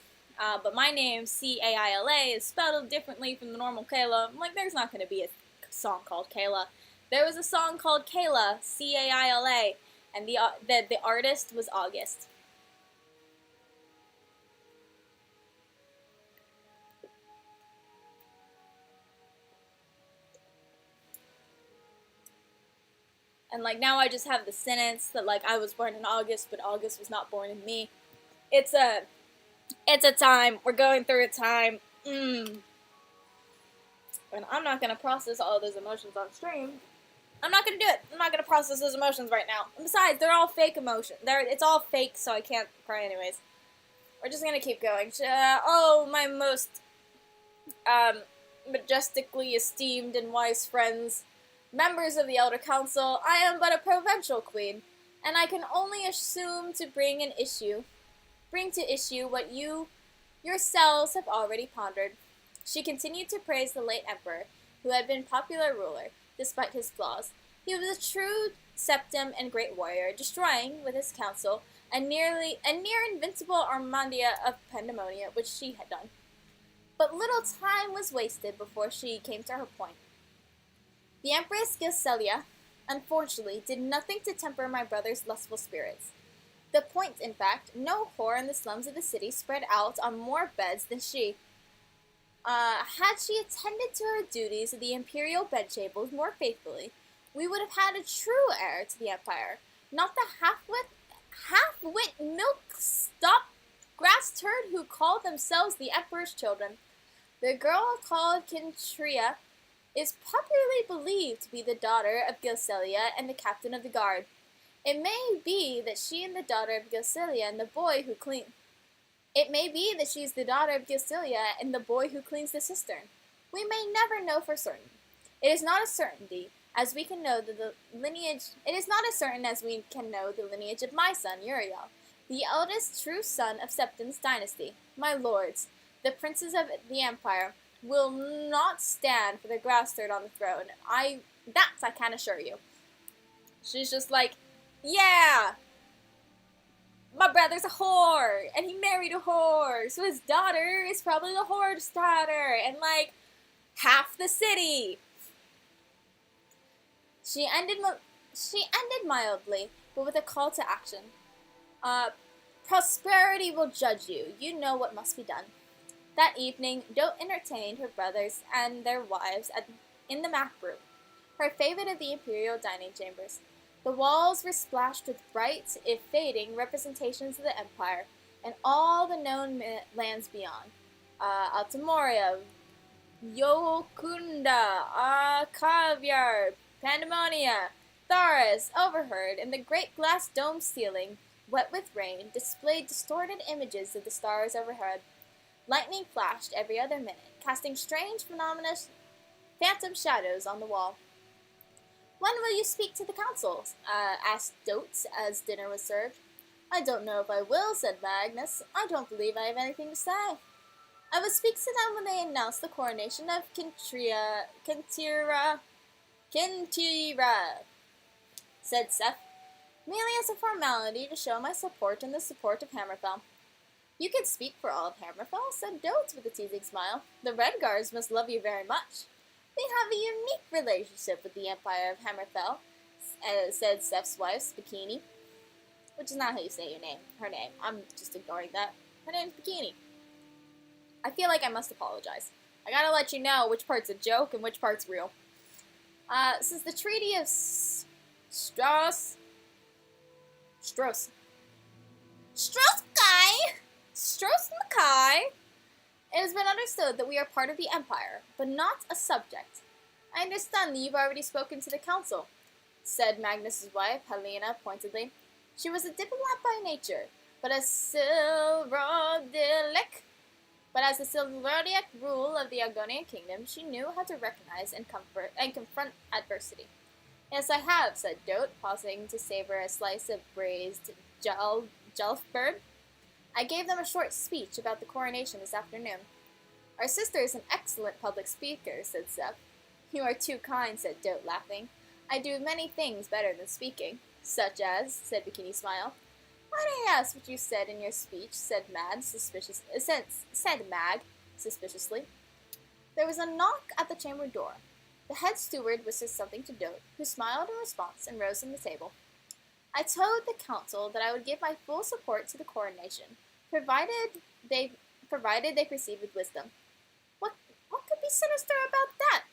but my name, Caila, is spelled differently from the normal Kayla. I'm like, there's not going to be a song called Kayla. There was a song called Kayla, Caila, and the artist was August. And like now I just have the sentence that like I was born in August, but August was not born in me. It's a time. We're going through a time. And I'm not gonna process all those emotions on stream. I'm not gonna do it. I'm not gonna process those emotions right now. And besides, they're all fake emotions. It's all fake, so I can't cry anyways. We're just gonna keep going. Oh, my most majestically esteemed and wise friends, members of the Elder Council, I am but a provincial queen, and I can only assume to bring to issue what you yourselves have already pondered. She continued to praise the late emperor, who had been popular ruler, despite his flaws. He was a true septim and great warrior, destroying, with his council, a near invincible Armandia of Pandemonia, which she had done. But little time was wasted before she came to her point. The Empress Gilcelia, unfortunately, did nothing to temper my brother's lustful spirits. The point, in fact, no whore in the slums of the city spread out on more beds than she. Had she attended to her duties of the imperial bedchambers more faithfully, we would have had a true heir to the empire, not the half-wit milk-stop grass turd who called themselves the emperor's children. The girl called Kintria is popularly believed to be the daughter of Gilcelia and the captain of the guard. It may be that she and the daughter of Gilcelia and the boy who clean. It may be that she's the daughter of Gilcelia and the boy who cleans the cistern. We may never know for certain. It is not a certainty, as we can know the lineage. It is not as certain as we can know the lineage of my son Uriel, the eldest true son of Septon's dynasty. My lords, the princes of the empire, will not stand for the grass third on the throne. That I can assure you. She's just like, yeah, my brother's a whore, and he married a whore, so his daughter is probably the whore's daughter, and like, half the city. She ended mildly, but with a call to action. Prosperity will judge you. You know what must be done. That evening, Dote entertained her brothers and their wives in the map room, her favorite of the imperial dining chambers. The walls were splashed with bright, if fading, representations of the empire and all the known lands beyond. Altamoria, Yokunda, Caviar, Pandemonia, Tharis, overheard, and the great glass dome ceiling, wet with rain, displayed distorted images of the stars overhead. Lightning flashed every other minute, casting strange phantom shadows on the wall. When will you speak to the council? Asked Dote as dinner was served. I don't know if I will, said Magnus. I don't believe I have anything to say. I will speak to them when they announce the coronation of Kintira, said Seth, merely as a formality to show my support and the support of Hammerfell. You can speak for all of Hammerfell, said Dote with a teasing smile. The Redguards must love you very much. We have a unique relationship with the Empire of Hammerfell, said Seth's wife, Bikini. Which is not how you say her name. I'm just ignoring that. Her name's Bikini. I feel like I must apologize. I gotta let you know which part's a joke and which part's real. Since the Treaty of Strauss Mackay, it has been understood that we are part of the Empire, but not a subject. I understand that you've already spoken to the council, said Magnus's wife, Helena, pointedly. She was a diplomat by nature, but as the Silverodiac rule of the Argonian kingdom, she knew how to recognize and confront adversity. Yes, I have, said Dote, pausing to savor a slice of braised jelfbird. I gave them a short speech about the coronation this afternoon. Our sister is an excellent public speaker, said Seth. You are too kind, said Dote, laughing. I do many things better than speaking. Such as, said Bikini Smile. Might I ask what you said in your speech, said Mag, suspiciously. There was a knock at the chamber door. The head steward whispered something to Dote, who smiled in response and rose from the table. I told the council that I would give my full support to the coronation, provided they proceed with wisdom. What could be sinister about that?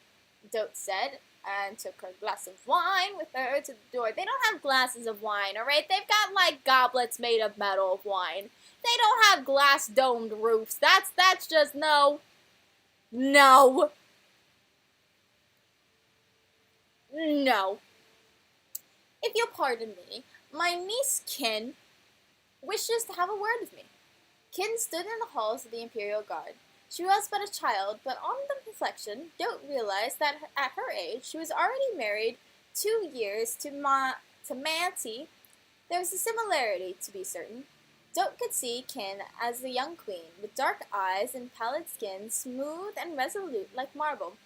Dote said, and took her glass of wine with her to the door. They don't have glasses of wine, alright? They've got, like, goblets made of metal of wine. They don't have glass-domed roofs. That's just, no. No. No. If you'll pardon me, my niece Kin wishes to have a word with me. Kin stood in the halls of the Imperial Guard. She was but a child, but on the reflection, Dote realized that at her age she was already married 2 years to Manti. There was a similarity, to be certain. Dote could see Kin as the young queen, with dark eyes and pallid skin, smooth and resolute like marble.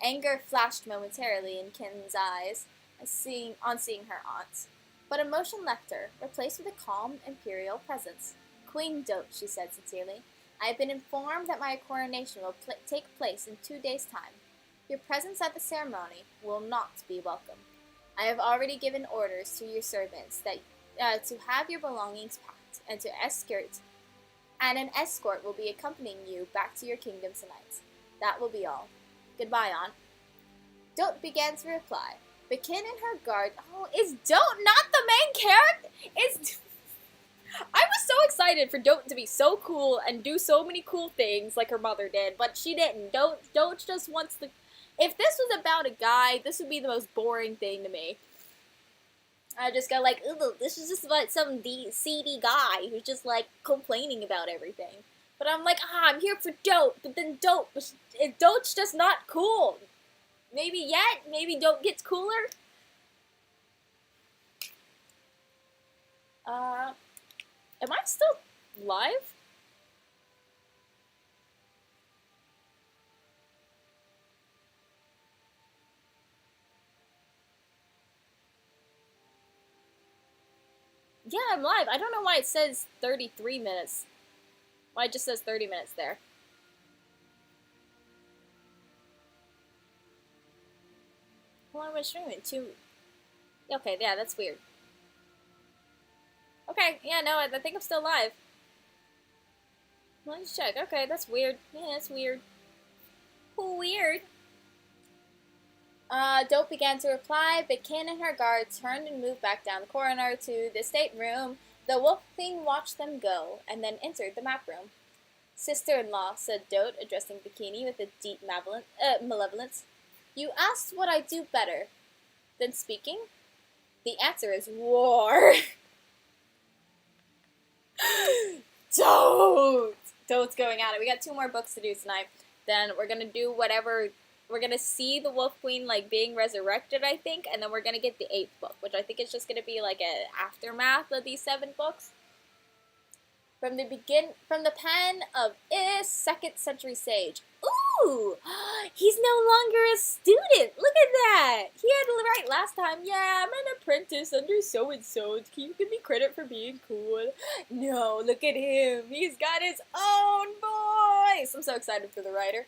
Anger flashed momentarily in Kin's eyes on seeing her aunt, but emotion left her, replaced with a calm imperial presence. Queen Dote, she said sincerely, I have been informed that my coronation will take place in 2 days' time. Your presence at the ceremony will not be welcome. I have already given orders to your servants that to have your belongings packed and an escort will be accompanying you back to your kingdom tonight. That will be all. Goodbye, Aunt. Dote began to reply. Bikin and her guard. Oh, is Dote not the main character? I was so excited for Dote to be so cool and do so many cool things like her mother did, but she didn't. Dote just wants the. If this was about a guy, this would be the most boring thing to me. I just go like, ooh, this is just about some seedy guy who's just like complaining about everything. But I'm like, I'm here for Dote, but then Dote's just not cool. Maybe Dote gets cooler. Am I still live? Yeah, I'm live. I don't know why it says 33 minutes. Why it just says 30 minutes there. How long am I streaming? Okay, yeah, that's weird. Okay, yeah, no, I think I'm still live. Let's check. Okay, that's weird. Yeah, that's weird. Weird. Dope began to reply, but Kin and her guard turned and moved back down the corridor to the stateroom. The Wolf Queen watched them go, and then entered the map room. Sister-in-law, said Dote, addressing Bikini with a deep malevolence. You asked what I do better than speaking? The answer is war. Dote's going at it. We got 2 more books to do tonight. Then we're gonna do whatever. We're gonna see the Wolf Queen like being resurrected, I think, and then we're gonna get the 8th book, which I think is just gonna be like an aftermath of these 7 books. From the pen of Is 2nd century sage. Ooh, he's no longer a student. Look at that. He had to write last time. Yeah, I'm an apprentice under so and so. Can you give me credit for being cool? No, look at him. He's got his own voice. I'm so excited for the writer.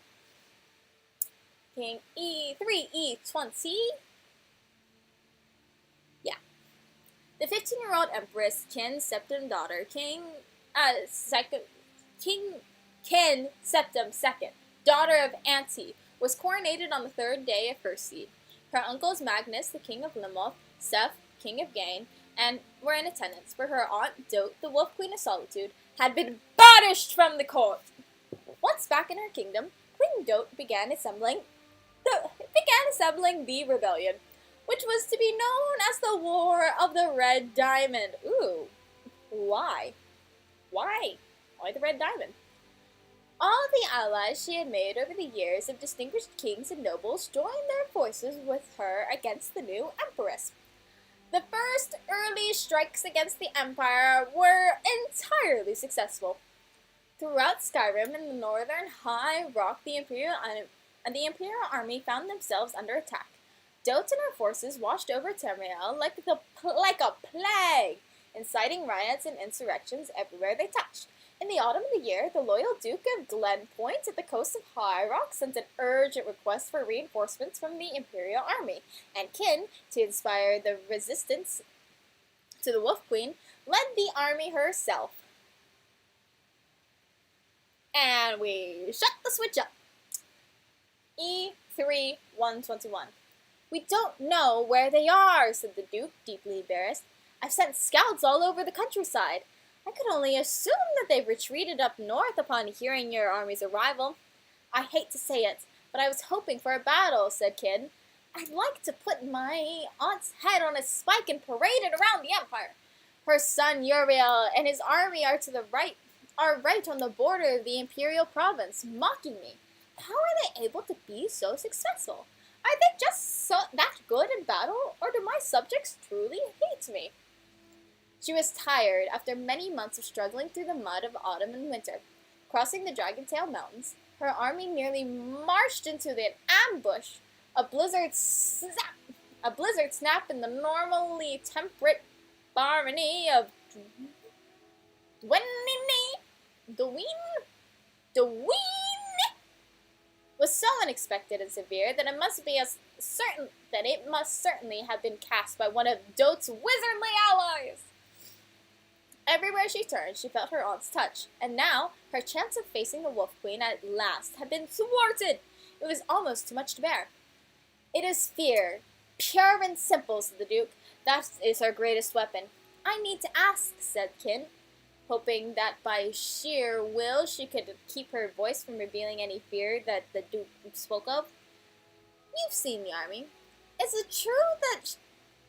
King E3 E20. Yeah. The 15-year-old empress Qin's septum daughter, King Septim II, daughter of Anti, was coronated on the 3rd day of her seed. Her uncles Magnus, the king of Limoth, Seth, king of Gain, and were in attendance, for her aunt Dote, the Wolf Queen of Solitude, had been banished from the court. Once back in her kingdom, Queen Dote began assembling the rebellion, which was to be known as the War of the Red Diamond. Ooh, why? Why the Red Diamond? All the allies she had made over the years of distinguished kings and nobles joined their forces with her against the new empress. The first early strikes against the empire were entirely successful. Throughout Skyrim and the northern High Rock, the Imperial army found themselves under attack. Dote and her forces washed over Tamriel like a plague, inciting riots and insurrections everywhere they touched. In the autumn of the year, the loyal Duke of Glenpoint at the coast of High Rock sent an urgent request for reinforcements from the Imperial army, and Kin, to inspire the resistance to the Wolf Queen, led the army herself. And we shut the switch up. E3 121. We don't know where they are, said the Duke, deeply embarrassed. I've sent scouts all over the countryside. I could only assume that they've retreated up north upon hearing your army's arrival. I hate to say it, but I was hoping for a battle, said Kid. I'd like to put my aunt's head on a spike and parade it around the empire. Her son Uriel and his army are right on the border of the imperial province, mocking me. How are they able to be so successful? Are they just that good in battle, or do my subjects truly hate me? She was tired after many months of struggling through the mud of autumn and winter. Crossing the Dragontail Mountains, her army nearly marched into an ambush. A blizzard snap in the normally temperate barony of Dwayne was so unexpected and severe that it must certainly have been cast by one of Dote's wizardly allies. Everywhere she turned, she felt her aunt's touch, and now her chance of facing the Wolf Queen at last had been thwarted. It was almost too much to bear. It is fear, pure and simple, said the Duke. That is her greatest weapon. I need to ask, said Kin, hoping that by sheer will she could keep her voice from revealing any fear that the Duke spoke of. You've seen the army. Is it true that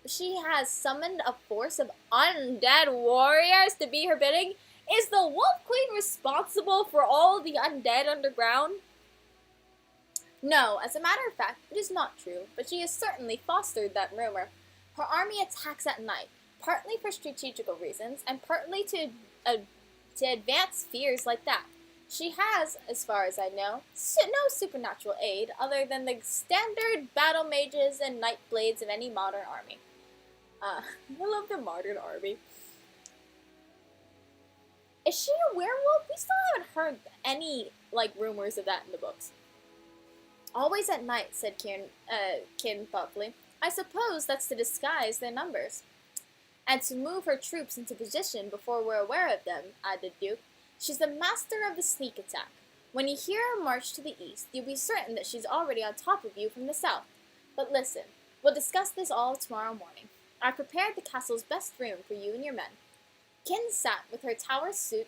she has summoned a force of undead warriors to be her bidding? Is the Wolf Queen responsible for all the undead underground? No, as a matter of fact, it is not true, but she has certainly fostered that rumor. Her army attacks at night, partly for strategical reasons, and partly to advance fears like that. She has, as far as I know, no supernatural aid other than the standard battle mages and night blades of any modern army. I love the modern army. Is she a werewolf? We still haven't heard any, rumors of that in the books. Always at night, said Kin thoughtfully. I suppose that's to disguise their numbers. And to move her troops into position before we're aware of them, added Duke. She's the master of the sneak attack. When you hear her march to the east, you'll be certain that she's already on top of you from the south. But listen, we'll discuss this all tomorrow morning. I prepared the castle's best room for you and your men. Kin sat with her tower suit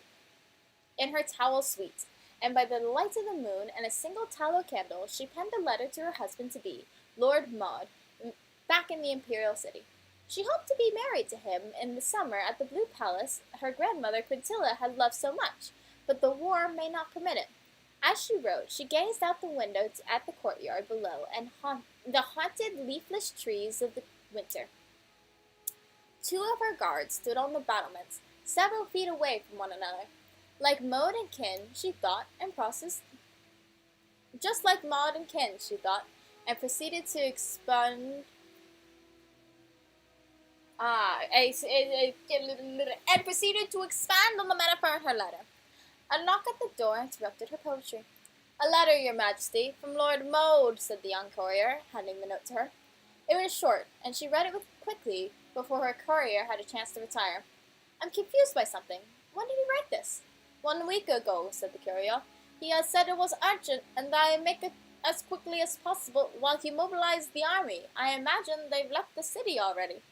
in her towel suite, and by the light of the moon and a single tallow candle, she penned a letter to her husband-to-be, Lord Maud, back in the Imperial City. She hoped to be married to him in the summer at the Blue Palace her grandmother Quintilla had loved so much, but the war may not permit it. As she wrote, she gazed out the window at the courtyard below and the haunted, leafless trees of the winter. Two of her guards stood on the battlements, several feet away from one another. Like Maud and Kin, she thought, and processed. Just like Maud and Kin, she thought, and proceeded to expand. And proceeded to expand on the metaphor in her letter. A knock at the door interrupted her poetry. A letter, Your Majesty, from Lord Maud, said the young courier, handing the note to her. It was short, and she read it quickly before her courier had a chance to retire. I'm confused by something. When did he write this? 1 week ago, said the courier. He has said it was urgent, and that I make it as quickly as possible while he mobilized the army. I imagine they've left the city already.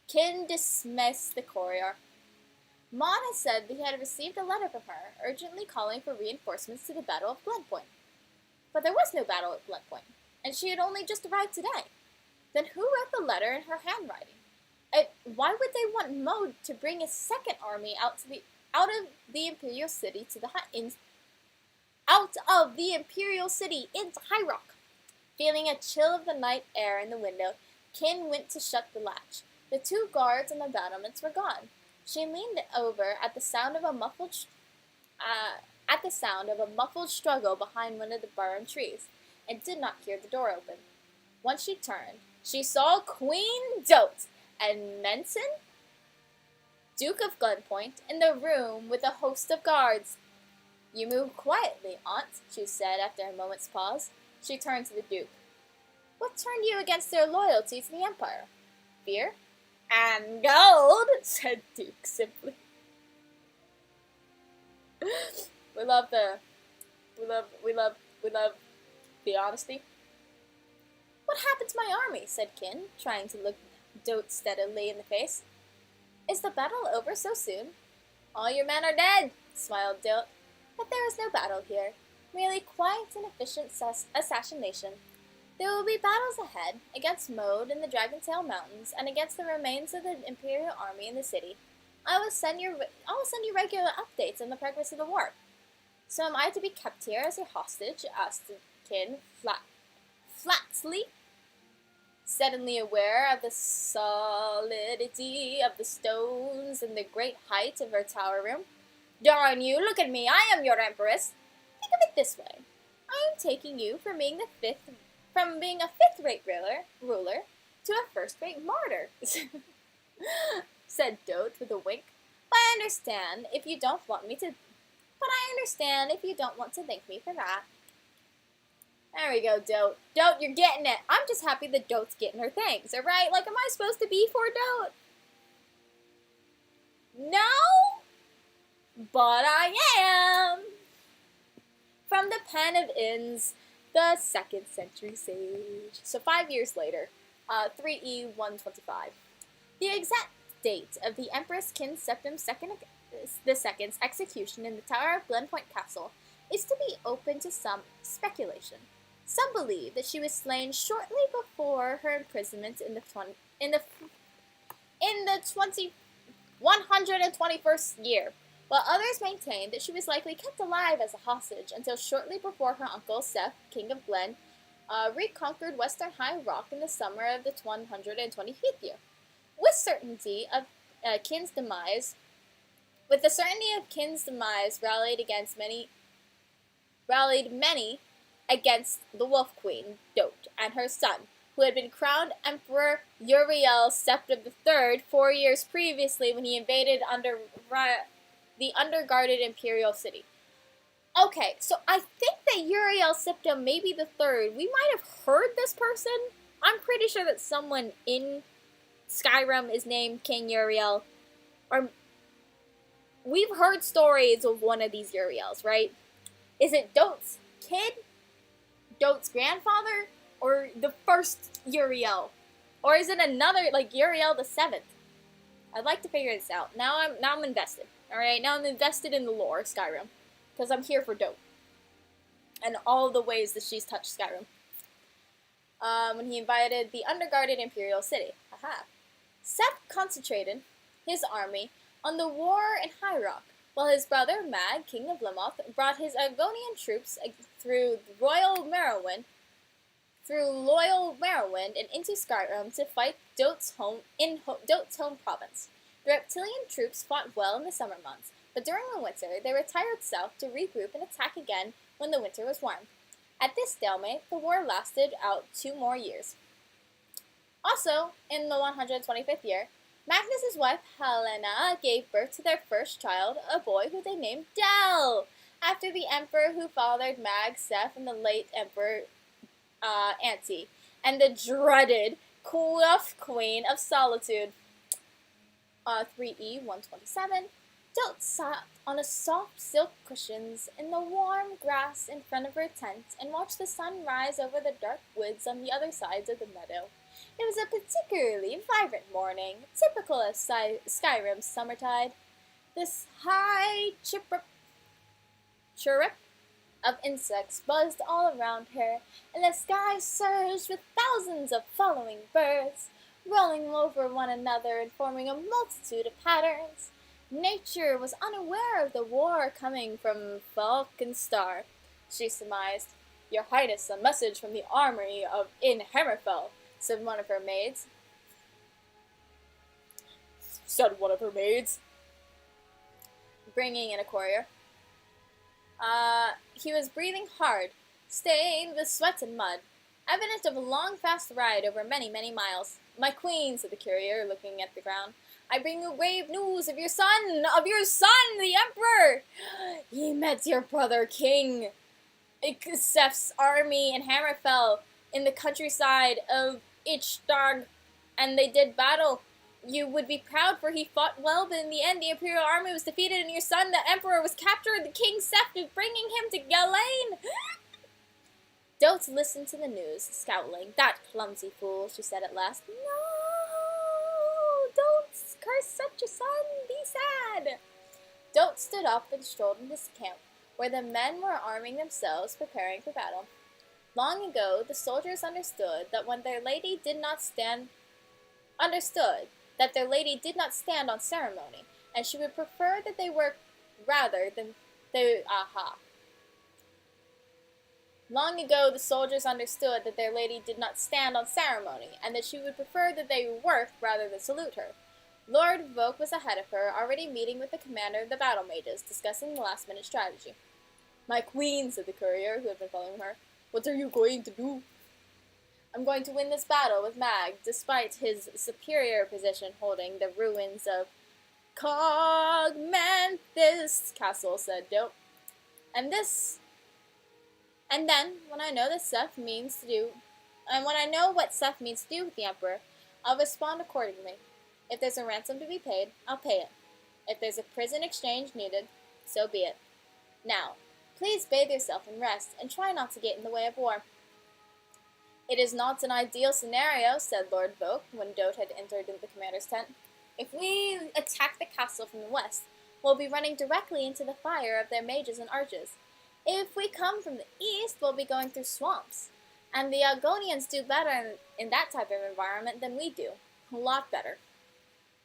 Kin dismissed the courier. Maud had said that he had received a letter from her, urgently calling for reinforcements to the Battle of Bloodpoint. But there was no battle at Bloodpoint, and she had only just arrived today. Then who wrote the letter in her handwriting? Why would they want Maud to bring a second army out of the Imperial City into High Rock? Feeling a chill of the night air in the window, Kin went to shut the latch. The two guards on the battlements were gone. She leaned over at the sound of a muffled struggle behind one of the barren trees, and did not hear the door open. Once she turned, she saw Queen Dote and Menton, Duke of Glenpoint, in the room with a host of guards. You move quietly, Aunt, she said after a moment's pause. She turned to the Duke. What turned you against their loyalty to the Empire? Fear? And gold, said Duke simply. We love the honesty. What happened to my army? Said Kin, trying to look Dote steadily in the face. Is the battle over so soon? All your men are dead, smiled Dote. But there is no battle here, merely quiet and efficient assassination. There will be battles ahead, against Maud in the Dragontail Mountains, and against the remains of the Imperial army in the city. I will send you regular updates on the progress of the war. So am I to be kept here as a hostage? Asked Kin flatly, suddenly aware of the solidity of the stones and the great height of her tower room. Darn you, look at me, I am your empress. Think of it this way. I am taking you from being a fifth-rate ruler to a first-rate martyr, said Dote with a wink. But I understand if you don't want to thank me for that. There we go, Dote. Dote, you're getting it. I'm just happy that Dote's getting her thanks, alright? Am I supposed to be for Dote? No, but I am. From the Pen of Inns, the 2nd century sage. So 5 years later, 3E125. The exact date of the Empress Kin Septim II's execution in the Tower of Glenpoint Castle is to be open to some speculation. Some believe that she was slain shortly before her imprisonment in the 121st year, while others maintain that she was likely kept alive as a hostage until shortly before her uncle Seth, King of Glen, reconquered Western High Rock in the summer of the 125th year. With the certainty of Kin's demise rallied many against the Wolf Queen, Dot, and her son, who had been crowned Emperor Uriel Septim III 4 years previously when he invaded the underguarded imperial city. Okay, so I think that Uriel Septim may be the third. We might have heard this person. I'm pretty sure that someone in Skyrim is named King Uriel. Or we've heard stories of one of these Uriels, right? Is it Dot's kid? Dot's grandfather? Or the first Uriel? Or is it another, like Uriel the 7th? I'd like to figure this out. Now I'm invested. Alright, now I'm invested in the lore of Skyrim. Because I'm here for Dot. And all the ways that she's touched Skyrim. When he invaded the underguarded imperial city. Aha. Seth concentrated his army on the war in High Rock, while his brother Mag, King of Limoth, brought his Argonian troops through loyal Merowyn and into Skyrim to fight Dot's home province. The Reptilian troops fought well in the summer months, but during the winter they retired south to regroup and attack again when the winter was warm. At this stalemate, the war lasted out 2 more years. Also, in the 125th year, Magnus's wife Helena gave birth to their first child, a boy who they named Del, after the emperor who fathered Mag, Seth, and the late emperor Anti, and the dreaded Queen of Solitude. 3E127. Dot sat on a soft silk cushions in the warm grass in front of her tent and watched the sun rise over the dark woods on the other sides of the meadow. It was a particularly vibrant morning, typical of Skyrim's summertide. This high chirrup of insects buzzed all around her, and the sky surged with thousands of following birds, rolling over one another and forming a multitude of patterns. Nature was unaware of the war coming from Falkenstar, she surmised. Your Highness, a message from the army in Hammerfell, said one of her maids. Bringing in a courier. He was breathing hard, stained with sweat and mud, evident of a long, fast ride over many, many miles. My queen, said the courier, looking at the ground, I bring you grave news of your son, the emperor. He met your brother, King Seth's army in Hammerfell, in the countryside of Ichdag, and they did battle. You would be proud, for he fought well, but in the end the imperial army was defeated, and your son, the emperor, was captured. The King Seth is bringing him to Ghislaine. Dot listened to the news, scowling. That clumsy fool, she said at last. No, don't curse such a son. Be sad. Dot stood up and strolled into his camp, where the men were arming themselves, preparing for battle. Long ago, the soldiers understood that their lady did not stand on ceremony, and she would prefer that they work rather than they. Long ago, the soldiers understood that their lady did not stand on ceremony, and that she would prefer that they work rather than salute her. Lord Voke was ahead of her, already meeting with the commander of the battle mages, discussing the last-minute strategy. My queen, said the courier, who had been following her, what are you going to do? I'm going to win this battle with Mag, despite his superior position holding the ruins of Cogmanthus Castle, said Dope. And then, when I know what Seth means to do with the Emperor, I'll respond accordingly. If there's a ransom to be paid, I'll pay it. If there's a prison exchange needed, so be it. Now, please bathe yourself and rest, and try not to get in the way of war. It is not an ideal scenario, said Lord Voke, when Dote had entered the commander's tent. If we attack the castle from the west, we'll be running directly into the fire of their mages and archers. If we come from the east, we'll be going through swamps. And the Algonians do better in that type of environment than we do. A lot better.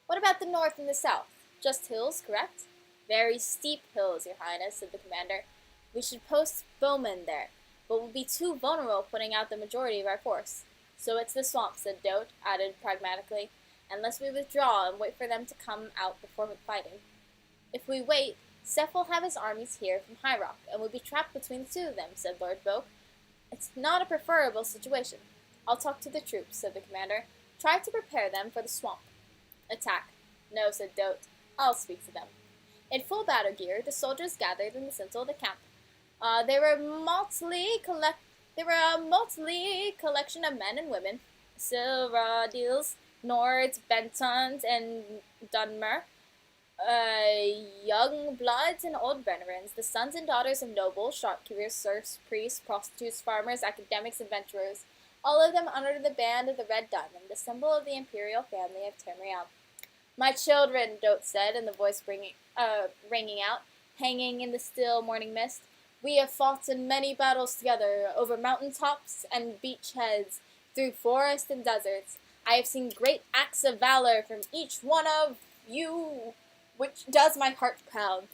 What about the north and the south? Just hills, correct? Very steep hills, Your Highness, said the commander. We should post bowmen there, but we'll be too vulnerable putting out the majority of our force. So it's the swamp, said Dote, added pragmatically, unless we withdraw and wait for them to come out before fighting. If we wait, Seth will have his armies here from High Rock, and we'll be trapped between the two of them, said Lord Voke. It's not a preferable situation. I'll talk to the troops, said the commander. Try to prepare them for the swamp. Attack. No, said Dote. I'll speak to them. In full battle gear, the soldiers gathered in the center of the camp. They were a motley collection of men and women, Silverdales, Nords, Bentons, and Dunmer, young bloods and old veterans, the sons and daughters of nobles, shopkeepers, serfs, priests, prostitutes, farmers, academics, adventurers, all of them under the band of the Red Diamond, the symbol of the imperial family of Tamriel. My children, Dote said, and the voice ringing out, hanging in the still morning mist, we have fought in many battles together, over mountain tops and beach heads, through forests and deserts. I have seen great acts of valor from each one of you, which does my heart proud.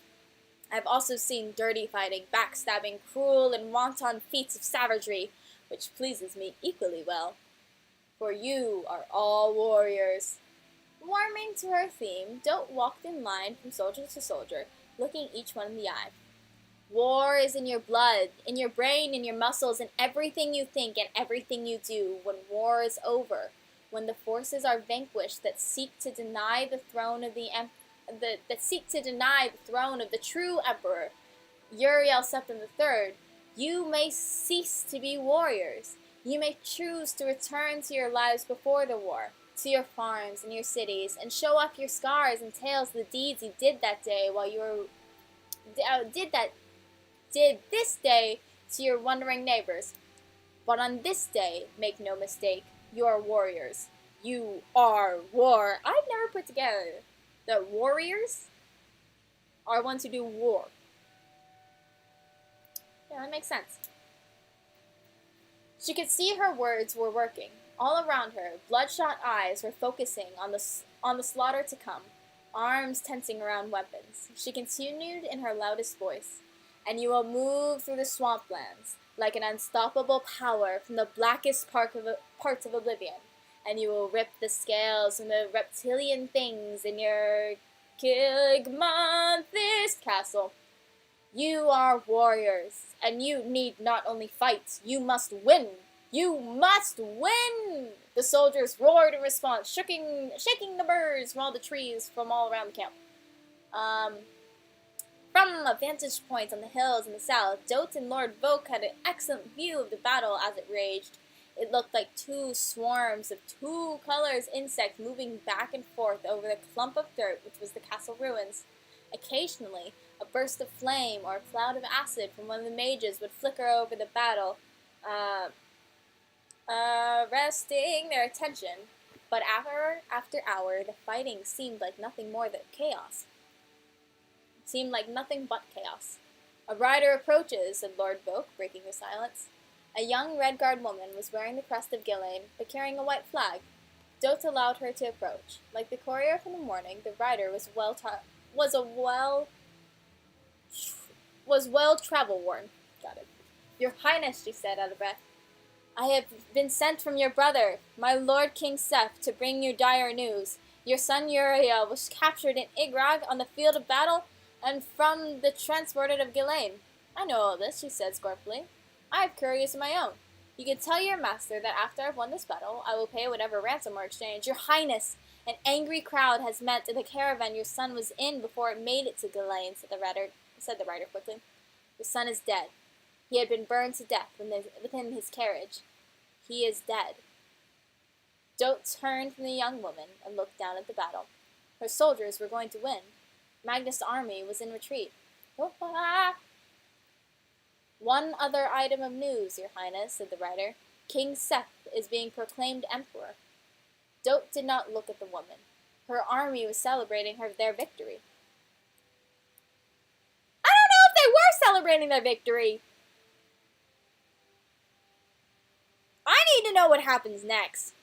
I have also seen dirty fighting, backstabbing, cruel and wanton feats of savagery, which pleases me equally well. For you are all warriors. Warming to her theme, Dote walked in line from soldier to soldier, looking each one in the eye. War is in your blood, in your brain, in your muscles, in everything you think and everything you do when war is over, when the forces are vanquished that seek to deny the throne of the true emperor, Uriel Septim III. You may cease to be warriors. You may choose to return to your lives before the war, to your farms and your cities, and show off your scars and tales of the deeds you did that day while you were did this day to your wondering neighbors. But on this day, make no mistake, you are warriors. You are war. I've never put together that warriors are ones who do war. Yeah, that makes sense. She could see her words were working. All around her, bloodshot eyes were focusing on the slaughter to come, arms tensing around weapons. She continued in her loudest voice, and you will move through the swamplands like an unstoppable power from the blackest parts of oblivion, and you will rip the scales from the reptilian things in your Kigmonthis castle. You are warriors, and you need not only fight, you must win. You must win! The soldiers roared in response, shaking the birds from all the trees from all around the camp. From a vantage point on the hills in the south, Dote and Lord Voke had an excellent view of the battle as it raged. It looked like two swarms of two colors insects moving back and forth over the clump of dirt which was the castle ruins. Occasionally, a burst of flame or a cloud of acid from one of the mages would flicker over the battle, arresting their attention. But hour after hour, the fighting seemed like nothing more than chaos. It seemed like nothing but chaos. A rider approaches, said Lord Voke, breaking the silence. A young Redguard woman was wearing the crest of Gillane, but carrying a white flag. Dote allowed her to approach. Like the courier from the morning, the rider was well travel-worn. Got it. Your Highness, she said out of breath, I have been sent from your brother, my Lord King Seth, to bring you dire news. Your son Uriel was captured in Igrag on the field of battle, and from the transported of Gillane. I know all this, she said scornfully. I have couriers of my own. You can tell your master that after I've won this battle, I will pay whatever ransom or exchange. Your Highness, an angry crowd has met the caravan your son was in before it made it to Gillane, said the rider quickly. Your son is dead. He had been burned to death within his carriage. He is dead. Dote turned from the young woman and looked down at the battle. Her soldiers were going to win. Magnus' army was in retreat. Ah! One other item of news, Your Highness, said the writer. King Seth is being proclaimed emperor. Dote did not look at the woman. Her army was celebrating their victory. I don't know if they were celebrating their victory. I need to know what happens next.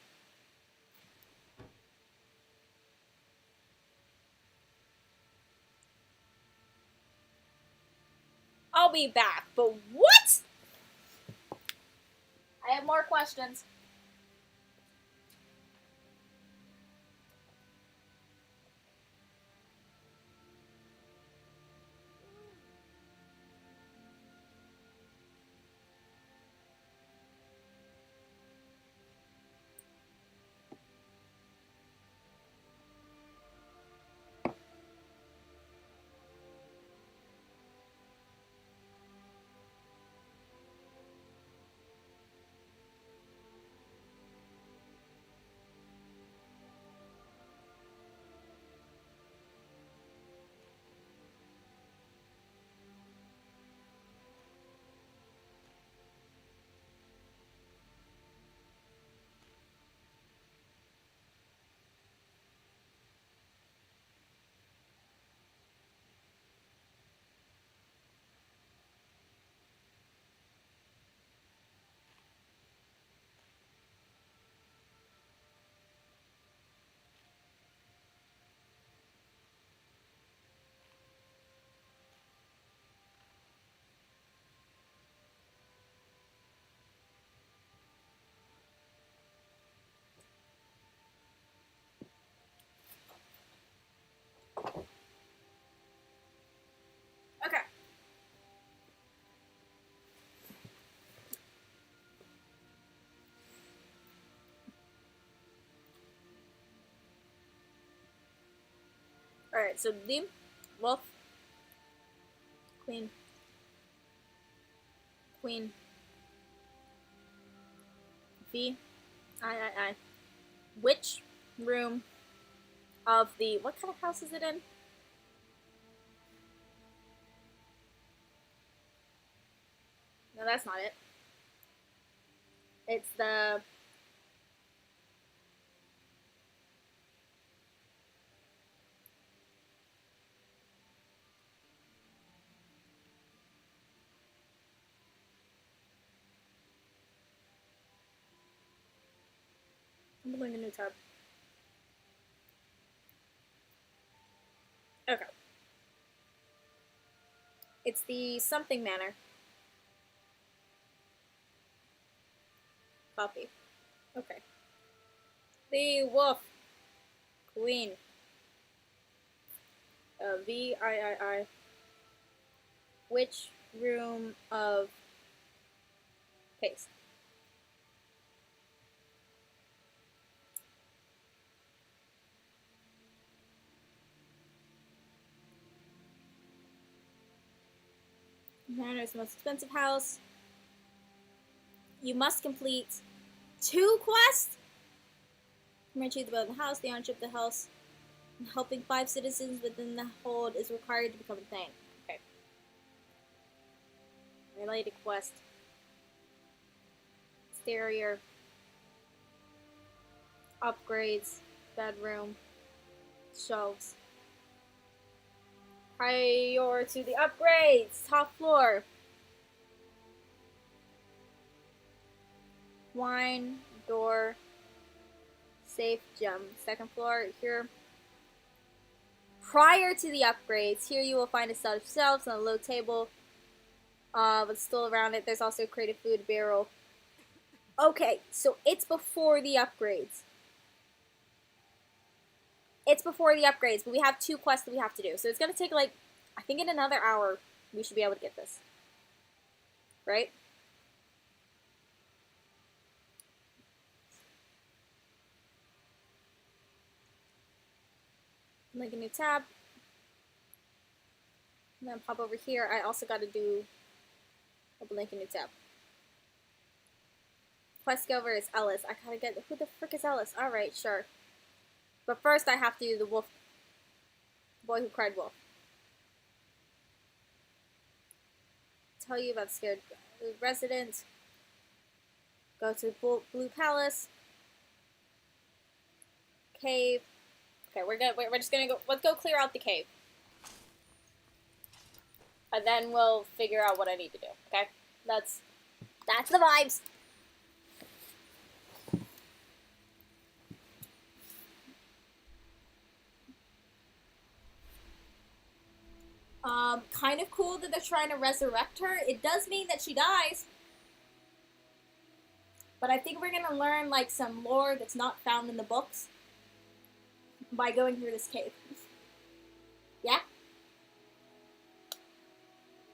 I'll be back, but what? I have more questions. Okay. Alright, so the wolf, queen, queen, V, I. Which room of the, what kind of house is it in? No, that's not it. It's the... I'm going to a new tab. Okay. It's the something manor. Copy. Okay. The wolf. Queen. VII. Which room of paste? Manor is the most expensive house. You must complete 2 quests. Retrieve the boat in the house, the ownership of the house, and helping 5 citizens within the hold is required to become a thing. Okay. Related quest. Exterior. Upgrades. Bedroom. Shelves. Prior to the upgrades. Top floor. Wine. Door. Safe. Gem. Second floor. Here. Prior to the upgrades, here you will find a set of shelves and a low table with still around it. There's also a creative food barrel. Okay, so it's before the upgrades. It's before the upgrades, but we have 2 quests that we have to do. So it's going to take, like, I think in another hour, we should be able to get this. Right? Make a new tab. And then pop over here. I also got to do a link a new tab. Quest giver is Ellis. I gotta get, who the frick is Ellis? Alright, sure. But first I have to do the wolf. Boy who cried wolf. tell you about scared resident. Go to Blue Palace. Cave. Okay, we're just gonna go. Let's go clear out the cave, and then we'll figure out what I need to do. Okay, that's the vibes. Kind of cool that they're trying to resurrect her. It does mean that she dies. But I think we're gonna learn, like, some lore that's not found in the books by going through this cave. Yeah?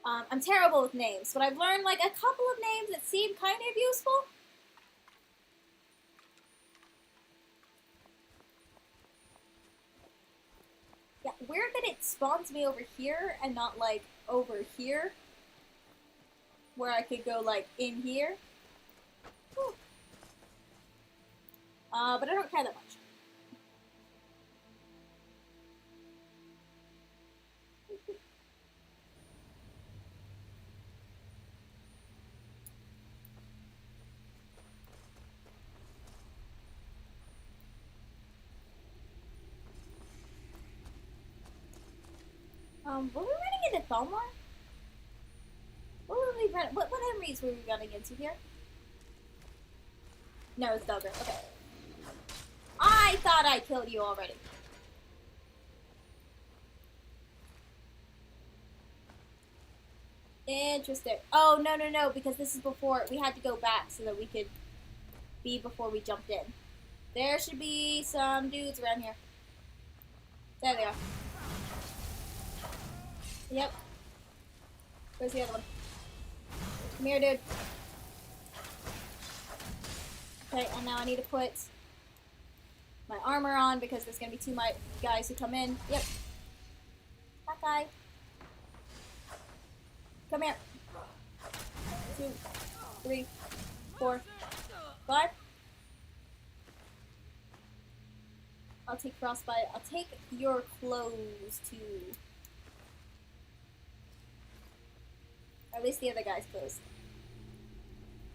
I'm terrible with names, but I've learned, like, a couple of names that seem kind of useful. Yeah, weird that it spawns me over here and not, like, over here. Where I could go, like, in here. Whew. But I don't care that much. Were we running into Thalmor? What enemies were we running into here? No, it's Duggar. Okay. I thought I killed you already. Interesting. Oh, no, because this is before, we had to go back so that we could be before we jumped in. There should be some dudes around here. There they are. Yep. Where's the other one? Come here, dude. Okay, and now I need to put my armor on because there's gonna be two guys who come in. Yep. That guy. Come here. 2, 3, 4, 5. I'll take frostbite. I'll take your clothes too. Or at least the other guy's clothes.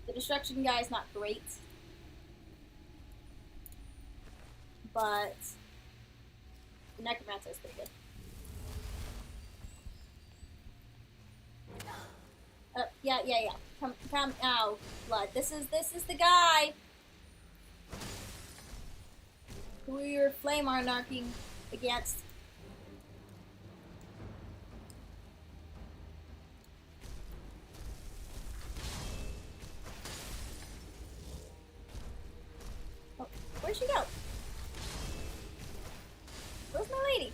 The destruction guy is not great. But the necromancer is pretty good. Yeah. Come, ow, blood. This is the guy who you're flame anarching against. Oh, where'd she go? Where's my lady?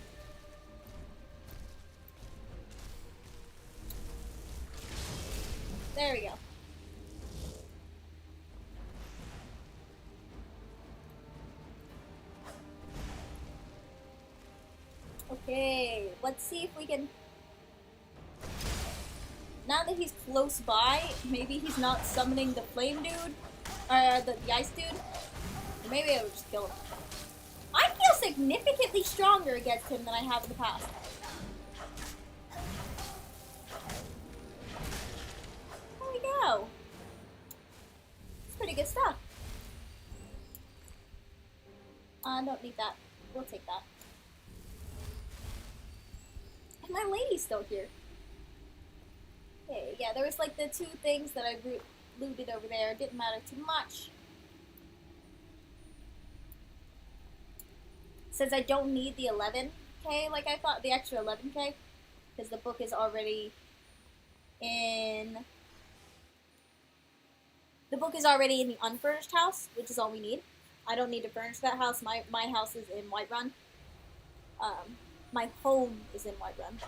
There we go. Okay, let's see if we can... Now that he's close by, maybe he's not summoning the flame dude, or the ice dude. Maybe I would just kill him. I feel significantly stronger against him than I have in the past. There we go. It's pretty good stuff. Don't need that. We'll take that. And my lady's still here. Okay, yeah, there was like the 2 things that I looted over there. Didn't matter too much. Since I don't need the 11k like I thought, the extra 11k, because the book is already in... The book is already in the unfurnished house, which is all we need. I don't need to furnish that house. My house is in Whiterun. My home is in Whiterun.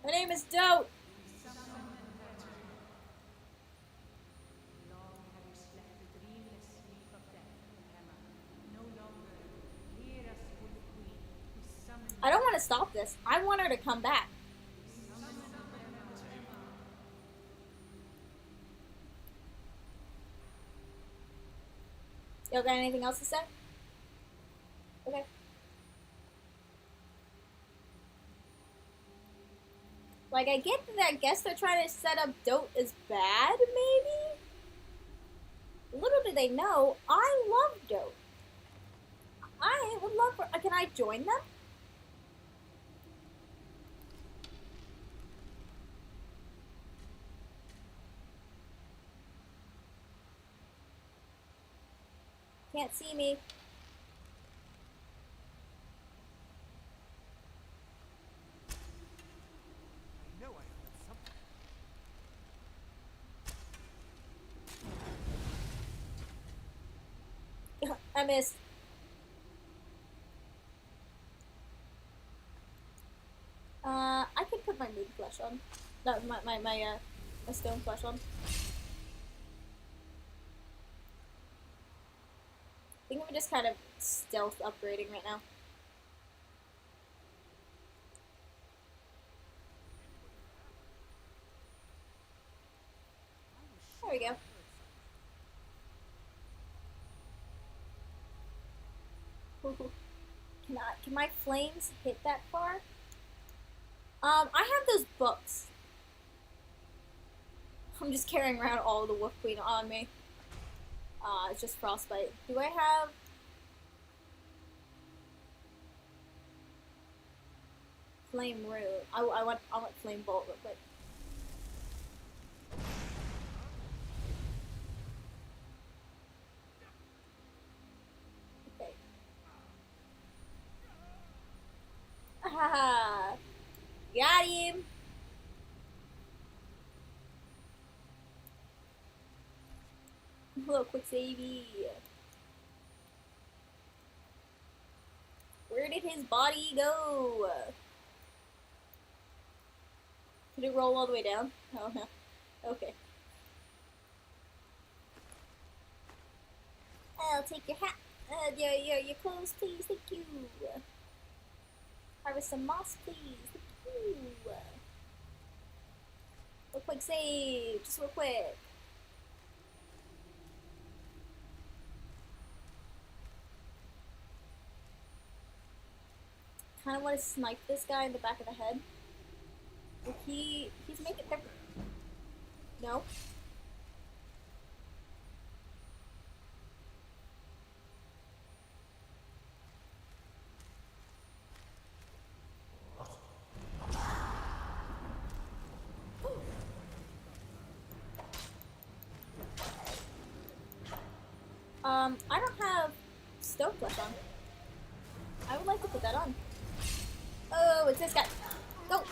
Her name is Dote. I don't want to stop this. I want her to come back. Y'all got anything else to say? Okay. Like, I get that, I guess they're trying to set up Dote as bad, maybe? Little do they know, I love Dote. I would love for, can I join them? Can't see me. I know I heard something. I missed. I could put my moon flesh on. No, my stone flesh on. I think I'm just kind of stealth upgrading right now. There we go. Can my flames hit that far? I have those books. I'm just carrying around all the Wolf Queen on me. It's just frostbite. Do I have... Flame Rune? I want Flame Bolt real quick. Okay. Ah, got him! A little quick savey. Where did his body go? Did it roll all the way down? Oh no. Okay. I'll take your hat. Your clothes, please. Thank you. Harvest some moss, please. Thank you. Real quick save. Just real quick. Kind of want to snipe this guy in the back of the head. Like he's making the... No. I don't have stone flesh on. I would like to put that on. Oh, it's this guy. Go!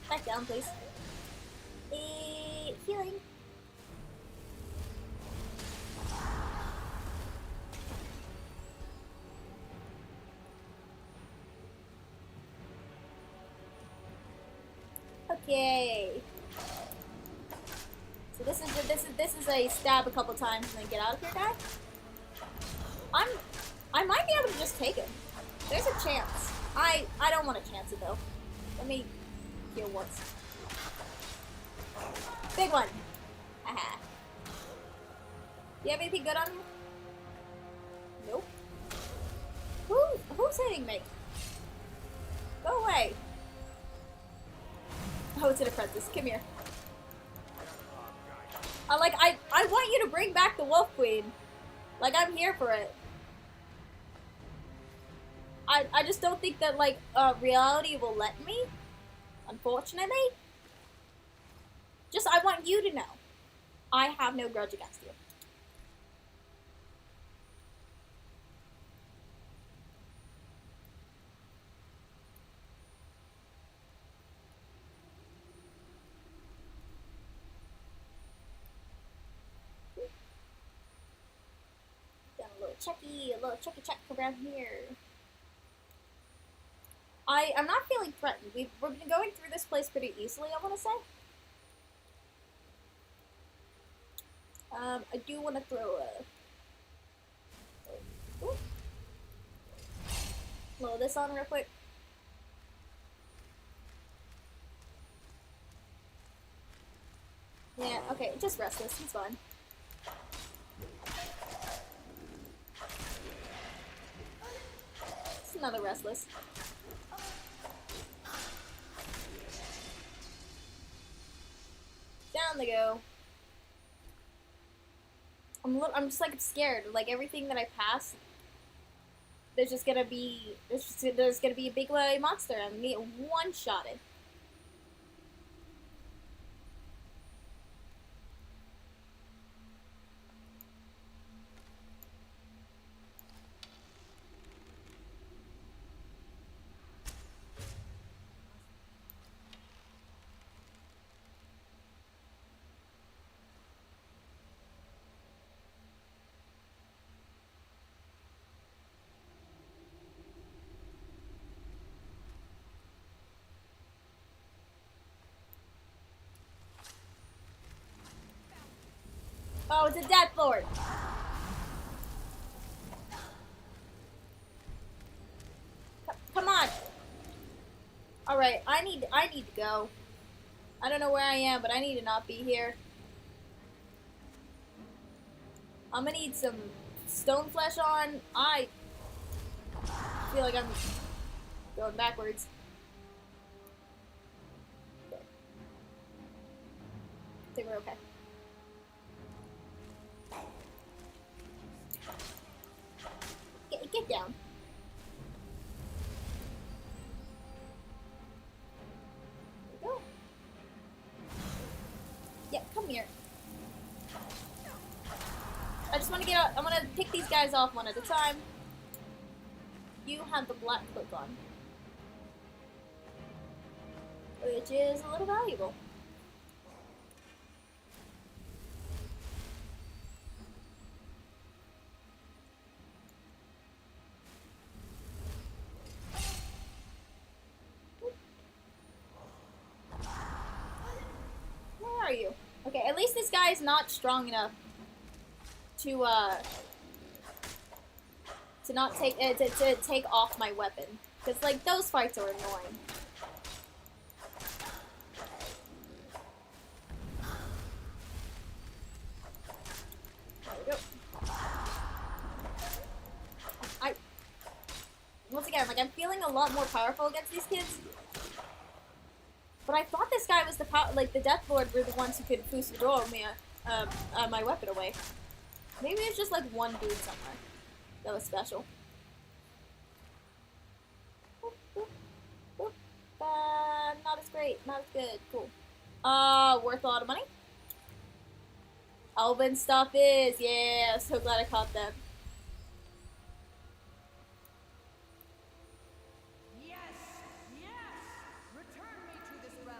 Back down, please. Healing. Okay. So this is a stab a couple times and then get out of here, guy. I might be able to just take him. There's a chance. I don't want to chance it though. Let me heal once. Big one. Haha. Do you have anything good on you? Nope. Who's hitting me? Go away. Oh, it's an apprentice. Come here. I want you to bring back the Wolf Queen. Like, I'm here for it. I just don't think that, like, reality will let me. Unfortunately. Just, I want you to know. I have no grudge against you. Got a little checky check around here. I'm not feeling threatened. We've been going through this place pretty easily, I want to say. I do want to throw blow this on real quick. Yeah, okay, just rest this. He's fine. another restless. Down they go. I'm just like scared. Like everything that I pass, there's gonna be a big monster and me one-shotted. Oh, it's a Death Lord. Come on. All right, I need to go. I don't know where I am, but I need to not be here. I'm gonna need some stone flesh on. I feel like I'm going backwards. I think we're okay. Get down. There we go. Yeah, come here. I just want to get out. I'm gonna pick these guys off one at a time. You have the black cloak on, which is a little valuable. Where are you? Okay, at least this guy is not strong enough to not take to take off my weapon, because like those fights are annoying. There we go. Once again, like I'm feeling a lot more powerful against these kids, but I thought this guy was the Death Lord were the ones who could Fusudoro me my weapon away. Maybe it's just like one dude somewhere that was special. Not as great, not as good. Cool. Worth a lot of money. Elven stuff is, yeah. So glad I caught them. Yes! Yes! Return me to this realm!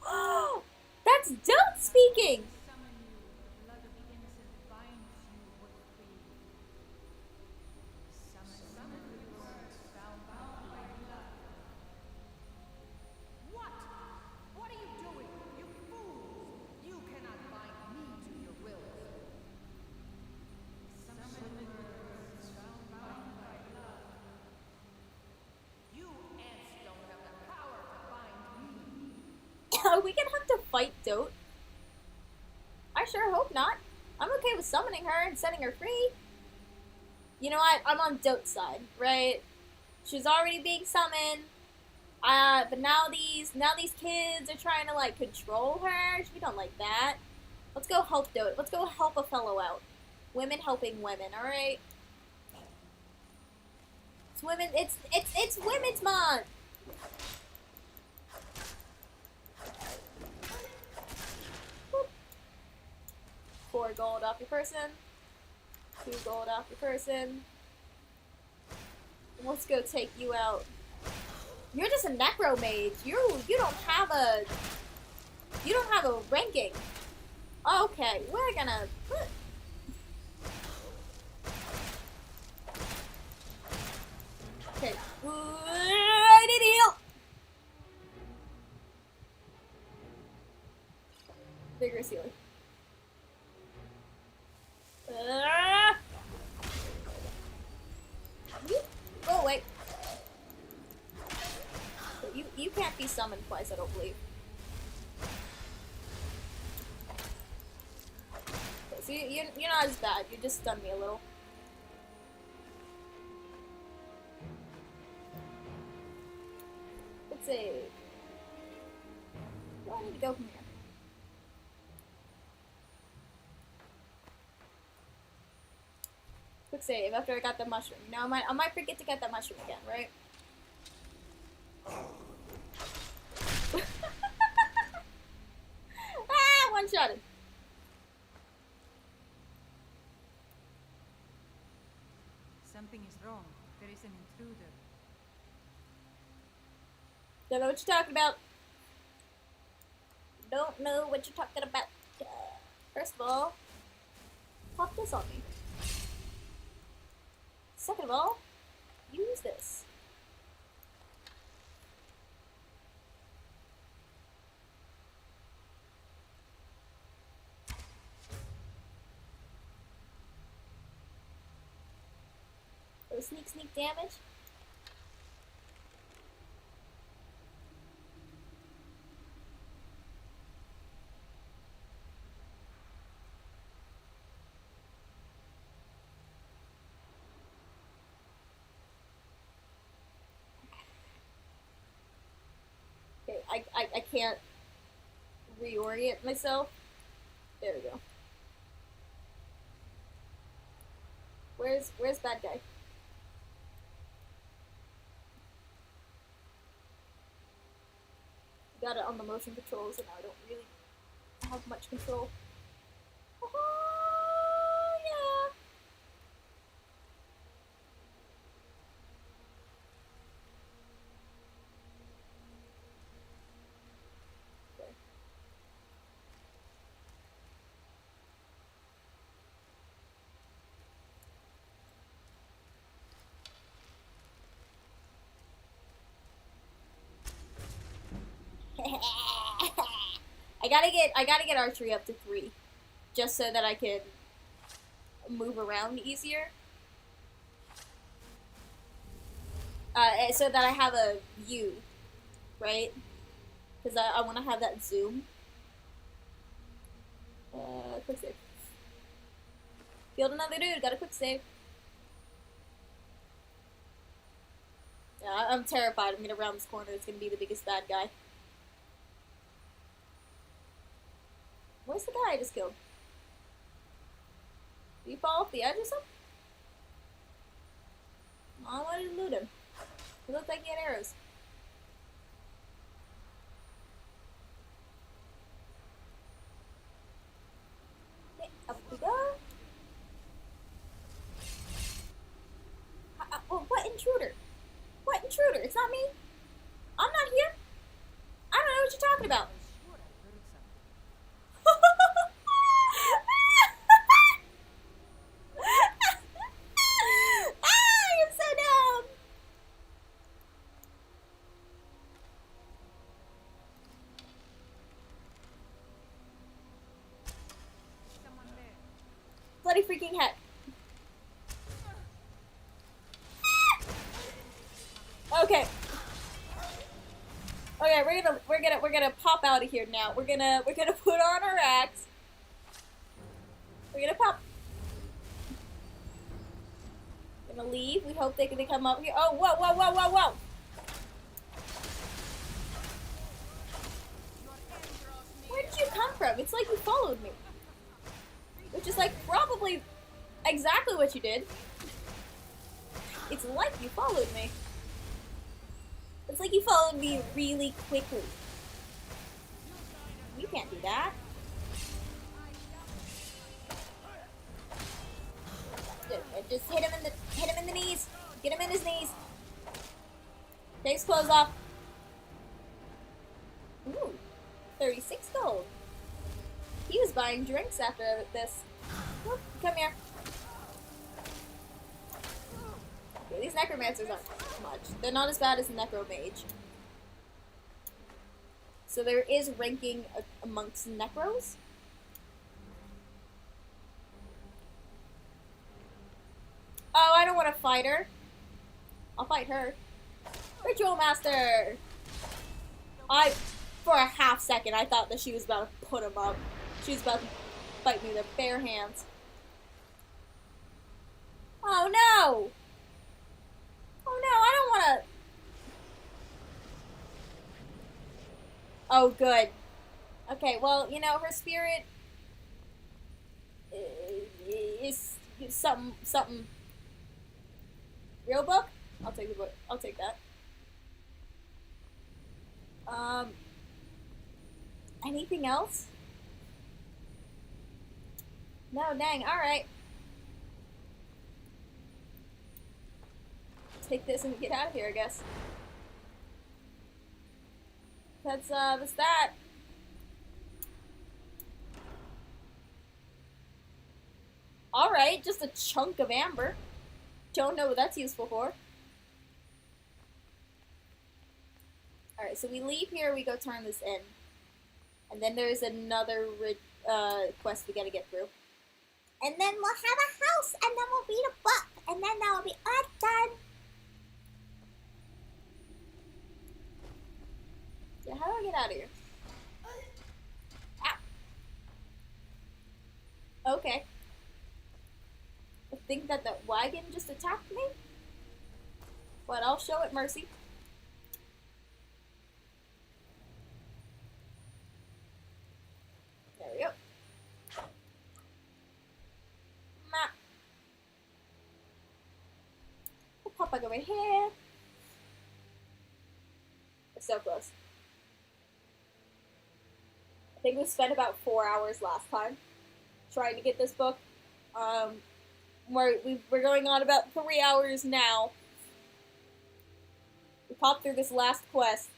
Oh, that's Dote speaking! Summon you, the blood of the innocent binds you with free. Summon the words bound by blood. What? What are you doing? You fools! You cannot bind me to your will. Summon the words bound by blood. You ants don't have the power to bind me. Are we gonna have to fight Dote? I sure hope not. I'm okay with summoning her and setting her free. You know what? I'm on Dote's side, right? She's already being summoned. But now these kids are trying to like control her. We don't like that. Let's go help Dote. Let's go help a fellow out. Women helping women, alright? It's women it's Women's Month! Boop. 4 gold off your person. 2 gold off your person. Let's go take you out. You're just a necro mage. You don't have a ranking. Okay, we're gonna okay. I need to heal. Vigorous healing. Go away. You can't be summoned twice, I don't believe. Okay, so you're not as bad. You just stunned me a little. Let's see. Where do I need to go from here? Quick save after I got the mushroom. You know, I might forget to get that mushroom again, right? Ah, one-shotted. Something is wrong. There is an intruder. Don't know what you're talking about. Don't know what you're talking about. First of all, pop this on me. Second of all, use this. Oh, sneak damage. Okay, I can't reorient myself. There we go. Where's bad guy? Got it on the motion controls, and I don't really have much control. Oh, yeah. Okay. I gotta get archery up to 3, just so that I can move around easier. So that I have a view, right? Because I want to have that zoom. Quick save. Killed another dude. Got a quick save. Yeah, I'm terrified. I'm gonna round this corner. It's gonna be the biggest bad guy. Where's the guy I just killed? Did he fall off the edge or something? I wanted to loot him. He looked like he had arrows. Okay, up we go. Oh, what intruder? What intruder? It's not me. I'm not here. I don't know what you're talking about. Sure, I heard something. I am so dumb. Someone there. Bloody freaking heck. Okay. Okay, we're gonna pop out of here now. We're gonna put on our axe. We're gonna pop. Gonna leave. We hope they come up here. Oh, whoa. Where did you come from? It's like you followed me. Which is like probably exactly what you did. It's like you followed me. It's like you followed me really quickly. You can't do that. Just hit him in the knees. Get him in his knees. Take his clothes off. Ooh, 36 gold. He was buying drinks after this. Oh, come here. Okay, these necromancers aren't much. They're not as bad as the necromage. So there is ranking amongst necros. Oh, I don't want to fight her. I'll fight her. Ritual Master! For a half second, I thought that she was about to put him up. She was about to fight me with her bare hands. Oh no! Oh no, I don't want to... Oh, good. Okay, well, you know, her spirit is something. Real book? I'll take the book. I'll take that. Anything else? No, dang, alright. Take this and get out of here, I guess. That's that. Alright, just a chunk of amber. Don't know what that's useful for. Alright, so we leave here, we go turn this in. And then there's another quest we gotta get through. And then we'll have a house, and then we'll read a book, and then that'll be all done. So how do I get out of here? Ow. Okay. I think that the wagon just attacked me. But I'll show it mercy. There we go. Map. We'll pop back over here. We're so close. I think we spent about 4 hours last time trying to get this book. We're going on about 3 hours now. We popped through this last quest.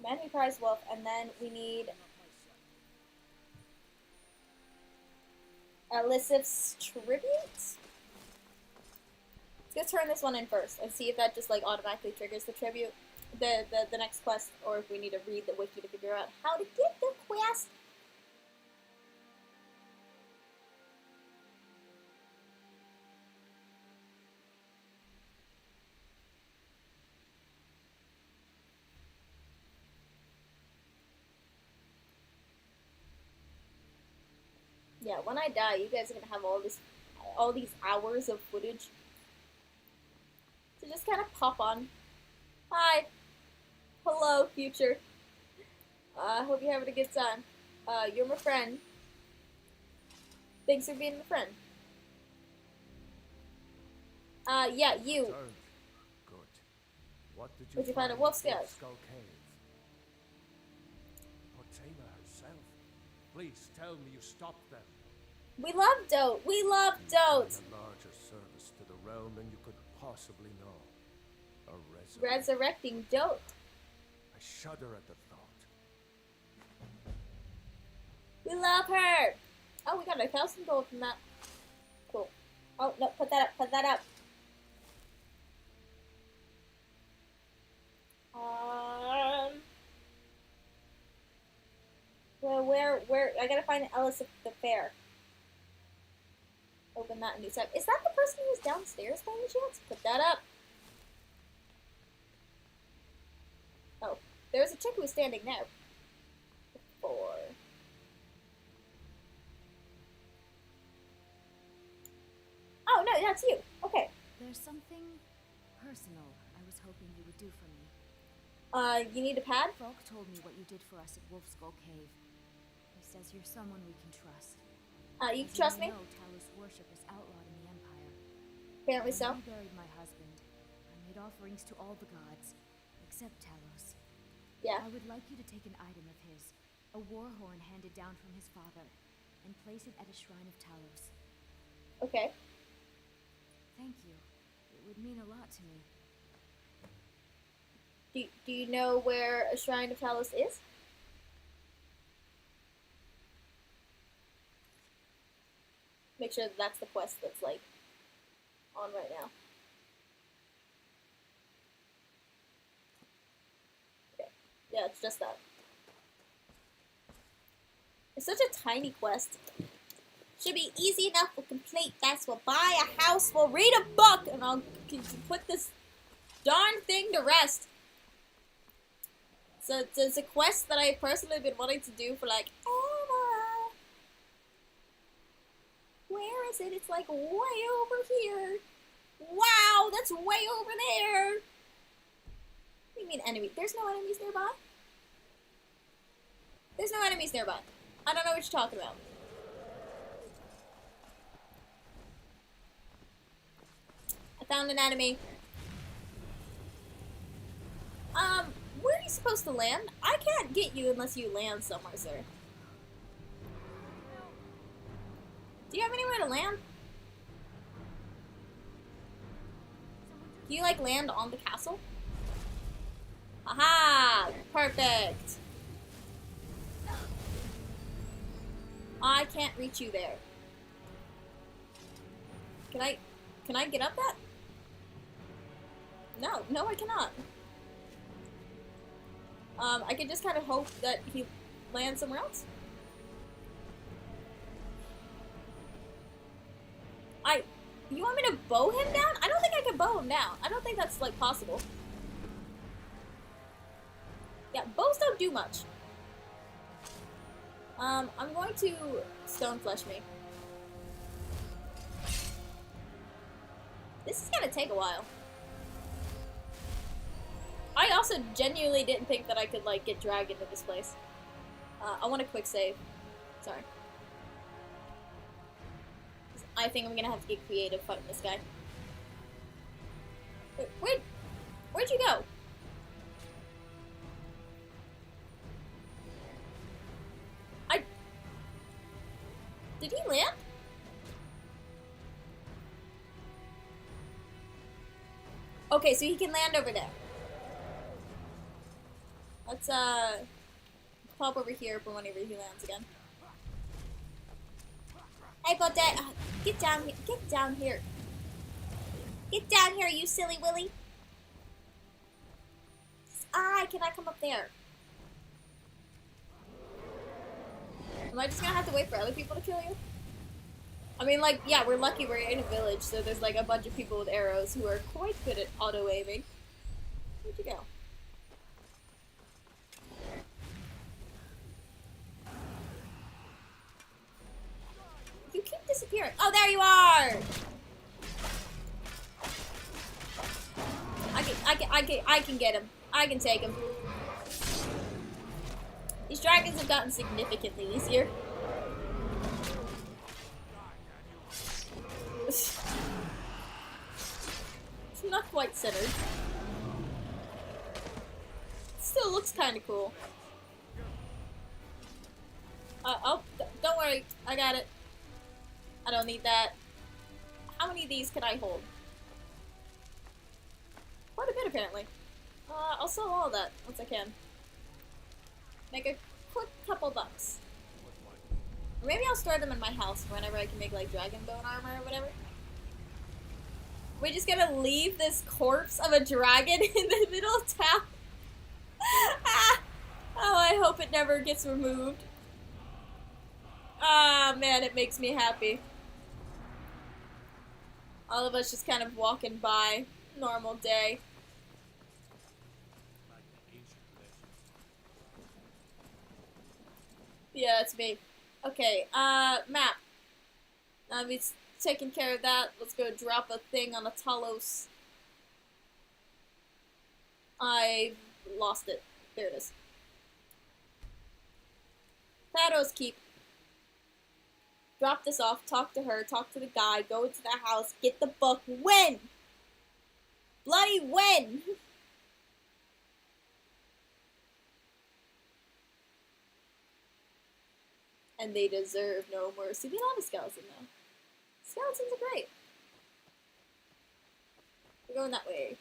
Many prize wolf, and then we need Elisif's tribute. Let's go turn this one in first and see if that just like automatically triggers the tribute, the next quest, or if we need to read the wiki to figure out how to get the quest. Yeah, when I die, you guys are gonna have all these hours of footage to just kind of pop on. Hi, hello, future. Hope you're having a good time. You're my friend. Thanks for being my friend. Yeah, you. Turned. Good. What did Where'd you find a wolf scout? Skull Cave. Portema herself. Please tell me you stopped them. We love Dote. We love Dote. A larger service to the realm than you could possibly know. A Resurrecting Dote. I shudder at the thought. We love her. Oh, we got 1,000 gold from that. Cool. Oh no, put that up. Put that up. Well, where? I gotta find Ellis at the fair. Open that new tab. Is that the person who's downstairs by any chance? Put that up. Oh, there's a chick who was standing there. Before. Oh no, that's you. Okay. There's something personal I was hoping you would do for me. You need a pad? Falk told me what you did for us at Wolf Skull Cave. He says you're someone we can trust. You can trust me? Know Talos worship is outlawed in the Empire. Apparently so. When I buried my husband, I made offerings to all the gods, except Talos. Yeah. I would like you to take an item of his, a war horn handed down from his father, and place it at a shrine of Talos. Okay. Thank you. It would mean a lot to me. Do you know where a shrine of Talos is? Make sure that that's the quest that's like on right now. Okay. Yeah, it's just that. It's such a tiny quest. Should be easy enough to complete. That's we'll buy a house, we'll read a book, and I'll put this darn thing to rest. So it's a quest that I personally have been wanting to do for like ever. Where is it? It's like way over here. Wow, that's way over there! What do you mean enemy? There's no enemies nearby? There's no enemies nearby. I don't know what you're talking about. I found an enemy. Where are you supposed to land? I can't get you unless you land somewhere, sir. Do you have anywhere to land? Can you, like, land on the castle? Aha! Perfect! I can't reach you there. Can I get up that? No, I cannot. I can just kind of hope that he lands somewhere else. You want me to bow him down? I don't think I can bow him down. I don't think that's, like, possible. Yeah, bows don't do much. I'm going to stone flesh me. This is gonna take a while. I also genuinely didn't think that I could, like, get dragged into this place. I want a quick save. Sorry. I think I'm gonna have to get creative fighting this guy. Wait, where'd you go? Did he land? Okay, so he can land over there. Let's, pop over here for whenever he lands again. Hey, Potet! Get down here. Get down here. Get down here, you silly willy. Can I come up there? Am I just gonna have to wait for other people to kill you? I mean, like, yeah, we're lucky we're in a village, so there's, like, a bunch of people with arrows who are quite good at auto-aiming. Where'd you go? You keep disappearing. Oh, there you are! I can get him. I can take him. These dragons have gotten significantly easier. It's not quite centered. Still looks kind of cool. Oh, don't worry. I got it. I don't need that. How many of these can I hold? Quite a bit, apparently. I'll sell all of that once I can. Make a quick couple bucks. Or maybe I'll store them in my house whenever I can make, like, dragon bone armor or whatever. We're just gonna leave this corpse of a dragon in the middle of town? Ah! Oh, I hope it never gets removed. Ah, man, it makes me happy. All of us just kind of walking by. Normal day. Yeah, it's me. Okay, map. Now we've taken care of that. Let's go drop a thing on a Talos. I lost it. There it is. Pharaoh's Keep. Drop this off, talk to her, talk to the guy, go into the house, get the book. When? Bloody when? And they deserve no mercy. We love a skeleton, though. Skeletons are great. We're going that way.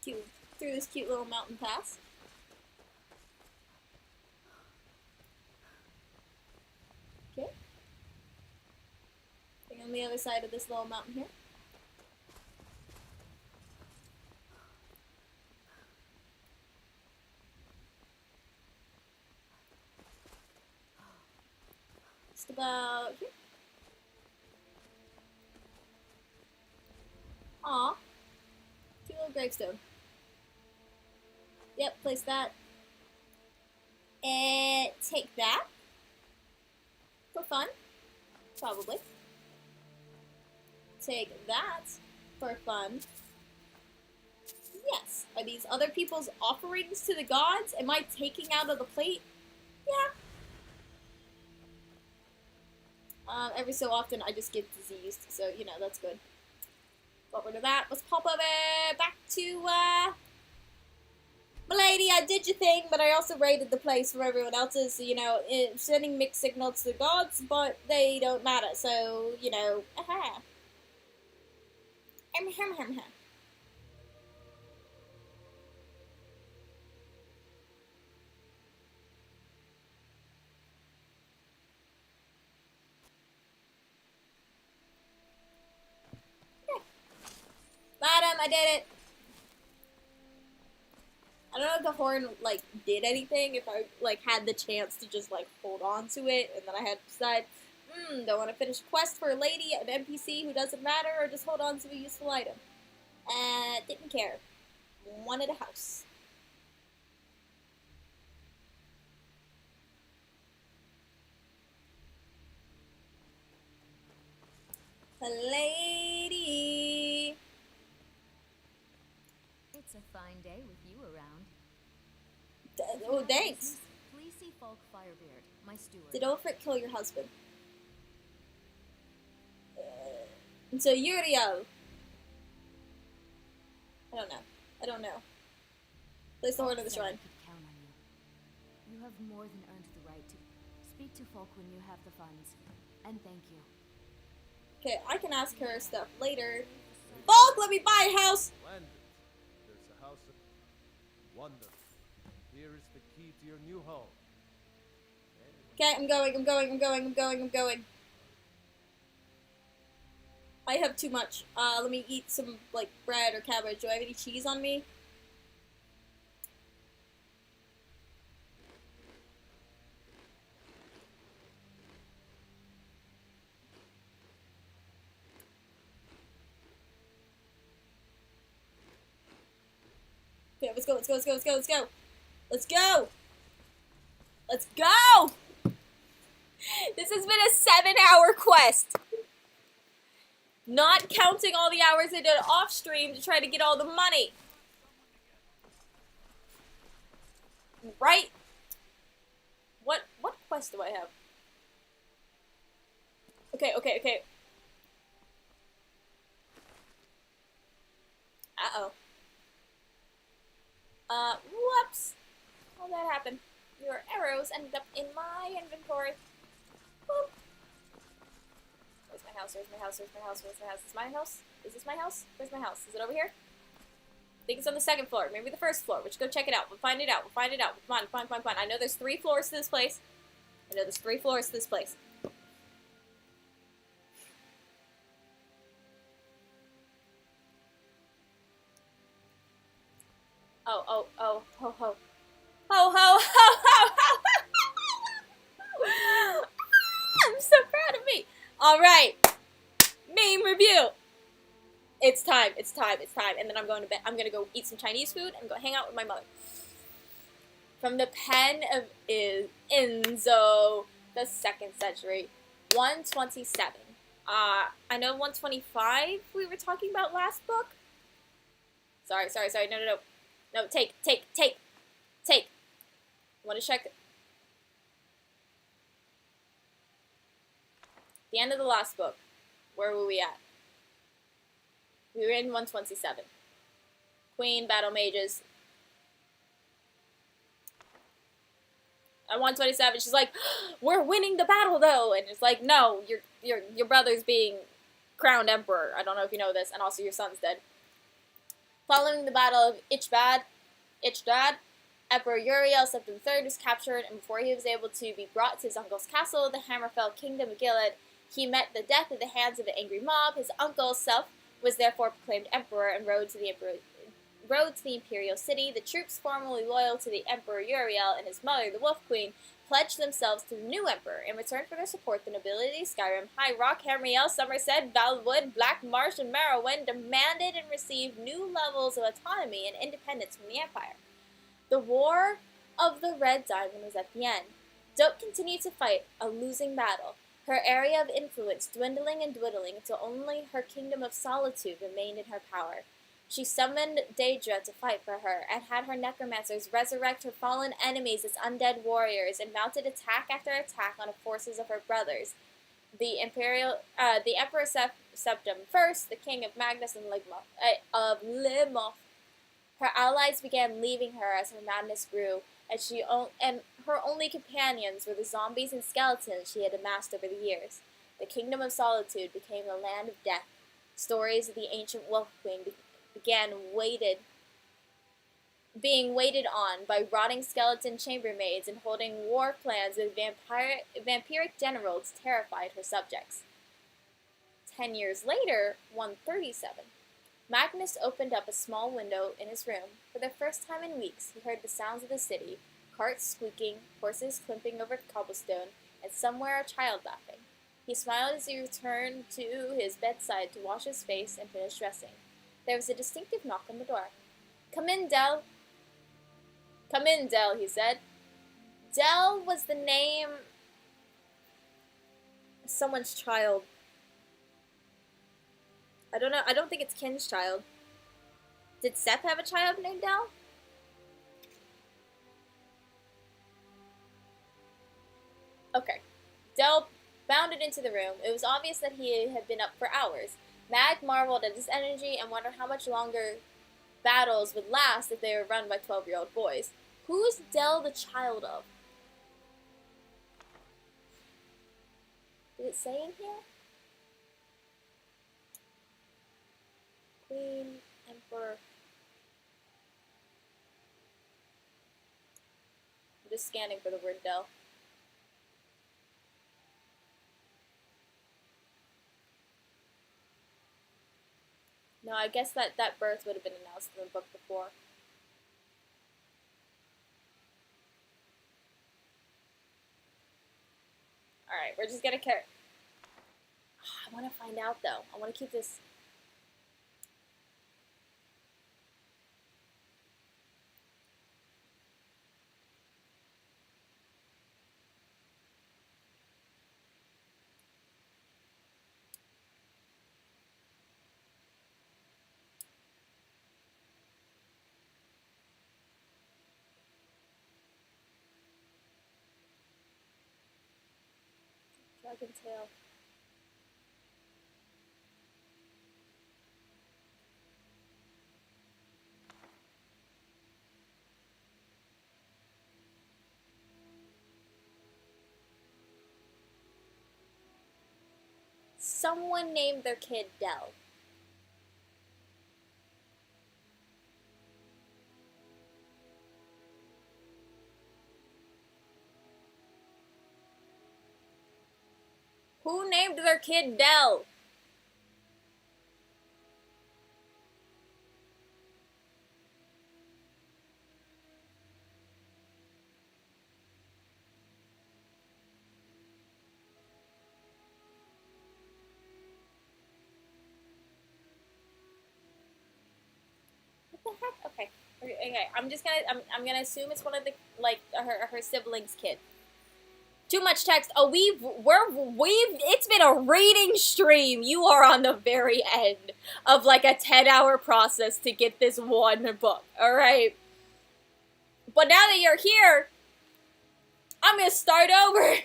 Cute. Through this cute little mountain pass. Okay. Thing on the other side of this little mountain here. Just about here. Aw. Cute little gravestone. Yep, place that. Take that. For fun. Probably. Take that. For fun. Yes. Are these other people's offerings to the gods? Am I taking out of the plate? Yeah. Every so often I just get diseased, so, you know, that's good. Got rid of that. Let's pop over back to, Milady, I did your thing, but I also raided the place for everyone else's, so, you know, sending mixed signals to the gods, but they don't matter, so, you know, aha. Madam, I did it. I don't know if the horn, like, did anything, if I, like, had the chance to just, like, hold on to it, and then I had to decide, do I want to finish a quest for a lady, an NPC who doesn't matter, or just hold on to a useful item? Didn't care. Wanted a house. A lady. It's a fine day with you around. Oh, thanks. Please see Falk Firebeard, my steward. Did Ulfric kill your husband? And so Uriel. I don't know. Place the horn of the shrine. Could count on you. You have more than earned the right to speak to Falk when you have the funds. And thank you. Okay, I can ask her stuff later. Falk, let me buy a house! Splendid. There's a house of wonder. Here is the key to your new home. Okay, I'm going. I have too much. Let me eat some, like, bread or cabbage. Do I have any cheese on me? Okay, let's go. Let's go! This has been a 7-hour quest. Not counting all the hours I did off stream to try to get all the money. Right? What quest do I have? Okay. Uh-oh. Whoops. How'd that happen? Your arrows ended up in my inventory. Whoop. Where's my house? Is this my house? Is this my house? Where's my house? Is it over here? I think it's on the second floor. Maybe the first floor. We should go check it out. We'll find it out. Come on. I know there's 3 floors to this place. I'm so proud of me. All right. Meme review. It's time. And then I'm going to bed. I'm going to go eat some Chinese food and go hang out with my mother. From the pen of Enzo, the 2nd century, 127. I know 125 we were talking about last book. Sorry. No, take. I want to check. The end of the last book. Where were we at? We were in 127. Queen, battle mages. At 127, she's like, "We're winning the battle, though," and it's like, "No, your brother's being crowned emperor. I don't know if you know this, and also your son's dead." Following the Battle of Ichdad, Emperor Uriel Septim III was captured, and before he was able to be brought to his uncle's castle, the Hammerfell Kingdom of Gilead, he met the death at the hands of an angry mob. His uncle, Self, was therefore proclaimed emperor and rode to the imperial city. The troops formerly loyal to the Emperor Uriel and his mother, the Wolf Queen, pledged themselves to the new emperor. In return for their support, the nobility of Skyrim, High Rock, Hamriel, Somerset, Valwood, Black Marsh, and Merowyn demanded and received new levels of autonomy and independence from the Empire. The War of the Red Diamond was at the end. Dope continued to fight a losing battle, her area of influence dwindling and dwindling until only her kingdom of solitude remained in her power. She summoned Daedra to fight for her, and had her necromancers resurrect her fallen enemies as undead warriors, and mounted attack after attack on the forces of her brothers, the Emperor Septim First, the King of Magnus and Limoth. Her allies began leaving her as her madness grew, and her only companions were the zombies and skeletons she had amassed over the years. The Kingdom of Solitude became the land of death. Stories of the ancient Wolf Queen began being waited on by rotting skeleton chambermaids and holding war plans with vampiric generals terrified her subjects. 10 years later, 137. Magnus opened up a small window in his room. For the first time in weeks, he heard the sounds of the city, carts squeaking, horses climping over cobblestone, and somewhere a child laughing. He smiled as he returned to his bedside to wash his face and finish dressing. There was a distinctive knock on the door. "Come in, Dell." "Come in, Dell," he said. Dell was the name of someone's child. I don't know. I don't think it's Ken's child. Did Seth have a child named Dell? Okay. Dell bounded into the room. It was obvious that he had been up for hours. Mag marveled at his energy and wondered how much longer battles would last if they were run by 12-year-old boys. Who is Dell the child of? Did it say in here? Queen, Emperor. I'm just scanning for the word Dell. No, I guess that birth would have been announced in the book before. Alright, we're just gonna care. I want to find out, though. I want to keep this... Dragon tail. Someone named their kid Dell. Who named their kid Dell? What the heck? Okay. Okay. I'm gonna assume it's one of the her siblings' kid. Too much text. Oh, it's been a reading stream. You are on the very end of like a 10-hour process to get this one book. All right. But now that you're here, I'm gonna start over.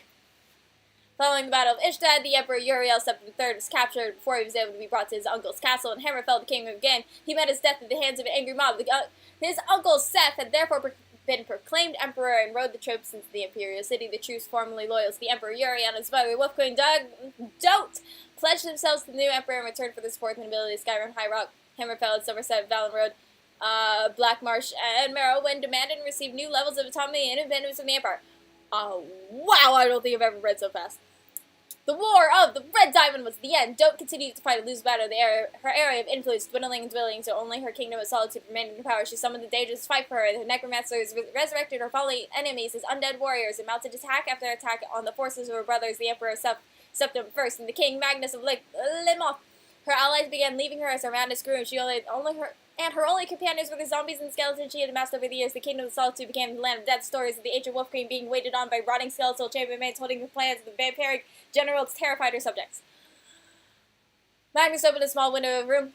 Following the Battle of Ishtad, the Emperor Uriel Septim III was captured before he was able to be brought to his uncle's castle, and Hammerfell became again. He met his death at the hands of an angry mob. His uncle Seth had therefore been proclaimed emperor and rode the tropes into the imperial city. The troops formerly loyal to the Emperor Uriel and his mother, Wolf Queen Dote, pledged themselves to the new emperor in return for the support and ability of Skyrim, High Rock, Hammerfell, Somerset, Valen Road, Black Marsh, and Morrowind demanded and received new levels of autonomy and independence from the Emperor. Wow, I don't think I've ever read so fast. The War of the Red Diamond was the end. Dote continued to fight a lose battle. Her area of influence dwindling and dwindling until only her kingdom of solitude remained in power. She summoned the Daedras to fight for her. The necromancers resurrected her fallen enemies as undead warriors and mounted attack after attack on the forces of her brothers, the Emperor Septim First and the King Magnus of Limoth. Her allies began leaving her as her madness grew, and her only companions were the zombies and skeletons she had amassed over the years. The Kingdom of Solitude became the land of death. Stories of the ancient Wolf Queen being waited on by rotting skeletal chambermaids holding the plans of the vampiric generals terrified her subjects. Magnus opened a small window of a room.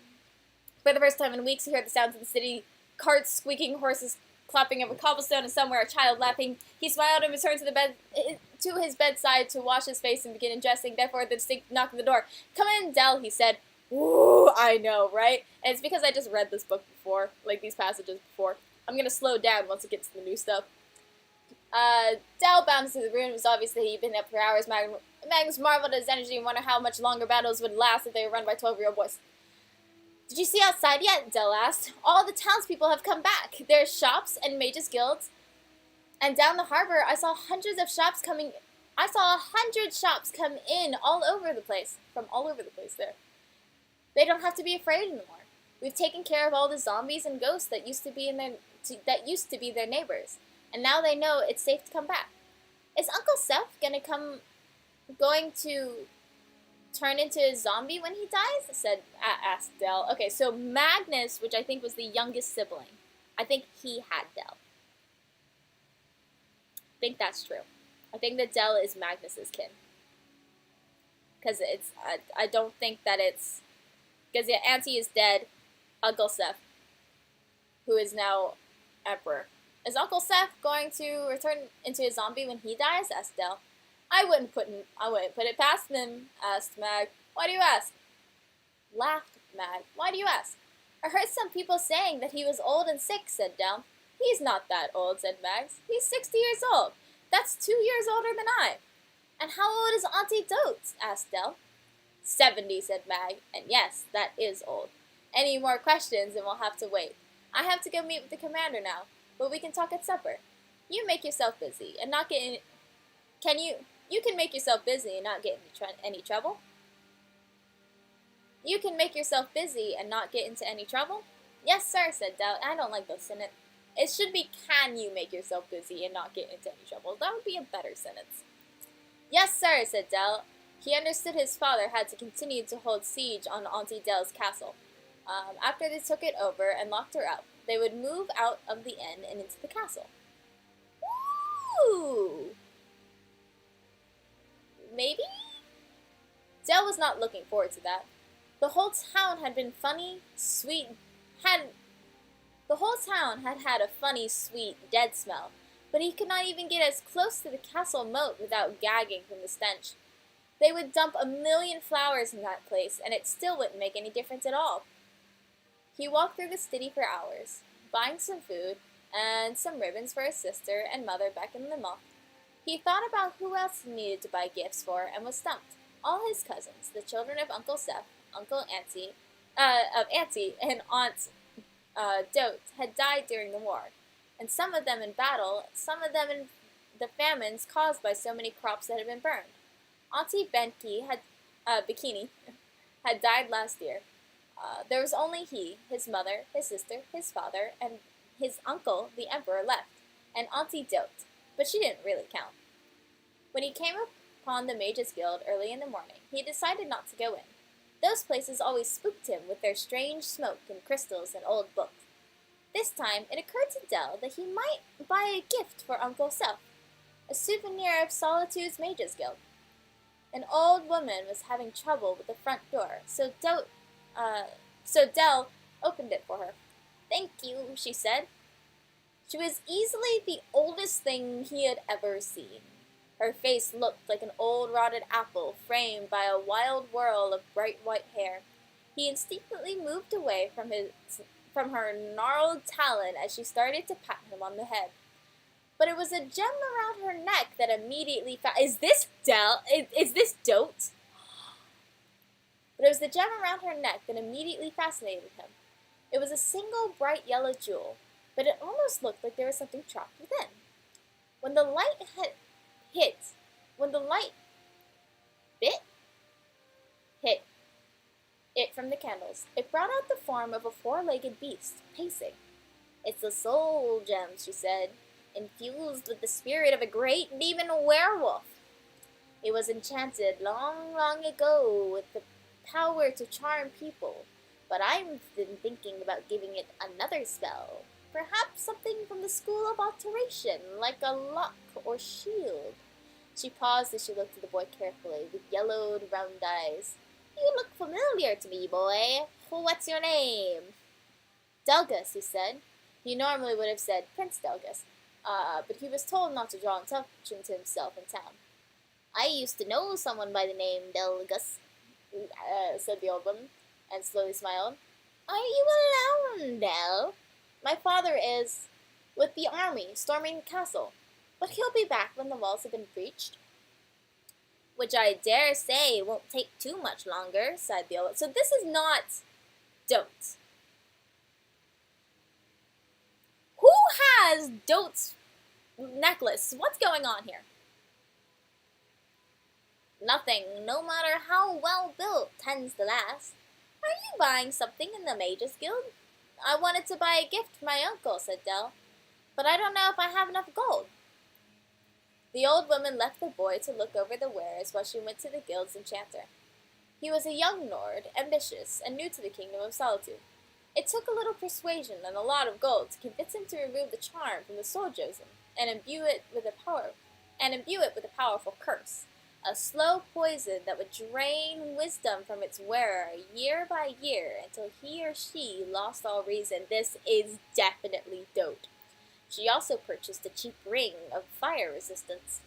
For the first time in weeks, he heard the sounds of the city, carts squeaking, horses clapping over cobblestone, and somewhere a child laughing. He smiled and returned to his bedside to wash his face and begin undressing. Therefore, the distinct knock on the door. "Come in, Dell," he said. Ooh, I know, right? And it's because I just read this book before, like these passages before. I'm gonna slow down once it gets to the new stuff. Dell bounced into the room. It was obvious that he'd been up for hours. Magnus marveled at his energy and wondered how much longer battles would last if they were run by 12-year-old boys. "Did you see outside yet?" Dell asked. "All the townspeople have come back. There's shops and mages' guilds. And down the harbor, I saw hundreds of shops coming. I saw 100 shops come in all over the place. From all over the place there. They don't have to be afraid anymore. We've taken care of all the zombies and ghosts that used to be their neighbors. And now they know it's safe to come back. Is Uncle Seth going to turn into a zombie when he dies?" asked Dell. Okay, so Magnus, which I think was the youngest sibling, I think he had Dell. I think that's true. I think that Dell is Magnus's kin. Because I don't think that it's, because yeah, Auntie is dead, Uncle Seth, who is now Emperor. "Is Uncle Seth going to return into a zombie when he dies?" asked Dell. I wouldn't put it past him," asked Mag. "Why do you ask?" Laughed Mag. "Why do you ask?" "I heard some people saying that he was old and sick," said Dell. "He's not that old," said Mags. "He's 60 years old. That's 2 years older than I." "And how old is Auntie Dotes?" asked Dell. 70, said Mag. "And yes, that is old. Any more questions and we'll have to wait. I have to go meet with the commander now, but we can talk at supper. You make yourself busy and not get in... You can make yourself busy and not get into any trouble?" "You can make yourself busy and not get into any trouble?" "Yes, sir," said Dell. I don't like those sentences. It should be, "Can you make yourself busy and not get into any trouble?" That would be a better sentence. "Yes, sir," said Dell. He understood his father had to continue to hold siege on Auntie Dell's castle. After they took it over and locked her up, they would move out of the inn and into the castle. Woo! Maybe? Dell was not looking forward to that. The whole town had a funny, sweet, dead smell, but he could not even get as close to the castle moat without gagging from the stench. They would dump 1,000,000 flowers in that place, and it still wouldn't make any difference at all. He walked through the city for hours, buying some food and some ribbons for his sister and mother back in the mall. He thought about who else he needed to buy gifts for and was stumped. All his cousins, the children of Uncle Seth, Auntie, and Aunt Dote, had died during the war, and some of them in battle, some of them in the famines caused by so many crops that had been burned. Auntie Bikini had died last year. There was only he, his mother, his sister, his father, and his uncle, the Emperor, left, and Auntie Dote, but she didn't really count. When he came upon the Mages Guild early in the morning, he decided not to go in. Those places always spooked him with their strange smoke and crystals and old books. This time, it occurred to Dell that he might buy a gift for Uncle Seth, a souvenir of Solitude's Mages Guild. An old woman was having trouble with the front door, so Dell opened it for her. "Thank you," she said. She was easily the oldest thing he had ever seen. Her face looked like an old rotted apple framed by a wild whirl of bright white hair. He instinctively moved away from her gnarled talon as she started to pat him on the head. But it was a gem around her neck that immediately Is this Dell? Is this Dote? But it was the gem around her neck that immediately fascinated him. It was a single bright yellow jewel, but it almost looked like there was something trapped within. When the light hit it from the candles, it brought out the form of a 4-legged beast, pacing. "It's a soul gem," she said, "infused with the spirit of a great demon werewolf. It was enchanted long, long ago with the power to charm people, but I've been thinking about giving it another spell. Perhaps something from the School of Alteration, like a lock or shield. She paused as she looked at the boy carefully, with yellowed, round eyes. You look familiar to me, boy. What's your name? Delgus, he said. He normally would have said Prince Delgus, but he was told not to draw attention to himself in town. I used to know someone by the name Delgus, said the old woman, and slowly smiled. Are you alone, Del? My father is with the army, storming the castle, but he'll be back when the walls have been breached. Which I dare say won't take too much longer, sighed the old. So this is not Dote. Who has Dote's necklace? What's going on here? Nothing, no matter how well built, tends to last. Are you buying something in the Mages Guild? I wanted to buy a gift for my uncle, said Del, but I don't know if I have enough gold. The old woman left the boy to look over the wares while she went to the guild's enchanter. He was a young Nord, ambitious, and new to the Kingdom of Solitude. It took a little persuasion and a lot of gold to convince him to remove the charm from the soul chosen and imbue it with a powerful curse, a slow poison that would drain wisdom from its wearer year by year until he or she lost all reason. This is definitely Dote. She also purchased a cheap ring of fire resistance.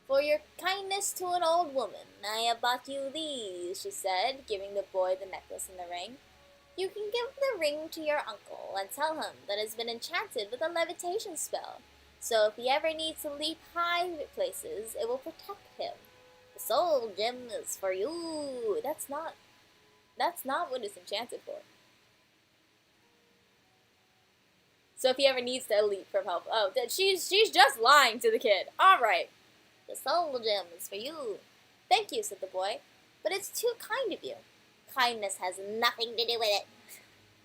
For your kindness to an old woman, I have bought you these, she said, giving the boy the necklace and the ring. You can give the ring to your uncle and tell him that it's been enchanted with a levitation spell. So if he ever needs to leap high places, it will protect him. The soul gem is for you. That's not what it's enchanted for. So if he ever needs to leap from help, she's just lying to the kid. All right, the soul gem is for you. Thank you, said the boy, but it's too kind of you. Kindness has nothing to do with it,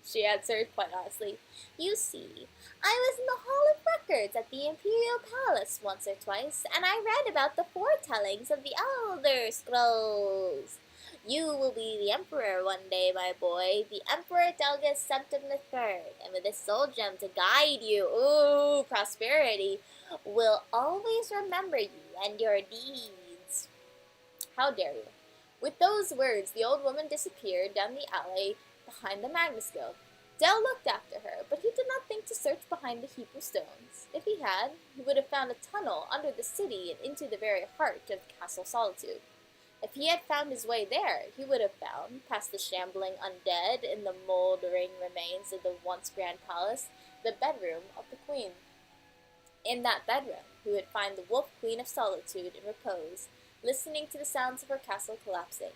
she answered quite honestly. You see, I was in the Hall of Records at the Imperial Palace once or twice, and I read about the foretellings of the Elder Scrolls. You will be the Emperor one day, my boy, the Emperor Delgus Septim III, and with this soul gem to guide you, ooh, prosperity, will always remember you and your deeds. How dare you? With those words, the old woman disappeared down the alley behind the Magnus Guild. Del looked after her, but he did not think to search behind the heap of stones. If he had, he would have found a tunnel under the city and into the very heart of Castle Solitude. If he had found his way there, he would have found, past the shambling undead and the mouldering remains of the once grand palace, the bedroom of the queen. In that bedroom, he would find the Wolf Queen of Solitude in repose, listening to the sounds of her castle collapsing,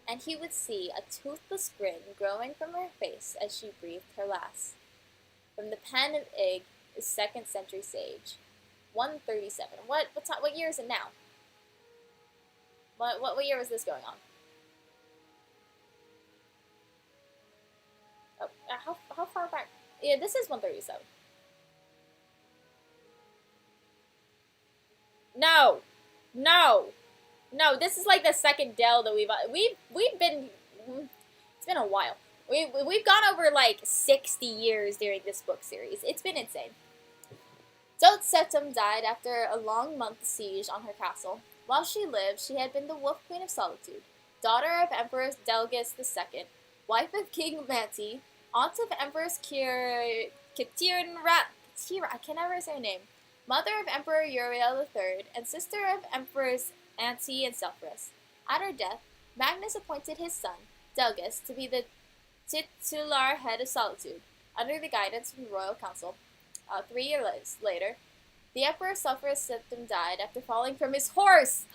and he would see a toothless grin growing from her face as she breathed her last. From the pen of Ig, the 2nd century sage. 137. What year is it now? What year was this going on? Oh, how far back? Yeah, this is 137. No, this is like the second Dell that we've been, it's been a while. We've gone over like 60 years during this book series. It's been insane. Dote Septim died after a long month siege on her castle. While she lived, she had been the Wolf Queen of Solitude, daughter of Emperor Delgus II, wife of King Manti, aunt of Empress Katirra, I can never say her name, mother of Emperor Uriel III, and sister of Emperors Anti and Selfris. At her death, Magnus appointed his son, Delgus, to be the titular head of Solitude, under the guidance from the Royal Council. 3 years later, the Emperor Selfris Septim died after falling from his horse.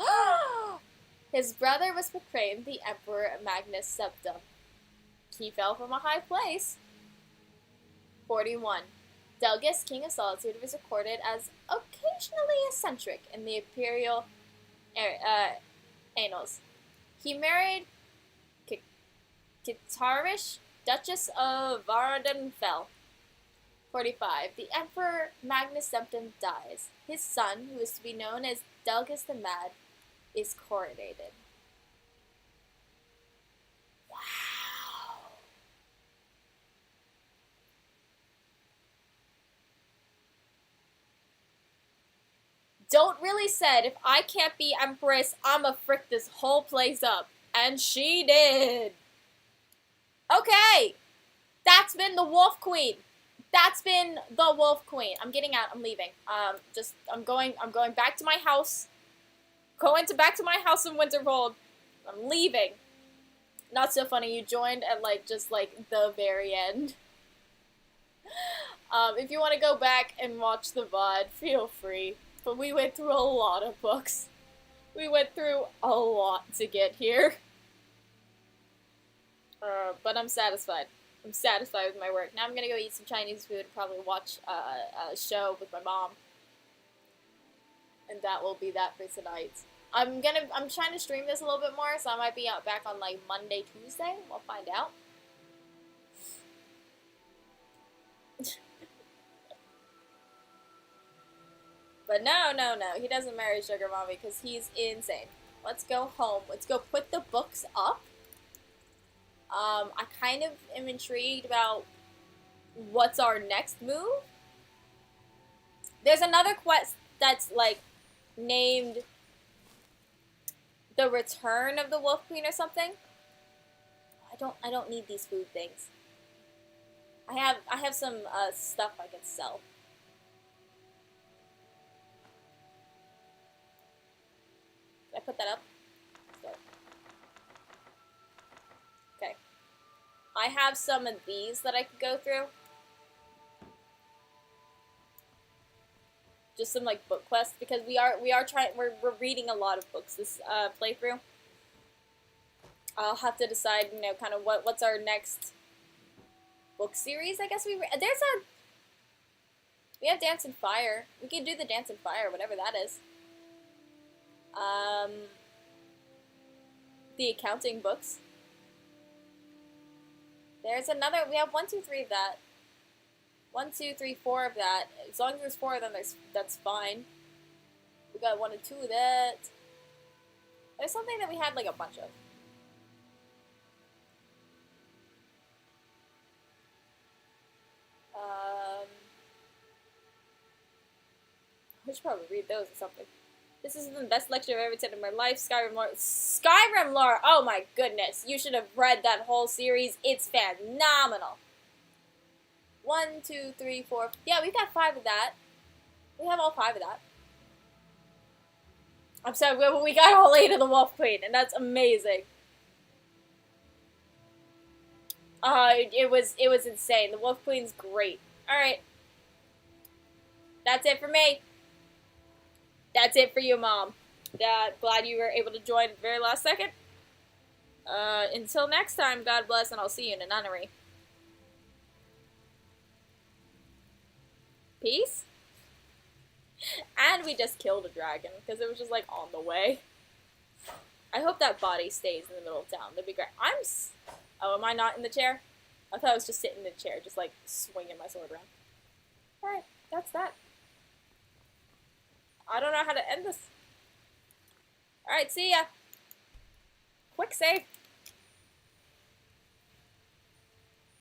His brother was proclaimed the Emperor Magnus Septim. He fell from a high place. 41. Delgus, King of Solitude, was recorded as occasionally eccentric in the imperial annals. He married Kitarish, Duchess of Vardenfell. 45. The Emperor Magnus Septim dies. His son, who is to be known as Delgus the Mad, is coronated. Don't really said, if I can't be Empress, I'ma frick this whole place up. And she did. Okay. That's been the Wolf Queen. That's been the Wolf Queen. I'm getting out. I'm leaving. I'm going back to my house. Back to my house in Winterhold. I'm leaving. Not so funny. You joined at just the very end. If you want to go back and watch the VOD, feel free. But we went through a lot of books. We went through a lot to get here. But I'm satisfied. I'm satisfied with my work. Now I'm gonna go eat some Chinese food and probably watch a show with my mom. And that will be that for tonight. I'm trying to stream this a little bit more, so I might be back on Monday, Tuesday. We'll find out. But no, he doesn't marry Sugar Mommy because he's insane. Let's go home. Let's go put the books up. I kind of am intrigued about what's our next move. There's another quest that's named The Return of the Wolf Queen or something. I don't need these food things. I have some stuff I can sell. Did I put that up? Okay. I have some of these that I could go through. Just some book quests because we're reading a lot of books this playthrough. I'll have to decide, kind of what's our next book series. I guess we have Dance and Fire. We can do the Dance and Fire, whatever that is. The accounting books. There's another. We have 1, 2, 3 of that. 1, 2, 3, 4 of that. As long as there's 4 of them, that's fine. We got 1 and 2 of that. There's something that we had a bunch of. I should probably read those or something. This is the best lecture I've ever attended in my life. Skyrim lore. Skyrim lore! Oh my goodness. You should have read that whole series. It's phenomenal. 1, 2, 3, 4. Yeah, we've got 5 of that. We have all 5 of that. I'm sorry, we got all 8 of the Wolf Queen, and that's amazing. It was insane. The Wolf Queen's great. Alright. That's it for me. That's it for you, Mom. Glad you were able to join at the very last second. Until next time, God bless, and I'll see you in a nunnery. Peace? And we just killed a dragon, because it was just, on the way. I hope that body stays in the middle of town. That'd be great. Oh, am I not in the chair? I thought I was just sitting in the chair, just, swinging my sword around. Alright, that's that. I don't know how to end this. Alright, see ya. Quick save.